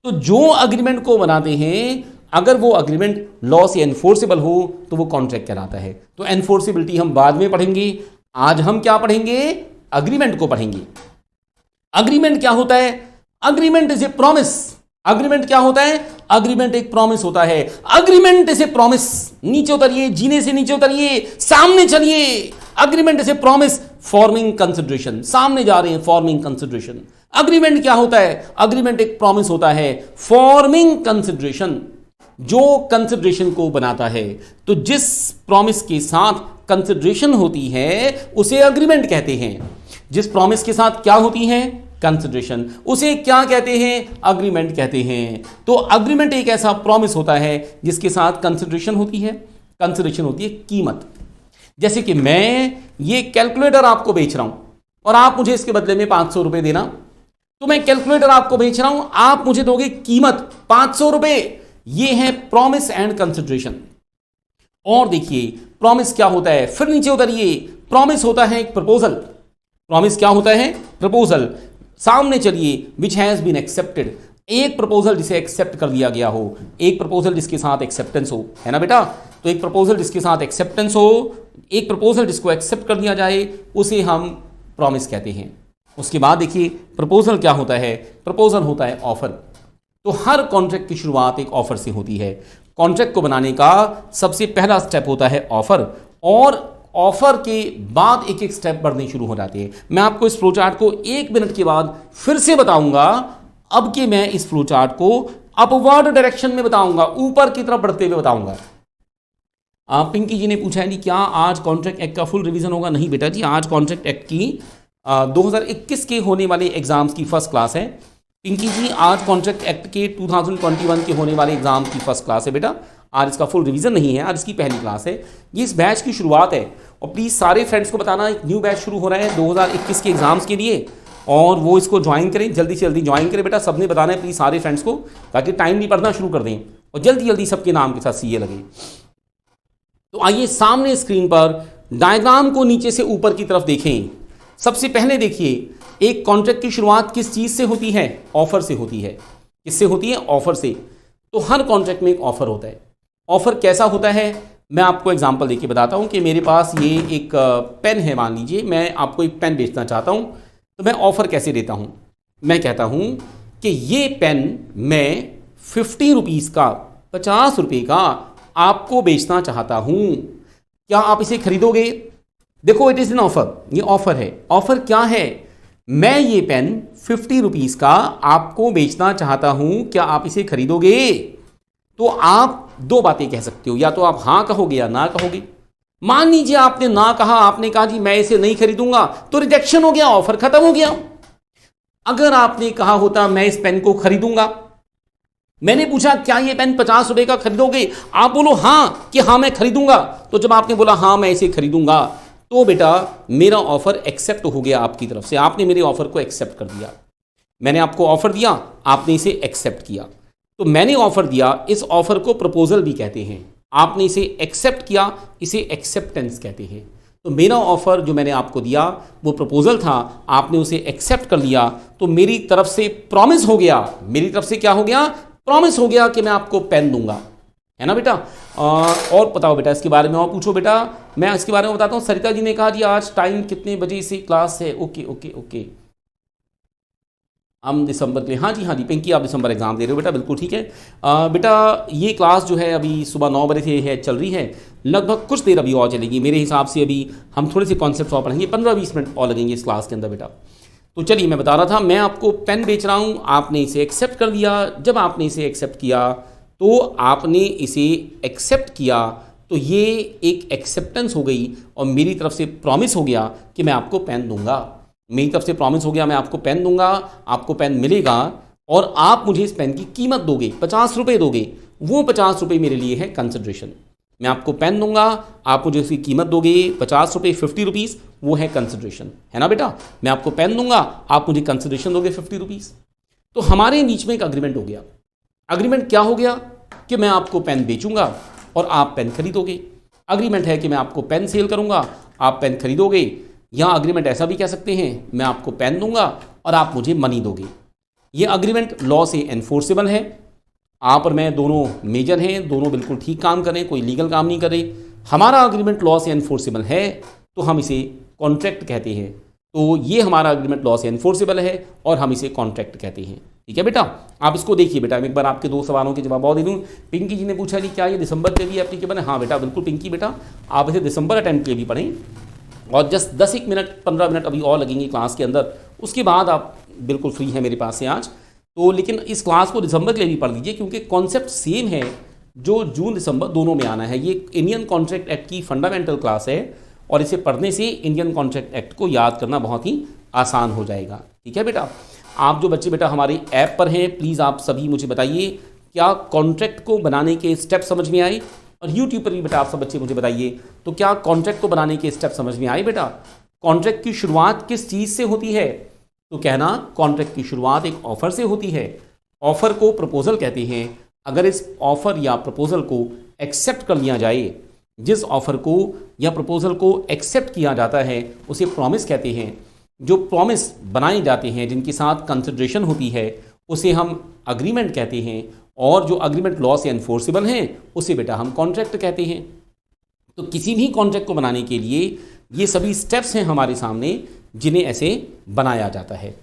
तो जो अग्रीमेंट को बनाते हैं, अगर वो अग्रीमेंट लॉ से एनफोर्सेबल हो तो वो कॉन्ट्रैक्ट कहलाता है। तो एनफोर्सेबिलिटी हम बाद में पढ़ेंगे, आज हम क्या पढ़ेंगे? अग्रीमेंट को पढ़ेंगे। अग्रीमेंट क्या होता है? Agreement is a promise. Agreement क्या होता है? अग्रीमेंट एक प्रॉमिस होता है। Agreement is a promise. नीचे उतरिए, जीने से नीचे उतरिए, सामने चलिए। Agreement is a promise forming consideration. सामने जा रहे हैं, फॉर्मिंग कंसिडरेशन। अग्रीमेंट क्या होता है? अग्रीमेंट एक प्रॉमिस होता है फॉर्मिंग कंसिडरेशन, जो कंसिडरेशन को बनाता है। तो जिस प्रॉमिस के साथ कंसिडरेशन होती है उसे अग्रीमेंट कहते हैं। जिस प्रॉमिस के साथ क्या होती है? कंसिडरेशन, उसे क्या कहते हैं? अग्रीमेंट कहते हैं। तो अग्रीमेंट एक ऐसा प्रॉमिस होता है जिसके साथ कंसिडरेशन होती है। कंसिडरेशन होती है कीमत। जैसे कि मैं ये कैलकुलेटर आपको बेच रहा हूं और आप मुझे इसके बदले में 500 रुपए देना। तो मैं कैलकुलेटर आपको बेच रहा हूं, आप मुझे दोगे कीमत 500 रुपए। ये है प्रॉमिस एंड कंसिडरेशन। और देखिए प्रॉमिस क्या होता है, फिर नीचे उतरिए। प्रॉमिस होता है एक प्रपोजल। प्रॉमिस क्या होता है? प्रपोजल। सामने चलिए, विच हैज बीन एक्सेप्टेड। एक प्रपोजल जिसे एक्सेप्ट कर लिया गया हो, एक प्रपोजल जिसके साथ एक्सेप्टेंस हो, है ना बेटा? तो एक प्रपोजल जिसके साथ एक्सेप्टेंस हो, एक प्रपोजल जिसको एक्सेप्ट कर लिया जाए, उसे हम प्रॉमिस कहते हैं। उसके बाद देखिए प्रपोजल क्या होता है? प्रपोजल होता है ऑफर। तो हर कॉन्ट्रैक्ट की शुरुआत एक ऑफर से होती है। कॉन्ट्रैक्ट को बनाने का सबसे पहला स्टेप होता है ऑफर, और ऑफर के बाद एक एक स्टेप बढ़ने शुरू हो जाते हैं। मैं आपको इस फ्लो चार्ट को 1 मिनट के बाद फिर से बताऊंगा। अब कि मैं इस फ्लो चार्ट को अपवर्ड डायरेक्शन में बताऊंगा, ऊपर की तरफ बढ़ते हुए बताऊंगा। पिंकी जी ने पूछा है जी क्या आज कॉन्ट्रैक्ट एक्ट का फुल रिवीजन होगा? नहीं बेटा जी, आज कॉन्ट्रैक्ट एक्ट की 2021 के होने वाले एग्जाम्स की फर्स्ट क्लास है। पिंकी जी, आज कॉन्ट्रैक्ट एक्ट के 2021 के होने वाले एग्जाम की फर्स्ट क्लास है बेटा। आज इसका फुल रिवीजन नहीं है, आज इसकी पहली क्लास है। ये इस बैच की शुरुआत है। और प्लीज़ सारे फ्रेंड्स को बताना एक न्यू बैच शुरू हो रहा है 2021 के एग्जाम्स के लिए, और वो इसको ज्वाइन करें, जल्दी से जल्दी ज्वाइन करें बेटा। सबने बताना है प्लीज़ सारे फ्रेंड्स को, ताकि टाइम भी पढ़ना शुरू कर दें और जल्दी जल्दी सबके नाम के साथ सीए लगे। तो आइए सामने स्क्रीन पर डायग्राम को नीचे से ऊपर की तरफ देखें। सबसे पहले देखिए, एक कॉन्ट्रैक्ट की शुरुआत किस चीज़ से होती है? ऑफर से होती है। किससे होती है? ऑफर से। तो हर कॉन्ट्रैक्ट में एक ऑफर होता है। ऑफर कैसा होता है? मैं आपको एग्जांपल देके बताता हूं कि मेरे पास ये एक पेन है, मान लीजिए मैं आपको एक पेन बेचना चाहता हूं। तो मैं ऑफर कैसे देता हूं? मैं कहता हूं कि ये पेन मैं 50 रुपीज़ का, 50 रुपये का आपको बेचना चाहता हूं। क्या आप इसे खरीदोगे? देखो, इट इज़ एन ऑफर। ये ऑफर है। ऑफर क्या है? मैं ये पेन 50 रुपीज़ का आपको बेचना चाहता हूं, क्या आप इसे खरीदोगे? तो आप दो बातें कह सकते हो, या तो आप हाँ कहोगे या ना कहोगे। मान लीजिए आपने ना कहा, आपने कहा जी मैं इसे नहीं खरीदूंगा, तो रिजेक्शन हो गया, ऑफर खत्म हो गया। अगर आपने कहा होता मैं इस पेन को खरीदूंगा, मैंने पूछा क्या ये पेन 50 रुपए का खरीदोगे, आप बोलो हाँ कि हाँ मैं खरीदूंगा, तो जब आपने बोला हाँ मैं इसे खरीदूंगा, तो बेटा मेरा ऑफर एक्सेप्ट हो गया आपकी तरफ से। आपने मेरे ऑफर को एक्सेप्ट कर दिया। मैंने आपको ऑफर दिया, आपने इसे एक्सेप्ट किया। तो मैंने ऑफर दिया, इस ऑफर को प्रपोजल भी कहते हैं। आपने इसे एक्सेप्ट किया, इसे एक्सेप्टेंस कहते हैं। तो मेरा ऑफर जो मैंने आपको दिया वो प्रपोजल था, आपने उसे एक्सेप्ट कर लिया, तो मेरी तरफ से प्रॉमिस हो गया। मेरी तरफ से क्या हो गया? प्रॉमिस हो गया कि मैं आपको पेन दूंगा, है ना बेटा। और बताओ बेटा इसके बारे में, और पूछो बेटा। मैं इसके बारे में बताता हूँ। सरिता जी ने कहा जी आज टाइम कितने बजे से क्लास है? ओके ओके ओके, हम दिसंबर के लिए, हाँ जी पिंकी आप दिसंबर एग्जाम दे रहे हो बेटा, बिल्कुल ठीक है। बेटा ये क्लास जो है अभी सुबह 9 बजे से है, चल रही है, लगभग कुछ देर अभी और चलेगी मेरे हिसाब से। अभी हम थोड़े से कॉन्सेप्ट और पढ़ेंगे, 15-20 मिनट और लगेंगे इस क्लास के अंदर बेटा। तो चलिए मैं बता रहा था, मैं आपको पेन बेच रहा हूँ, आपने इसे एक्सेप्ट कर लिया। जब आपने इसे एक्सेप्ट किया, तो आपने इसे एक्सेप्ट किया, तो ये एक एक्सेप्टेंस हो गई और मेरी तरफ से प्रॉमिस हो गया कि मैं आपको पेन दूंगा। मेरी तरफ से प्रॉमिस हो गया मैं आपको पेन दूंगा, आपको पेन मिलेगा और आप मुझे इस पेन की कीमत दोगे, 50 रुपये दोगे। वो 50 रुपये मेरे लिए है कंसिडरेशन। मैं आपको पेन दूंगा, आप मुझे उसकी कीमत दोगे 50 रुपये, 50 रुपीज़, वो है कंसिडरेशन, है ना बेटा। मैं आपको पेन दूंगा, आप मुझे कंसिडरेशन दोगे 50 रुपीज़। तो हमारे बीच में एक अग्रीमेंट हो गया। अग्रीमेंट क्या हो गया कि मैं आपको पेन बेचूंगा और आप पेन खरीदोगे। अग्रीमेंट है कि मैं आपको पेन सेल करूंगा, आप पेन खरीदोगे। या अग्रीमेंट ऐसा भी कह सकते हैं, मैं आपको पेन दूंगा और आप मुझे मनी दोगे। ये अग्रीमेंट लॉ से एनफोर्सेबल है। आप और मैं दोनों मेजर हैं, दोनों बिल्कुल ठीक काम करें, कोई लीगल काम नहीं करे। हमारा अग्रीमेंट लॉ से एनफोर्सेबल है तो हम इसे कॉन्ट्रैक्ट कहते हैं। तो ये हमारा अग्रीमेंट लॉ से एनफोर्सेबल है और हम इसे कॉन्ट्रैक्ट कहते हैं। ठीक है बेटा, आप इसको देखिए बेटा। मैं एक बार आपके 2 सवालों के जवाब और दे दूँ। पिंकी जी ने पूछा जी क्या ये दिसंबर के लिए एप्लीकेबल है? हाँ बेटा बिल्कुल पिंकी बेटा, आप इसे दिसंबर अटेम्प्ट के लिए भी पढ़ें और जस्ट 10 मिनट 15 मिनट अभी और लगेंगे क्लास के अंदर, उसके बाद आप बिल्कुल फ्री हैं मेरे पास से आज। तो लेकिन इस क्लास को दिसंबर के लिए भी पढ़ लीजिए क्योंकि कॉन्सेप्ट सेम है जो जून दिसंबर दोनों में आना है। ये इंडियन कॉन्ट्रैक्ट एक्ट की फंडामेंटल क्लास है और इसे पढ़ने से इंडियन कॉन्ट्रैक्ट एक्ट को याद करना बहुत ही आसान हो जाएगा। ठीक है बेटा, आप जो बच्चे बेटा हमारे ऐप पर हैं प्लीज़ आप सभी मुझे बताइए क्या कॉन्ट्रैक्ट को बनाने के स्टेप समझ में आए, और यूट्यूब पर भी बेटा आप सब बच्चे मुझे बताइए तो क्या कॉन्ट्रैक्ट को बनाने के स्टेप समझ में आए बेटा। कॉन्ट्रैक्ट की शुरुआत किस चीज़ से होती है? तो कहना कॉन्ट्रैक्ट की शुरुआत एक ऑफर से होती है। ऑफर को प्रपोजल कहते हैं। अगर इस ऑफर या प्रपोजल को एक्सेप्ट कर लिया जाए, जिस ऑफर को या प्रपोजल को एक्सेप्ट किया जाता है उसे प्रॉमिस कहते हैं। जो प्रॉमिस बनाए जाते हैं जिनके साथ कंसिडरेशन होती है उसे हम अग्रीमेंट कहते हैं, और जो अग्रीमेंट लॉ से एनफोर्सेबल हैं उसे बेटा हम कॉन्ट्रैक्ट कहते हैं। तो किसी भी कॉन्ट्रैक्ट को बनाने के लिए ये सभी स्टेप्स हैं हमारे सामने जिन्हें ऐसे बनाया जाता है।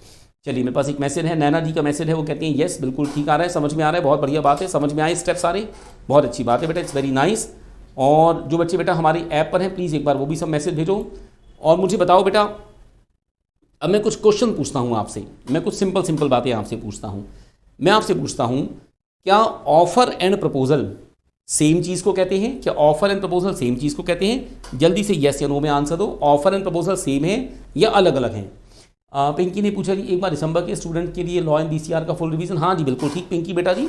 चलिए मेरे पास एक मैसेज है, नैना जी का मैसेज है, वो कहते हैं यस बिल्कुल ठीक आ रहा है, समझ में आ रहा है, बहुत बढ़िया बात है, समझ में आए स्टेप्स सारे, बहुत अच्छी बात है बेटा, इट्स वेरी नाइस। और जो बच्चे बेटा हमारी ऐप पर हैं प्लीज़ एक बार वो भी सब मैसेज भेजो और मुझे बताओ बेटा। अब मैं कुछ क्वेश्चन पूछता हूँ आपसे, मैं कुछ सिंपल बातें आपसे पूछता हूँ। मैं आपसे पूछता हूँ क्या ऑफर एंड प्रपोजल सेम चीज़ को कहते हैं? क्या ऑफर एंड प्रपोजल सेम चीज़ को कहते हैं? जल्दी से यस या नो में आंसर दो। ऑफर एंड प्रपोजल सेम है या अलग अलग हैं? पिंकी ने पूछा जी एक बार दिसंबर के स्टूडेंट के लिए लॉ एंड बीसीआर का फुल रिवीजन। हाँ जी बिल्कुल ठीक पिंकी बेटा जी,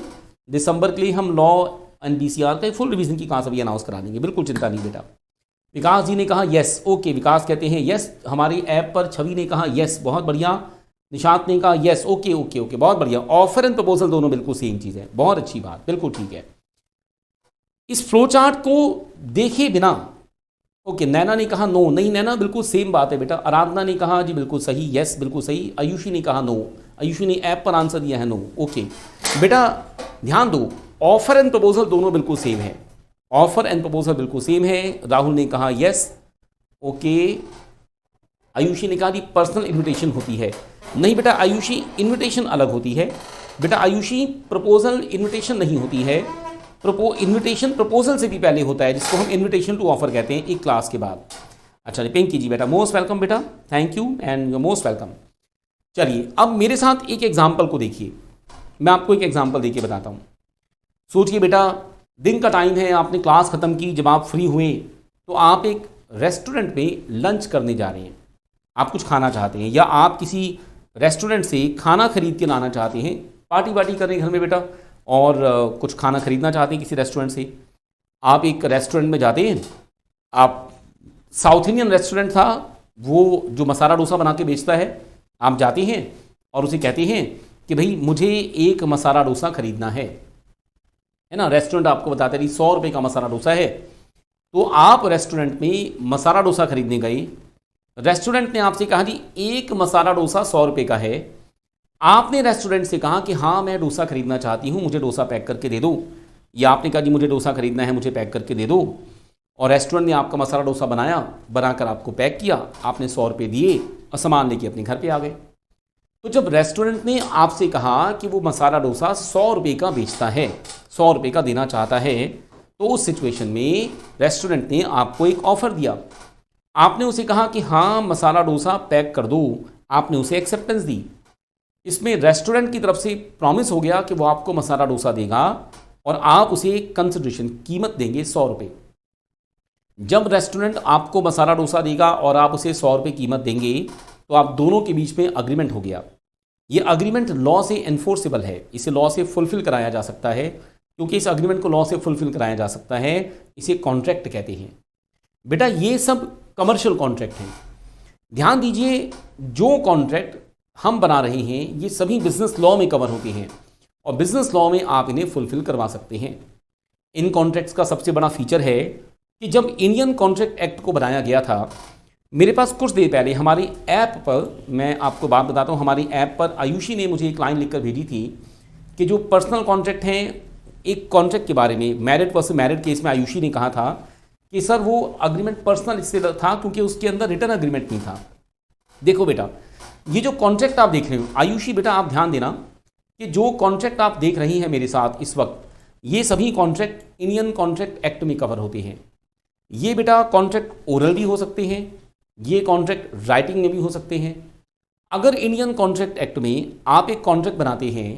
दिसंबर के लिए हम लॉ एंड बीसीआर का फुल रिवीजन की क्लास अभी अनाउंस करा देंगे, बिल्कुल चिंता नहीं बेटा। विकास जी ने कहा यस, ओके विकास कहते हैं यस। हमारी ऐप पर छवि ने कहा यस, बहुत बढ़िया। निशांत ने कहा यस, ओके ओके ओके बहुत बढ़िया। ऑफर एंड प्रपोजल दोनों बिल्कुल सेम चीज़ है, बहुत अच्छी बात, बिल्कुल ठीक है। इस फ्लो चार्ट को देखे बिना, ओके नैना ने कहा नो, नहीं नैना बिल्कुल सेम बात है बेटा। आराधना ने कहा जी बिल्कुल सही, यस बिल्कुल सही। आयुषी ने कहा नो, आयुषी ने ऐप पर आंसर दिया है नो, ओके बेटा ध्यान दो ऑफर एंड प्रपोजल दोनों बिल्कुल सेम है, ऑफर एंड प्रपोजल बिल्कुल सेम है। राहुल ने कहा यस, ओके। आयुषी ने कहा जी पर्सनल इन्विटेशन होती है, नहीं बेटा आयुषी इन्विटेशन अलग होती है बेटा, आयुषी प्रपोजल इन्विटेशन नहीं होती है। इन्विटेशन प्रपोजल से भी पहले होता है जिसको हम इन्विटेशन टू ऑफर कहते हैं एक क्लास के बाद। अच्छा पिंकी जी बेटा मोस्ट वेलकम बेटा, thank you and you most welcome. चलिए अब मेरे साथ एक एग्जाम्पल को देखिए, मैं आपको एक एग्जाम्पल देके बताता हूँ। सोचिए बेटा दिन का टाइम है, आपने क्लास ख़त्म की, जब आप फ्री हुए तो आप एक रेस्टोरेंट में लंच करने जा रहे हैं। आप कुछ खाना चाहते हैं या आप किसी रेस्टोरेंट से खाना खरीद के लाना चाहते हैं, पार्टी वार्टी कर रहे हैं घर में बेटा और कुछ खाना खरीदना चाहते हैं किसी रेस्टोरेंट से। आप एक रेस्टोरेंट में जाते हैं, आप साउथ इंडियन रेस्टोरेंट था वो जो मसाला डोसा बना के बेचता है, आप जाते हैं और उसे कहते हैं कि भाई मुझे एक मसाला डोसा खरीदना है ना। रेस्टोरेंट आपको बताते रही 100 रुपये का मसाला डोसा है। तो आप रेस्टोरेंट में मसाला डोसा खरीदने गए, रेस्टोरेंट ने आपसे कहा जी एक मसाला डोसा 100 रुपये का है। आपने रेस्टोरेंट से कहा कि हाँ मैं डोसा खरीदना चाहती हूँ, मुझे डोसा पैक करके दे दो, या आपने कहा जी मुझे डोसा खरीदना है, मुझे पैक करके दे दो। और रेस्टोरेंट ने आपका मसाला डोसा बनाकर आपको पैक किया, आपने 100 रुपये दिए और सामान लेके अपने घर पे आ गए। तो जब रेस्टोरेंट ने आपसे कहा कि वो मसाला डोसा 100 रुपये का बेचता है, 100 रुपये का देना चाहता है, तो उस सिचुएशन में रेस्टोरेंट ने आपको एक ऑफ़र दिया। आपने उसे कहा कि हाँ मसाला डोसा पैक कर दो, आपने उसे एक्सेप्टेंस दी। इसमें रेस्टोरेंट की तरफ से प्रॉमिस हो गया कि वो आपको मसाला डोसा देगा और आप उसे कंसिडरेशन कीमत देंगे 100 रुपये। जब रेस्टोरेंट आपको मसाला डोसा देगा और आप उसे 100 रुपये कीमत देंगे तो आप दोनों के बीच में अग्रीमेंट हो गया। ये अग्रीमेंट लॉ से एनफोर्सेबल है, इसे लॉ से फुलफिल कराया जा सकता है। क्योंकि इस अग्रीमेंट को लॉ से फुलफिल कराया जा सकता है, इसे कॉन्ट्रैक्ट कहते हैं बेटा। ये सब कमर्शियल कॉन्ट्रैक्ट हैं। ध्यान दीजिए जो कॉन्ट्रैक्ट हम बना रहे हैं ये सभी बिजनेस लॉ में कवर होते हैं और बिजनेस लॉ में आप इन्हें फुलफिल करवा सकते हैं। इन कॉन्ट्रैक्ट्स का सबसे बड़ा फीचर है कि जब इंडियन कॉन्ट्रैक्ट एक्ट को बनाया गया था, मेरे पास कुछ देर पहले हमारी ऐप पर, मैं आपको बात बताता हूँ, हमारी ऐप पर आयुषी ने मुझे एक लाइन लिखकर भेजी थी कि जो पर्सनल कॉन्ट्रैक्ट हैं, एक कॉन्ट्रैक्ट के बारे में मैरिड वर्सेस मैरिड केस में आयुषी ने कहा था कि सर वो अग्रीमेंट पर्सनल इससे था क्योंकि उसके अंदर रिटर्न अग्रीमेंट नहीं था। देखो बेटा, ये जो कॉन्ट्रैक्ट आप देख रहे हो, आयुषी बेटा आप ध्यान देना कि जो कॉन्ट्रैक्ट आप देख रही हैं मेरे साथ इस वक्त, ये सभी कॉन्ट्रैक्ट इंडियन कॉन्ट्रैक्ट एक्ट में कवर होते हैं। ये बेटा कॉन्ट्रैक्ट ओरल भी हो सकते हैं, ये कॉन्ट्रैक्ट राइटिंग में भी हो सकते हैं। अगर इंडियन कॉन्ट्रैक्ट एक्ट में आप एक कॉन्ट्रैक्ट बनाते हैं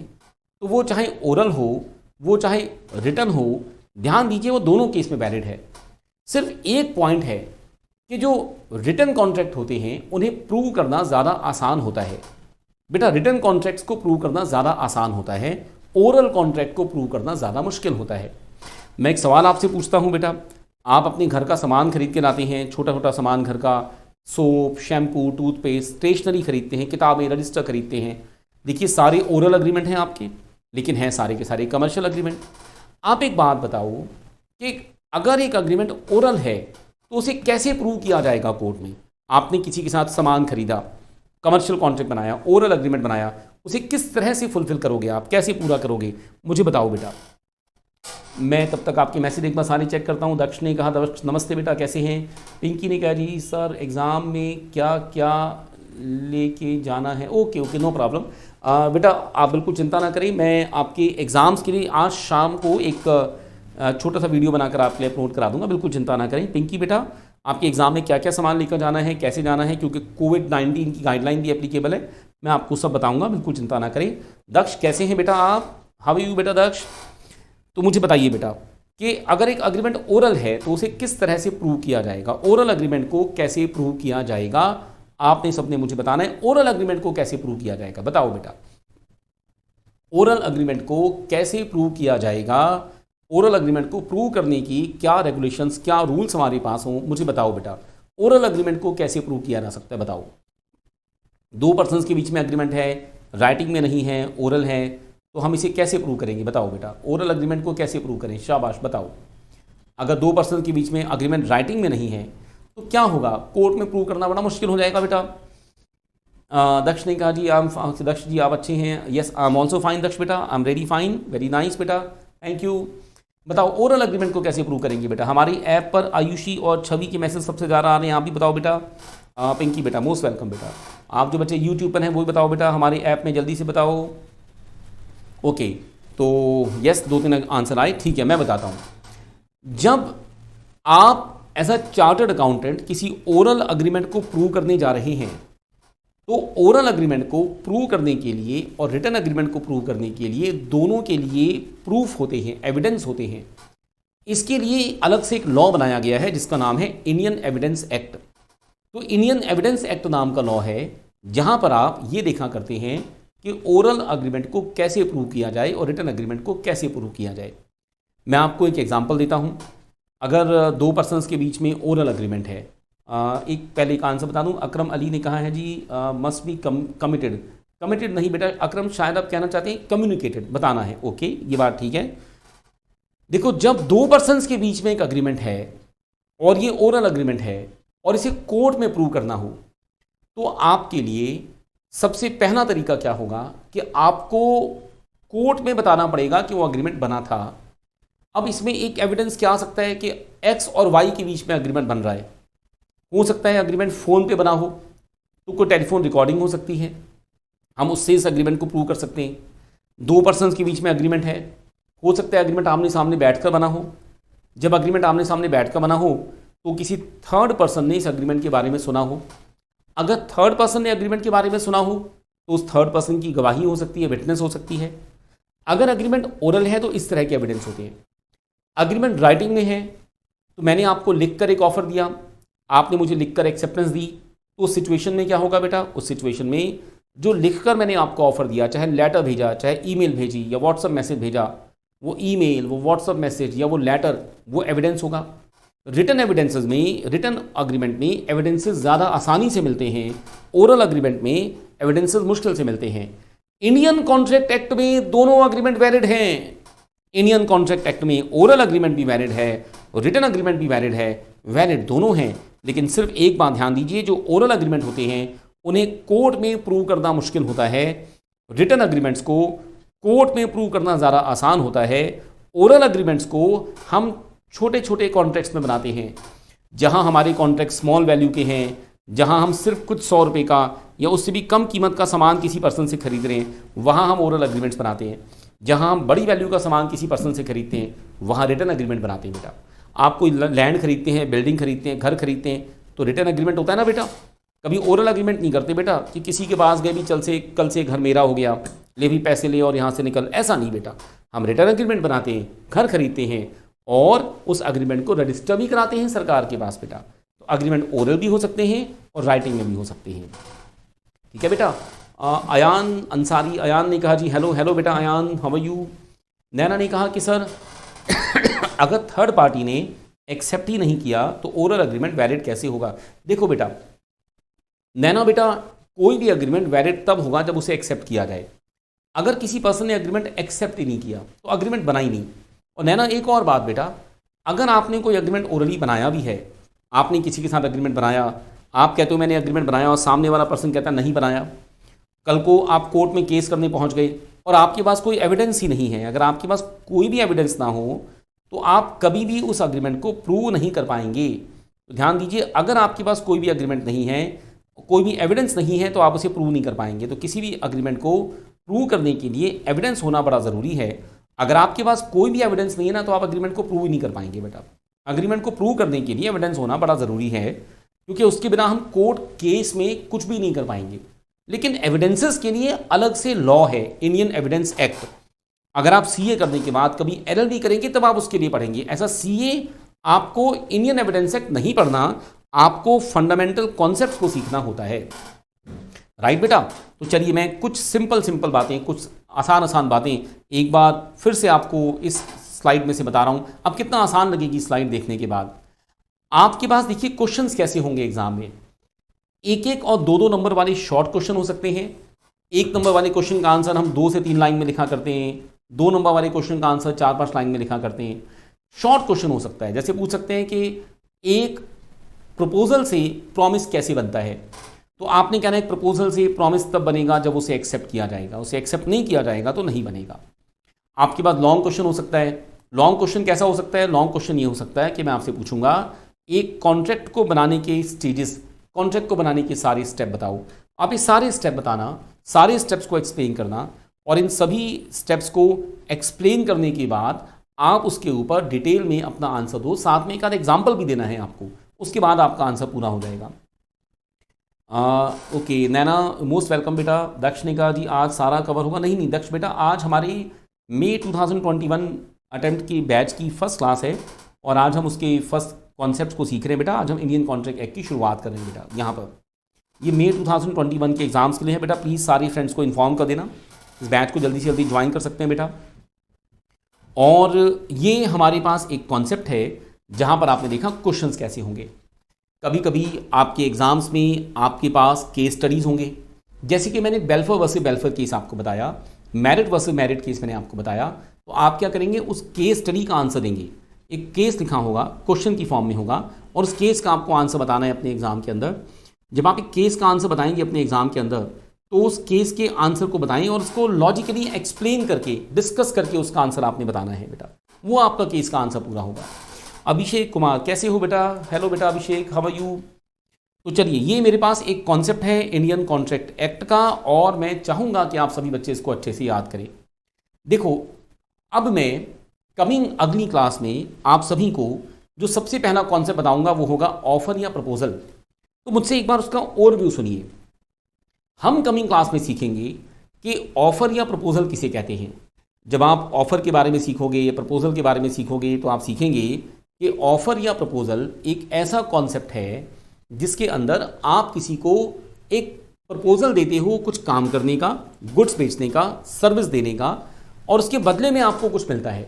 तो वो चाहे ओरल हो, वो चाहे रिटर्न हो, ध्यान दीजिए वो दोनों केस में वैलिड है। सिर्फ एक पॉइंट है कि जो रिटर्न कॉन्ट्रैक्ट होते हैं उन्हें प्रूव करना ज़्यादा आसान होता है। बेटा रिटर्न कॉन्ट्रैक्ट्स को प्रूव करना ज़्यादा आसान होता है, ओरल कॉन्ट्रैक्ट को प्रूव करना ज़्यादा मुश्किल होता है। मैं एक सवाल आपसे पूछता हूँ बेटा, आप अपने घर का सामान खरीद के लाते हैं, छोटा छोटा सामान घर का, सोप, शैम्पू, टूथपेस्ट, स्टेशनरी खरीदते हैं, किताबें, रजिस्टर खरीदते हैं। देखिए सारे ओरल अग्रीमेंट हैं आपके, लेकिन हैं सारे के सारे कमर्शियल अग्रीमेंट। आप एक बात बताओ कि अगर एक अग्रीमेंट ओरल है तो उसे कैसे प्रूव किया जाएगा कोर्ट में? आपने किसी के साथ सामान खरीदा, कमर्शियल कॉन्ट्रैक्ट बनाया, ओरल अग्रीमेंट बनाया, उसे किस तरह से फुलफिल करोगे आप, कैसे पूरा करोगे, मुझे बताओ बेटा। मैं तब तक आपके मैसेज एक बार सारे चेक करता हूँ। दक्ष ने कहा दक्ष नमस्ते बेटा कैसे हैं। पिंकी ने कहा जी सर एग्ज़ाम में क्या क्या लेके जाना है। ओके ओके नो प्रॉब्लम बेटा, आप बिल्कुल चिंता ना करें, मैं आपके एग्ज़ाम्स के लिए आज शाम को एक छोटा सा वीडियो बनाकर आपके लिए अपलोड करा दूंगा, बिल्कुल चिंता ना करें। पिंकी बेटा आपके एग्ज़ाम में क्या क्या सामान लेकर जाना है, कैसे जाना है, क्योंकि कोविड-19 की गाइडलाइन भी एप्लीकेबल है, मैं आपको सब बताऊंगा, बिल्कुल चिंता ना करें। दक्ष कैसे हैं बेटा आप, हाउ आर यू बेटा दक्ष? तो मुझे बताइए बेटा कि अगर एक अग्रीमेंट ओरल है तो उसे किस तरह से प्रूव किया जाएगा, ओरल अग्रीमेंट को कैसे प्रूव किया जाएगा, आपने सबने मुझे बताना है। ओरल अग्रीमेंट को कैसे प्रूव किया जाएगा, बताओ बेटा। ओरल अग्रीमेंट को कैसे प्रूव किया जाएगा, ओरल अग्रीमेंट को प्रूव करने की क्या रेगुलेशंस, क्या रूल्स हमारे पास हों, मुझे बताओ बेटा। ओरल अग्रीमेंट को कैसे प्रूव किया जा सकता है, बताओ। दो पर्सन्स के बीच में अग्रीमेंट है, राइटिंग में नहीं है, ओरल है, तो हम इसे कैसे प्रूव करेंगे, बताओ बेटा। ओरल अग्रीमेंट को कैसे प्रूव करें, शाबाश बताओ। अगर दो पर्सन के बीच में अग्रीमेंट राइटिंग में नहीं है तो क्या होगा, कोर्ट में प्रूव करना बड़ा मुश्किल हो जाएगा बेटा। दक्ष ने कहा जी दक्ष जी आप अच्छे हैं, yes I am also fine Daksh बेटा, I am very fine, very nice बेटा, थैंक यू। बताओ ओरल अग्रीमेंट को कैसे प्रूव करेंगे बेटा। हमारी ऐप पर आयुषी और छवि के मैसेज सबसे ज़्यादा आ रहे हैं, आप भी बताओ बेटा। पिंकी बेटा मोस्ट वेलकम बेटा। आप जो बच्चे यूट्यूब पर हैं वो भी बताओ बेटा, हमारी ऐप में जल्दी से बताओ। ओके तो यस 2-3 आंसर आए, ठीक है मैं बताता हूँ। जब आप एज अ चार्टर्ड अकाउंटेंट किसी ओरल अग्रीमेंट को प्रूव करने जा रहे हैं तो ओरल अग्रीमेंट को प्रूव करने के लिए और रिटन अग्रीमेंट को प्रूव करने के लिए दोनों के लिए प्रूफ होते हैं, एविडेंस होते हैं। इसके लिए अलग से एक लॉ बनाया गया है जिसका नाम है इंडियन एविडेंस एक्ट। तो इंडियन एविडेंस एक्ट नाम का लॉ है जहां पर आप ये देखा करते हैं कि ओरल अग्रीमेंट को कैसे प्रूव किया जाए और रिटन अग्रीमेंट को कैसे प्रूव किया जाए। मैं आपको एक एग्जांपल देता हूं। अगर दो पर्सन्स के बीच में ओरल अग्रीमेंट है, एक पहले एक आंसर बता दूं। अकरम अली ने कहा है जी मस्ट बी कमिटेड। कमिटेड नहीं बेटा अकरम, शायद आप कहना चाहते हैं कम्युनिकेटेड बताना है। ओके ये बात ठीक है। देखो जब दो पर्सन्स के बीच में एक अग्रीमेंट है और ये ओरल अग्रीमेंट है और इसे कोर्ट में प्रूव करना हो तो आपके लिए सबसे पहला तरीका क्या होगा कि आपको कोर्ट में बताना पड़ेगा कि वो अग्रीमेंट बना था। अब इसमें एक एविडेंस क्या आ सकता है कि एक्स और वाई के बीच में अग्रीमेंट बन रहा है। हो सकता है अग्रीमेंट फ़ोन पे बना हो तो कोई टेलीफोन रिकॉर्डिंग हो सकती है, हम उससे इस अग्रीमेंट को प्रूव कर सकते हैं। दो पर्सन्स के बीच में अग्रीमेंट है, हो सकता है अग्रीमेंट आमने सामने बैठकर बना हो। जब अग्रीमेंट आमने सामने बैठकर बना हो तो किसी थर्ड पर्सन ने इस अग्रीमेंट के बारे में सुना हो। अगर थर्ड पर्सन ने अग्रीमेंट के बारे में सुना हो तो उस थर्ड पर्सन की गवाही हो सकती है, विटनेस हो सकती है। अगर अग्रीमेंट ओरल है तो इस तरह के एविडेंस होते हैं। अग्रीमेंट राइटिंग में है तो मैंने आपको लिखकर एक ऑफर दिया, आपने मुझे लिखकर एक्सेप्टेंस दी, तो उस सिचुएशन में क्या होगा बेटा, उस सिचुएशन में जो लिखकर मैंने आपको ऑफर दिया, चाहे लेटर भेजा, चाहे ईमेल भेजी या व्हाट्सएप मैसेज भेजा, वो ईमेल, वो व्हाट्सएप मैसेज या वो लेटर, वो एविडेंस होगा। रिटन एविडेंसेस में, रिटन अग्रीमेंट में एविडेंसेस ज़्यादा आसानी से मिलते हैं। ओरल अग्रीमेंट में एविडेंसेस मुश्किल से मिलते हैं। इंडियन कॉन्ट्रैक्ट एक्ट में दोनों अग्रीमेंट वैलिड हैं। इंडियन कॉन्ट्रैक्ट एक्ट में ओरल अग्रीमेंट भी वैलिड है, रिटन अग्रीमेंट भी वैलिड है, वैलिड दोनों हैं। लेकिन सिर्फ एक बात ध्यान दीजिए, जो ओरल अग्रीमेंट होते हैं उन्हें कोर्ट में प्रूव करना मुश्किल होता है, रिटन अग्रीमेंट्स को कोर्ट में प्रूव करना ज़्यादा आसान होता है। ओरल अग्रीमेंट्स को हम छोटे छोटे कॉन्ट्रैक्ट्स में बनाते हैं, जहां हमारे कॉन्ट्रैक्ट स्मॉल वैल्यू के हैं, जहां हम सिर्फ कुछ 100 रुपये का या उससे भी कम कीमत का सामान किसी पर्सन से खरीद रहे हैं, वहां हम ओरल अग्रीमेंट्स बनाते हैं। जहां हम बड़ी वैल्यू का सामान किसी पर्सन से खरीदते हैं, वहां रिटर्न अग्रीमेंट बनाते हैं बेटा। आप कोई लैंड खरीदते हैं, बिल्डिंग खरीदते हैं, घर खरीदते हैं, तो रिटर्न अग्रीमेंट होता है ना बेटा। कभी ओरल अग्रीमेंट नहीं करते बेटा कि किसी के पास गए भी कल से घर मेरा हो गया, ले भी पैसे ले और यहाँ से निकल, ऐसा नहीं बेटा। हम रिटर्न अग्रीमेंट बनाते हैं, घर खरीदते हैं और उस अग्रीमेंट को रजिस्टर भी कराते हैं सरकार के पास बेटा। तो अग्रीमेंट ओरल भी हो सकते हैं और राइटिंग में भी हो सकते हैं। ठीक है बेटा। अयान अंसारी, अयान ने कहा जी हेलो हेलो बेटा अयान, हाउ आर यू। नैना ने कहा कि सर अगर थर्ड पार्टी ने एक्सेप्ट ही नहीं किया तो ओरल अग्रीमेंट वैलिड कैसे होगा। देखो बेटा नैना बेटा, कोई भी अग्रीमेंट वैलिड तब होगा जब उसे एक्सेप्ट किया जाए। अगर किसी पर्सन ने अग्रीमेंट एक्सेप्ट ही नहीं किया तो अग्रीमेंट बना ही नहीं। और नैना एक और बात बेटा, अगर आपने कोई अग्रीमेंट ओरली बनाया भी है, आपने किसी के साथ अग्रीमेंट बनाया, आप कहते हो मैंने अग्रीमेंट बनाया और सामने वाला पर्सन कहता नहीं बनाया, कल को आप कोर्ट में केस करने पहुंच गए और आपके पास कोई एविडेंस ही नहीं है, अगर आपके पास कोई भी एविडेंस ना हो तो आप कभी भी उस अग्रीमेंट को प्रूव नहीं कर पाएंगे। तो ध्यान दीजिए, अगर आपके पास कोई भी अग्रीमेंट नहीं है, कोई भी एविडेंस नहीं है, तो आप उसे प्रूव नहीं कर पाएंगे। तो किसी भी अग्रीमेंट को प्रूव करने के लिए एविडेंस होना बड़ा ज़रूरी है। अगर आपके पास कोई भी एविडेंस नहीं है ना, तो आप अग्रीमेंट को प्रूव ही नहीं कर पाएंगे बेटा। अग्रीमेंट को प्रूव करने के लिए एविडेंस होना बड़ा ज़रूरी है, क्योंकि उसके बिना हम कोर्ट केस में कुछ भी नहीं कर पाएंगे। लेकिन एविडेंसेस के लिए अलग से लॉ है, इंडियन एविडेंस एक्ट। अगर आप सीए करने के बाद कभी एलएलबी करेंगे तब आप उसके लिए पढ़ेंगे। ऐसा सीए आपको इंडियन एविडेंस एक्ट नहीं पढ़ना, आपको फंडामेंटल कॉन्सेप्ट्स को सीखना होता है। राइट बेटा। तो चलिए मैं कुछ सिंपल बातें, कुछ आसान बातें एक बार फिर से आपको इस स्लाइड में से बता रहा हूं। अब कितना आसान लगेगी स्लाइड देखने के बाद। आपके पास देखिए क्वेश्चंस कैसे होंगे एग्जाम में। एक एक और दो नंबर वाले शॉर्ट क्वेश्चन हो सकते हैं। एक नंबर वाले क्वेश्चन का आंसर हम 2 से 3 लाइन में लिखा करते हैं, 2 नंबर वाले क्वेश्चन का आंसर 4-5 लाइन में लिखा करते हैं। शॉर्ट क्वेश्चन हो सकता है, जैसे पूछ सकते हैं कि एक प्रपोजल से प्रॉमिस कैसे बनता है। तो आपने कहना है प्रपोजल से प्रॉमिस तब बनेगा जब उसे एक्सेप्ट किया जाएगा, उसे एक्सेप्ट नहीं किया जाएगा तो नहीं बनेगा। आपके पास लॉन्ग क्वेश्चन हो सकता है। लॉन्ग क्वेश्चन कैसा हो सकता है? लॉन्ग क्वेश्चन ये हो सकता है कि मैं आपसे पूछूंगा एक कॉन्ट्रैक्ट को बनाने के स्टेजेस, कॉन्ट्रैक्ट को बनाने के सारे स्टेप बताओ। आप ये सारे स्टेप बताना, सारे स्टेप्स को एक्सप्लेन करना, और इन सभी स्टेप्स को एक्सप्लेन करने के बाद आप उसके ऊपर डिटेल में अपना आंसर दो। साथ में एक आध एग्जाम्पल भी देना है आपको, उसके बाद आपका आंसर पूरा हो जाएगा। ओके नैना मोस्ट वेलकम बेटा। दक्ष ने कहा जी आज सारा कवर होगा। नहीं दक्ष बेटा, आज हमारी मई 2021 अटेम्प्ट की बैच की फर्स्ट क्लास है और आज हम उसके फर्स्ट कॉन्सेप्ट को सीख रहे हैं बेटा। आज हम इंडियन कॉन्ट्रैक्ट एक्ट की शुरुआत कर रहे हैं बेटा। यहाँ पर ये मई 2021 के एग्जाम्स के लिए है बेटा। प्लीज़ सारे फ्रेंड्स को इन्फॉर्म कर देना, इस बैच को जल्दी से जल्दी ज्वाइन कर सकते हैं बेटा। और ये हमारे पास एक कॉन्सेप्ट है जहाँ पर आपने देखा क्वेश्चंस कैसे होंगे। कभी कभी आपके एग्जाम्स में आपके पास केस स्टडीज़ होंगे, जैसे कि मैंने बेल्फर वर्सेस बेल्फर केस आपको बताया, मेरिट वर्सेस मेरिट केस मैंने आपको बताया। तो आप क्या करेंगे, उस केस स्टडी का आंसर देंगे। एक केस लिखा होगा, क्वेश्चन की फॉर्म में होगा, और उस केस का आपको आंसर बताना है अपने एग्जाम के अंदर। जब आप एक केस का आंसर बताएंगे अपने एग्जाम के अंदर, तो उस केस के आंसर को बताएं और उसको लॉजिकली एक्सप्लेन करके, डिस्कस करके उसका आंसर आपने बताना है बेटा। वो आपका केस का आंसर पूरा होगा। अभिषेक कुमार कैसे हो बेटा? हेलो बेटा अभिषेक, हाउ आर यू? तो चलिए, ये मेरे पास एक कॉन्सेप्ट है इंडियन कॉन्ट्रैक्ट एक्ट का, और मैं चाहूँगा कि आप सभी बच्चे इसको अच्छे से याद करें। देखो, अब मैं कमिंग अगली क्लास में आप सभी को जो सबसे पहला कॉन्सेप्ट बताऊंगा वो होगा ऑफर या प्रपोजल। तो मुझसे एक बार उसका ओवरव्यू सुनिए। हम कमिंग क्लास में सीखेंगे कि ऑफर या प्रपोजल किसे कहते हैं। जब आप ऑफर के बारे में सीखोगे या प्रपोजल के बारे में सीखोगे तो आप सीखेंगे कि ऑफर या प्रपोजल एक ऐसा कॉन्सेप्ट है जिसके अंदर आप किसी को एक प्रपोजल देते हो कुछ काम करने का, गुड्स बेचने का, सर्विस देने का, और उसके बदले में आपको कुछ मिलता है।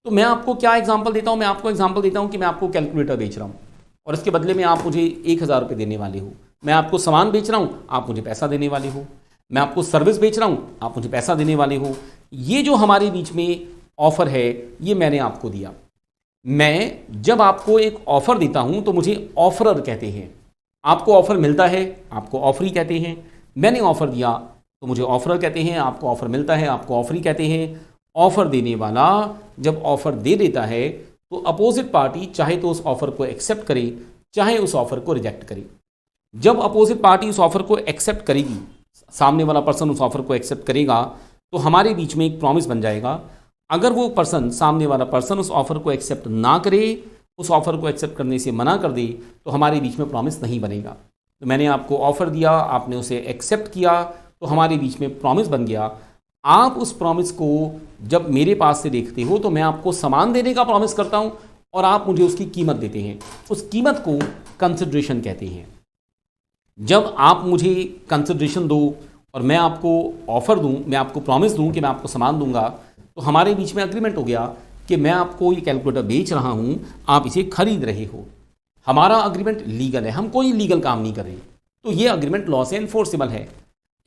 तो मैं आपको क्या एग्जांपल देता हूँ? मैं आपको एग्जांपल देता हूँ कि मैं आपको कैलकुलेटर बेच रहा हूँ और इसके बदले में आप मुझे 1000 रुपये देने वाले हो। मैं आपको सामान बेच रहा हूँ, आप मुझे पैसा देने वाले हो। मैं आपको सर्विस बेच रहा हूँ, आप मुझे पैसा देने वाले हो। ये जो हमारे बीच में ऑफर है ये मैंने आपको दिया। मैं जब आपको एक ऑफर देता हूँ तो मुझे ऑफरर कहते हैं। आपको ऑफर मिलता है, आपको ऑफरी कहते हैं। मैंने ऑफर दिया तो मुझे ऑफरर कहते हैं। आपको ऑफर मिलता है, आपको ऑफरी कहते हैं। ऑफर देने वाला जब ऑफर दे देता है तो अपोजिट पार्टी चाहे तो उस ऑफर को एक्सेप्ट करे, चाहे उस ऑफर को रिजेक्ट करे। जब अपोजिट पार्टी उस ऑफर को एक्सेप्ट करेगी, सामने वाला पर्सन उस ऑफर को एक्सेप्ट करेगा, तो हमारे बीच में एक प्रॉमिस बन जाएगा। अगर वो पर्सन, सामने वाला पर्सन उस ऑफर को एक्सेप्ट ना करे, उस ऑफर को एक्सेप्ट करने से मना कर दे, तो हमारे बीच में प्रॉमिस नहीं बनेगा। तो मैंने आपको ऑफर दिया, आपने उसे एक्सेप्ट किया, तो हमारे बीच में प्रॉमिस बन गया। आप उस प्रॉमिस को जब मेरे पास से देखते हो तो मैं आपको सामान देने का प्रॉमिस करता हूं और आप मुझे उसकी कीमत देते हैं। उस कीमत को कंसिडरेशन कहते हैं। जब आप मुझे कंसिडरेशन दो और मैं आपको ऑफर दूं, मैं आपको प्रॉमिस दूं कि मैं आपको सामान दूंगा, तो हमारे बीच में एग्रीमेंट हो गया कि मैं आपको ये कैलकुलेटर बेच रहा हूं, आप इसे खरीद रहे हो। हमारा अग्रीमेंट लीगल है, हम कोई लीगल काम नहीं कर रहे, तो ये अग्रीमेंट लॉ से एनफोर्सेबल है।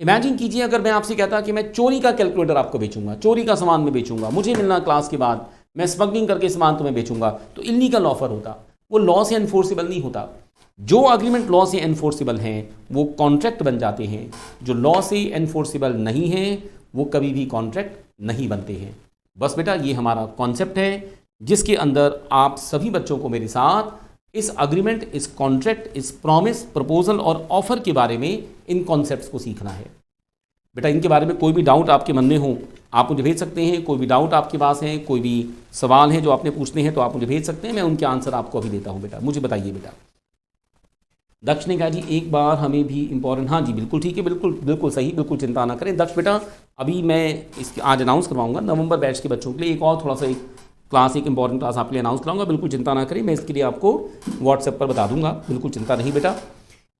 इमेजिन कीजिए अगर मैं आपसे कहता कि मैं चोरी का कैलकुलेटर आपको बेचूंगा, चोरी का सामान मैं बेचूंगा, मुझे मिलना क्लास के बाद, मैं स्मगलिंग करके सामान तुम्हें बेचूंगा, तो इलीगल ऑफर होता, वो लॉ से एनफोर्सेबल नहीं होता। जो अग्रीमेंट लॉ से एनफोर्सेबल हैं वो कॉन्ट्रैक्ट बन जाते हैं, जो लॉ से एनफोर्सेबल नहीं है वो कभी भी कॉन्ट्रैक्ट नहीं बनते हैं। बस बेटा ये हमारा कॉन्सेप्ट है जिसके अंदर आप सभी बच्चों को मेरे साथ इस अग्रीमेंट, इस कॉन्ट्रैक्ट, इस प्रॉमिस, प्रपोजल और ऑफर के बारे में इन कॉन्सेप्ट्स को सीखना है। बेटा इनके बारे में कोई भी डाउट आपके मन में हो आप मुझे भेज सकते हैं। कोई भी डाउट आपके पास है, कोई भी सवाल है जो आपने पूछने हैं तो आप मुझे भेज सकते हैं, मैं उनके आंसर आपको अभी देता हूँ। बेटा मुझे बताइए। बेटा दक्ष ने कहा जी एक बार हमें भी इम्पोर्टेंट, हाँ जी बिल्कुल ठीक है, बिल्कुल बिल्कुल सही, बिल्कुल चिंता ना करें। दक्ष बेटा अभी मैं इसके आज अनाउंस करवाऊंगा नवंबर बैच के बच्चों के लिए एक और थोड़ा सा एक क्लास, एक इंपॉर्टेंट क्लास आपके लिए अनाउंस कराऊंगा। बिल्कुल चिंता ना करें, मैं इसके लिए आपको व्हाट्सएप पर बता दूंगा, बिल्कुल चिंता नहीं। बेटा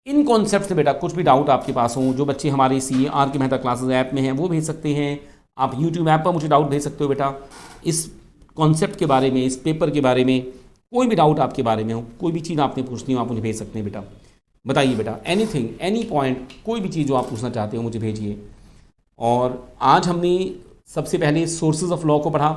इन कॉन्सेप्ट से बेटा कुछ भी डाउट आपके पास हो, जो बच्चे हमारे CAR के मेहता क्लासेस ऐप में हैं वो भेज सकते हैं। आप यूट्यूब ऐप पर मुझे डाउट भेज सकते हो। बेटा इस कॉन्सेप्ट के बारे में, इस पेपर के बारे में कोई भी डाउट आपके बारे में हो, कोई भी चीज़ आपने पूछनी हो आप मुझे भेज सकते हैं। बेटा बताइए बेटा, एनीथिंग, एनी पॉइंट, कोई भी चीज़ जो आप पूछना चाहते हो मुझे भेजिए। और आज हमने सबसे पहले सोर्सेज ऑफ लॉ को पढ़ा।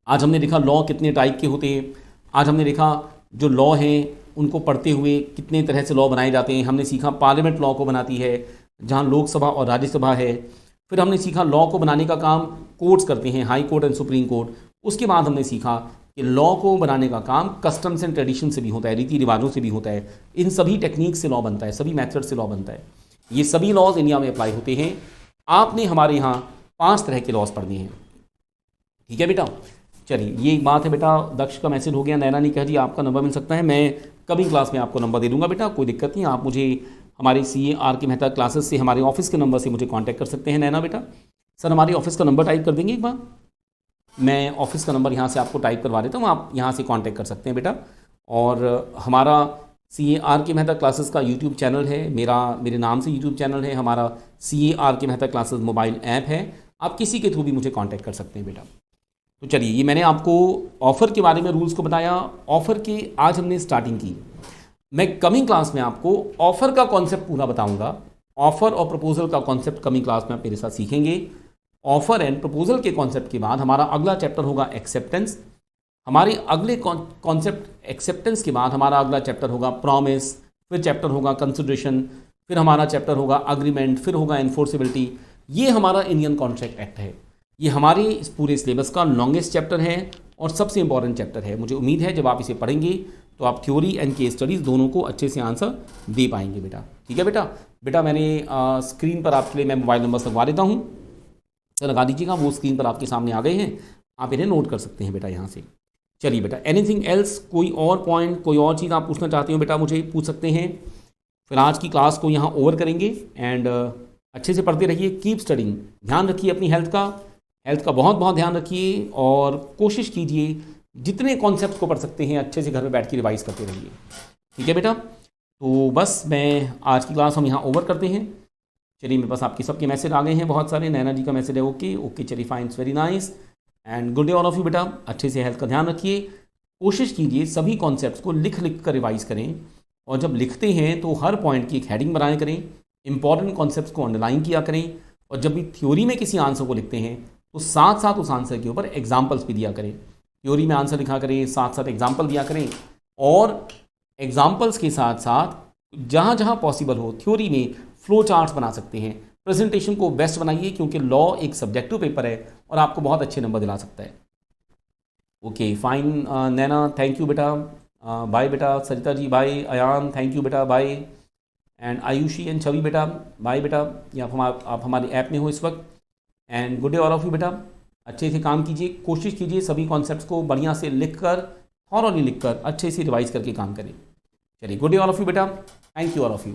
आज हमने देखा लॉ कितने टाइप के होते हैं। आज हमने देखा जो लॉ हैं उनको पढ़ते हुए कितने तरह से लॉ बनाए जाते हैं। हमने सीखा पार्लियामेंट लॉ को बनाती है जहाँ लोकसभा और राज्यसभा है। फिर हमने सीखा लॉ को बनाने का काम कोर्ट्स करते हैं, high court and supreme court. उसके बाद हमने सीखा कि लॉ को बनाने का काम कस्टम्स एंड ट्रेडिशन से भी होता है, रीति रिवाजों से भी होता है। इन सभी टेक्निक से लॉ बनता है, सभी मेथड से लॉ बनता है। ये सभी लॉज इंडिया में अप्लाई होते हैं। आपने हमारे यहाँ 5 तरह के लॉज पढ़ने हैं, ठीक है बेटा। चलिए ये एक बात है बेटा। दक्ष का मैसेज हो गया। नैना ने कहा जी आपका नंबर मिल सकता है, मैं कमिंग क्लास में आपको नंबर दे दूंगा। बेटा कोई दिक्कत नहीं, आप मुझे हमारे CAR के मेहता क्लासेस से, हमारे ऑफिस के नंबर से मुझे कांटेक्ट कर सकते हैं। नैना बेटा सर हमारे ऑफिस का नंबर टाइप कर देंगे एक बार, मैं ऑफिस का नंबर यहाँ से आपको टाइप करवा देता हूँ, आप यहाँ से कांटेक्ट कर सकते हैं बेटा। और हमारा CAR के मेहता क्लासेस का यूट्यूब चैनल है, मेरे नाम से यूट्यूब चैनल है। हमारा CAR के मेहता क्लासेस मोबाइल ऐप है, आप किसी के थ्रू भी मुझे कांटेक्ट कर सकते हैं बेटा। तो चलिए ये मैंने आपको ऑफ़र के बारे में रूल्स को बताया। ऑफ़र की आज हमने स्टार्टिंग की। मैं कमिंग क्लास में आपको ऑफ़र का कॉन्सेप्ट पूरा बताऊंगा। ऑफ़र और प्रपोजल का कॉन्सेप्ट कमिंग क्लास में आप मेरे साथ सीखेंगे। ऑफ़र एंड प्रपोजल के कॉन्सेप्ट के बाद हमारा अगला चैप्टर होगा एक्सेप्टेंस। हमारे अगले कॉन्सेप्ट एक्सेप्टेंस के बाद हमारा अगला चैप्टर होगा प्रॉमिस, फिर चैप्टर होगा कंसिडरेशन, फिर हमारा चैप्टर होगा अग्रीमेंट, फिर होगा एनफोर्सेबिलिटी। ये हमारा इंडियन कॉन्ट्रैक्ट एक्ट है। ये हमारे इस पूरे सिलेबस का लॉन्गेस्ट चैप्टर है और सबसे इंपॉर्टेंट चैप्टर है। मुझे उम्मीद है जब आप इसे पढ़ेंगे तो आप थ्योरी एंड केस स्टडीज़ दोनों को अच्छे से आंसर दे पाएंगे बेटा, ठीक है बेटा। बेटा मैंने स्क्रीन पर आपके लिए मैं मोबाइल नंबर लगवा देता हूँ, तो लगा दीजिएगा, वो स्क्रीन पर आपके सामने आ गए हैं, आप इन्हें नोट कर सकते हैं बेटा यहाँ से। चलिए बेटा एनीथिंग एल्स, कोई और पॉइंट, कोई और चीज़ आप पूछना चाहते हो बेटा मुझे पूछ सकते हैं। फिर आज की क्लास को यहाँ ओवर करेंगे एंड अच्छे से पढ़ते रहिए, कीप स्टडिंग, ध्यान रखिए अपनी हेल्थ का बहुत बहुत ध्यान रखिए और कोशिश कीजिए जितने कॉन्सेप्ट को पढ़ सकते हैं अच्छे से घर में बैठ के रिवाइज करते रहिए, ठीक है बेटा। तो बस मैं आज की क्लास हम यहाँ ओवर करते हैं। चलिए मेरे पास आपके सबके मैसेज आ गए हैं बहुत सारे। नैना जी का मैसेज है ओके चलिए fine, very nice and good day all of you बेटा। अच्छे से हेल्थ का ध्यान रखिए, कोशिश कीजिए सभी कॉन्सेप्ट्स को लिख कर रिवाइज करें और जब लिखते हैं तो हर पॉइंट की एक हेडिंग बनाए करें, इंपॉर्टेंट कॉन्सेप्ट्स को अंडरलाइन किया करें, और जब भी थ्योरी में किसी आंसर को लिखते हैं तो साथ साथ उस आंसर के ऊपर एग्जाम्पल्स भी दिया करें। थ्योरी में आंसर लिखा करें, साथ साथ एग्जाम्पल दिया करें, और एग्जाम्पल्स के साथ साथ जहाँ जहाँ पॉसिबल हो थ्योरी में फ्लो चार्ट्स बना सकते हैं। प्रेजेंटेशन को बेस्ट बनाइए, क्योंकि लॉ एक सब्जेक्टिव पेपर है और आपको बहुत अच्छे नंबर दिला सकता है। Okay fine, Naina thank you बेटा, बाय बेटा। Sarita ji bye. Ayan thank you बेटा, बाय। एंड आयुषी एंड छवि बेटा बाय बेटा, ये आप हमारे ऐप में हो इस वक्त। And good day all of you बेटा, अच्छे से काम कीजिए, कोशिश कीजिए सभी कॉन्सेप्ट्स को बढ़िया से लिखकर, थॉरली लिखकर अच्छे से रिवाइज करके काम करें। चलिए good day all of you बेटा, thank you all of you.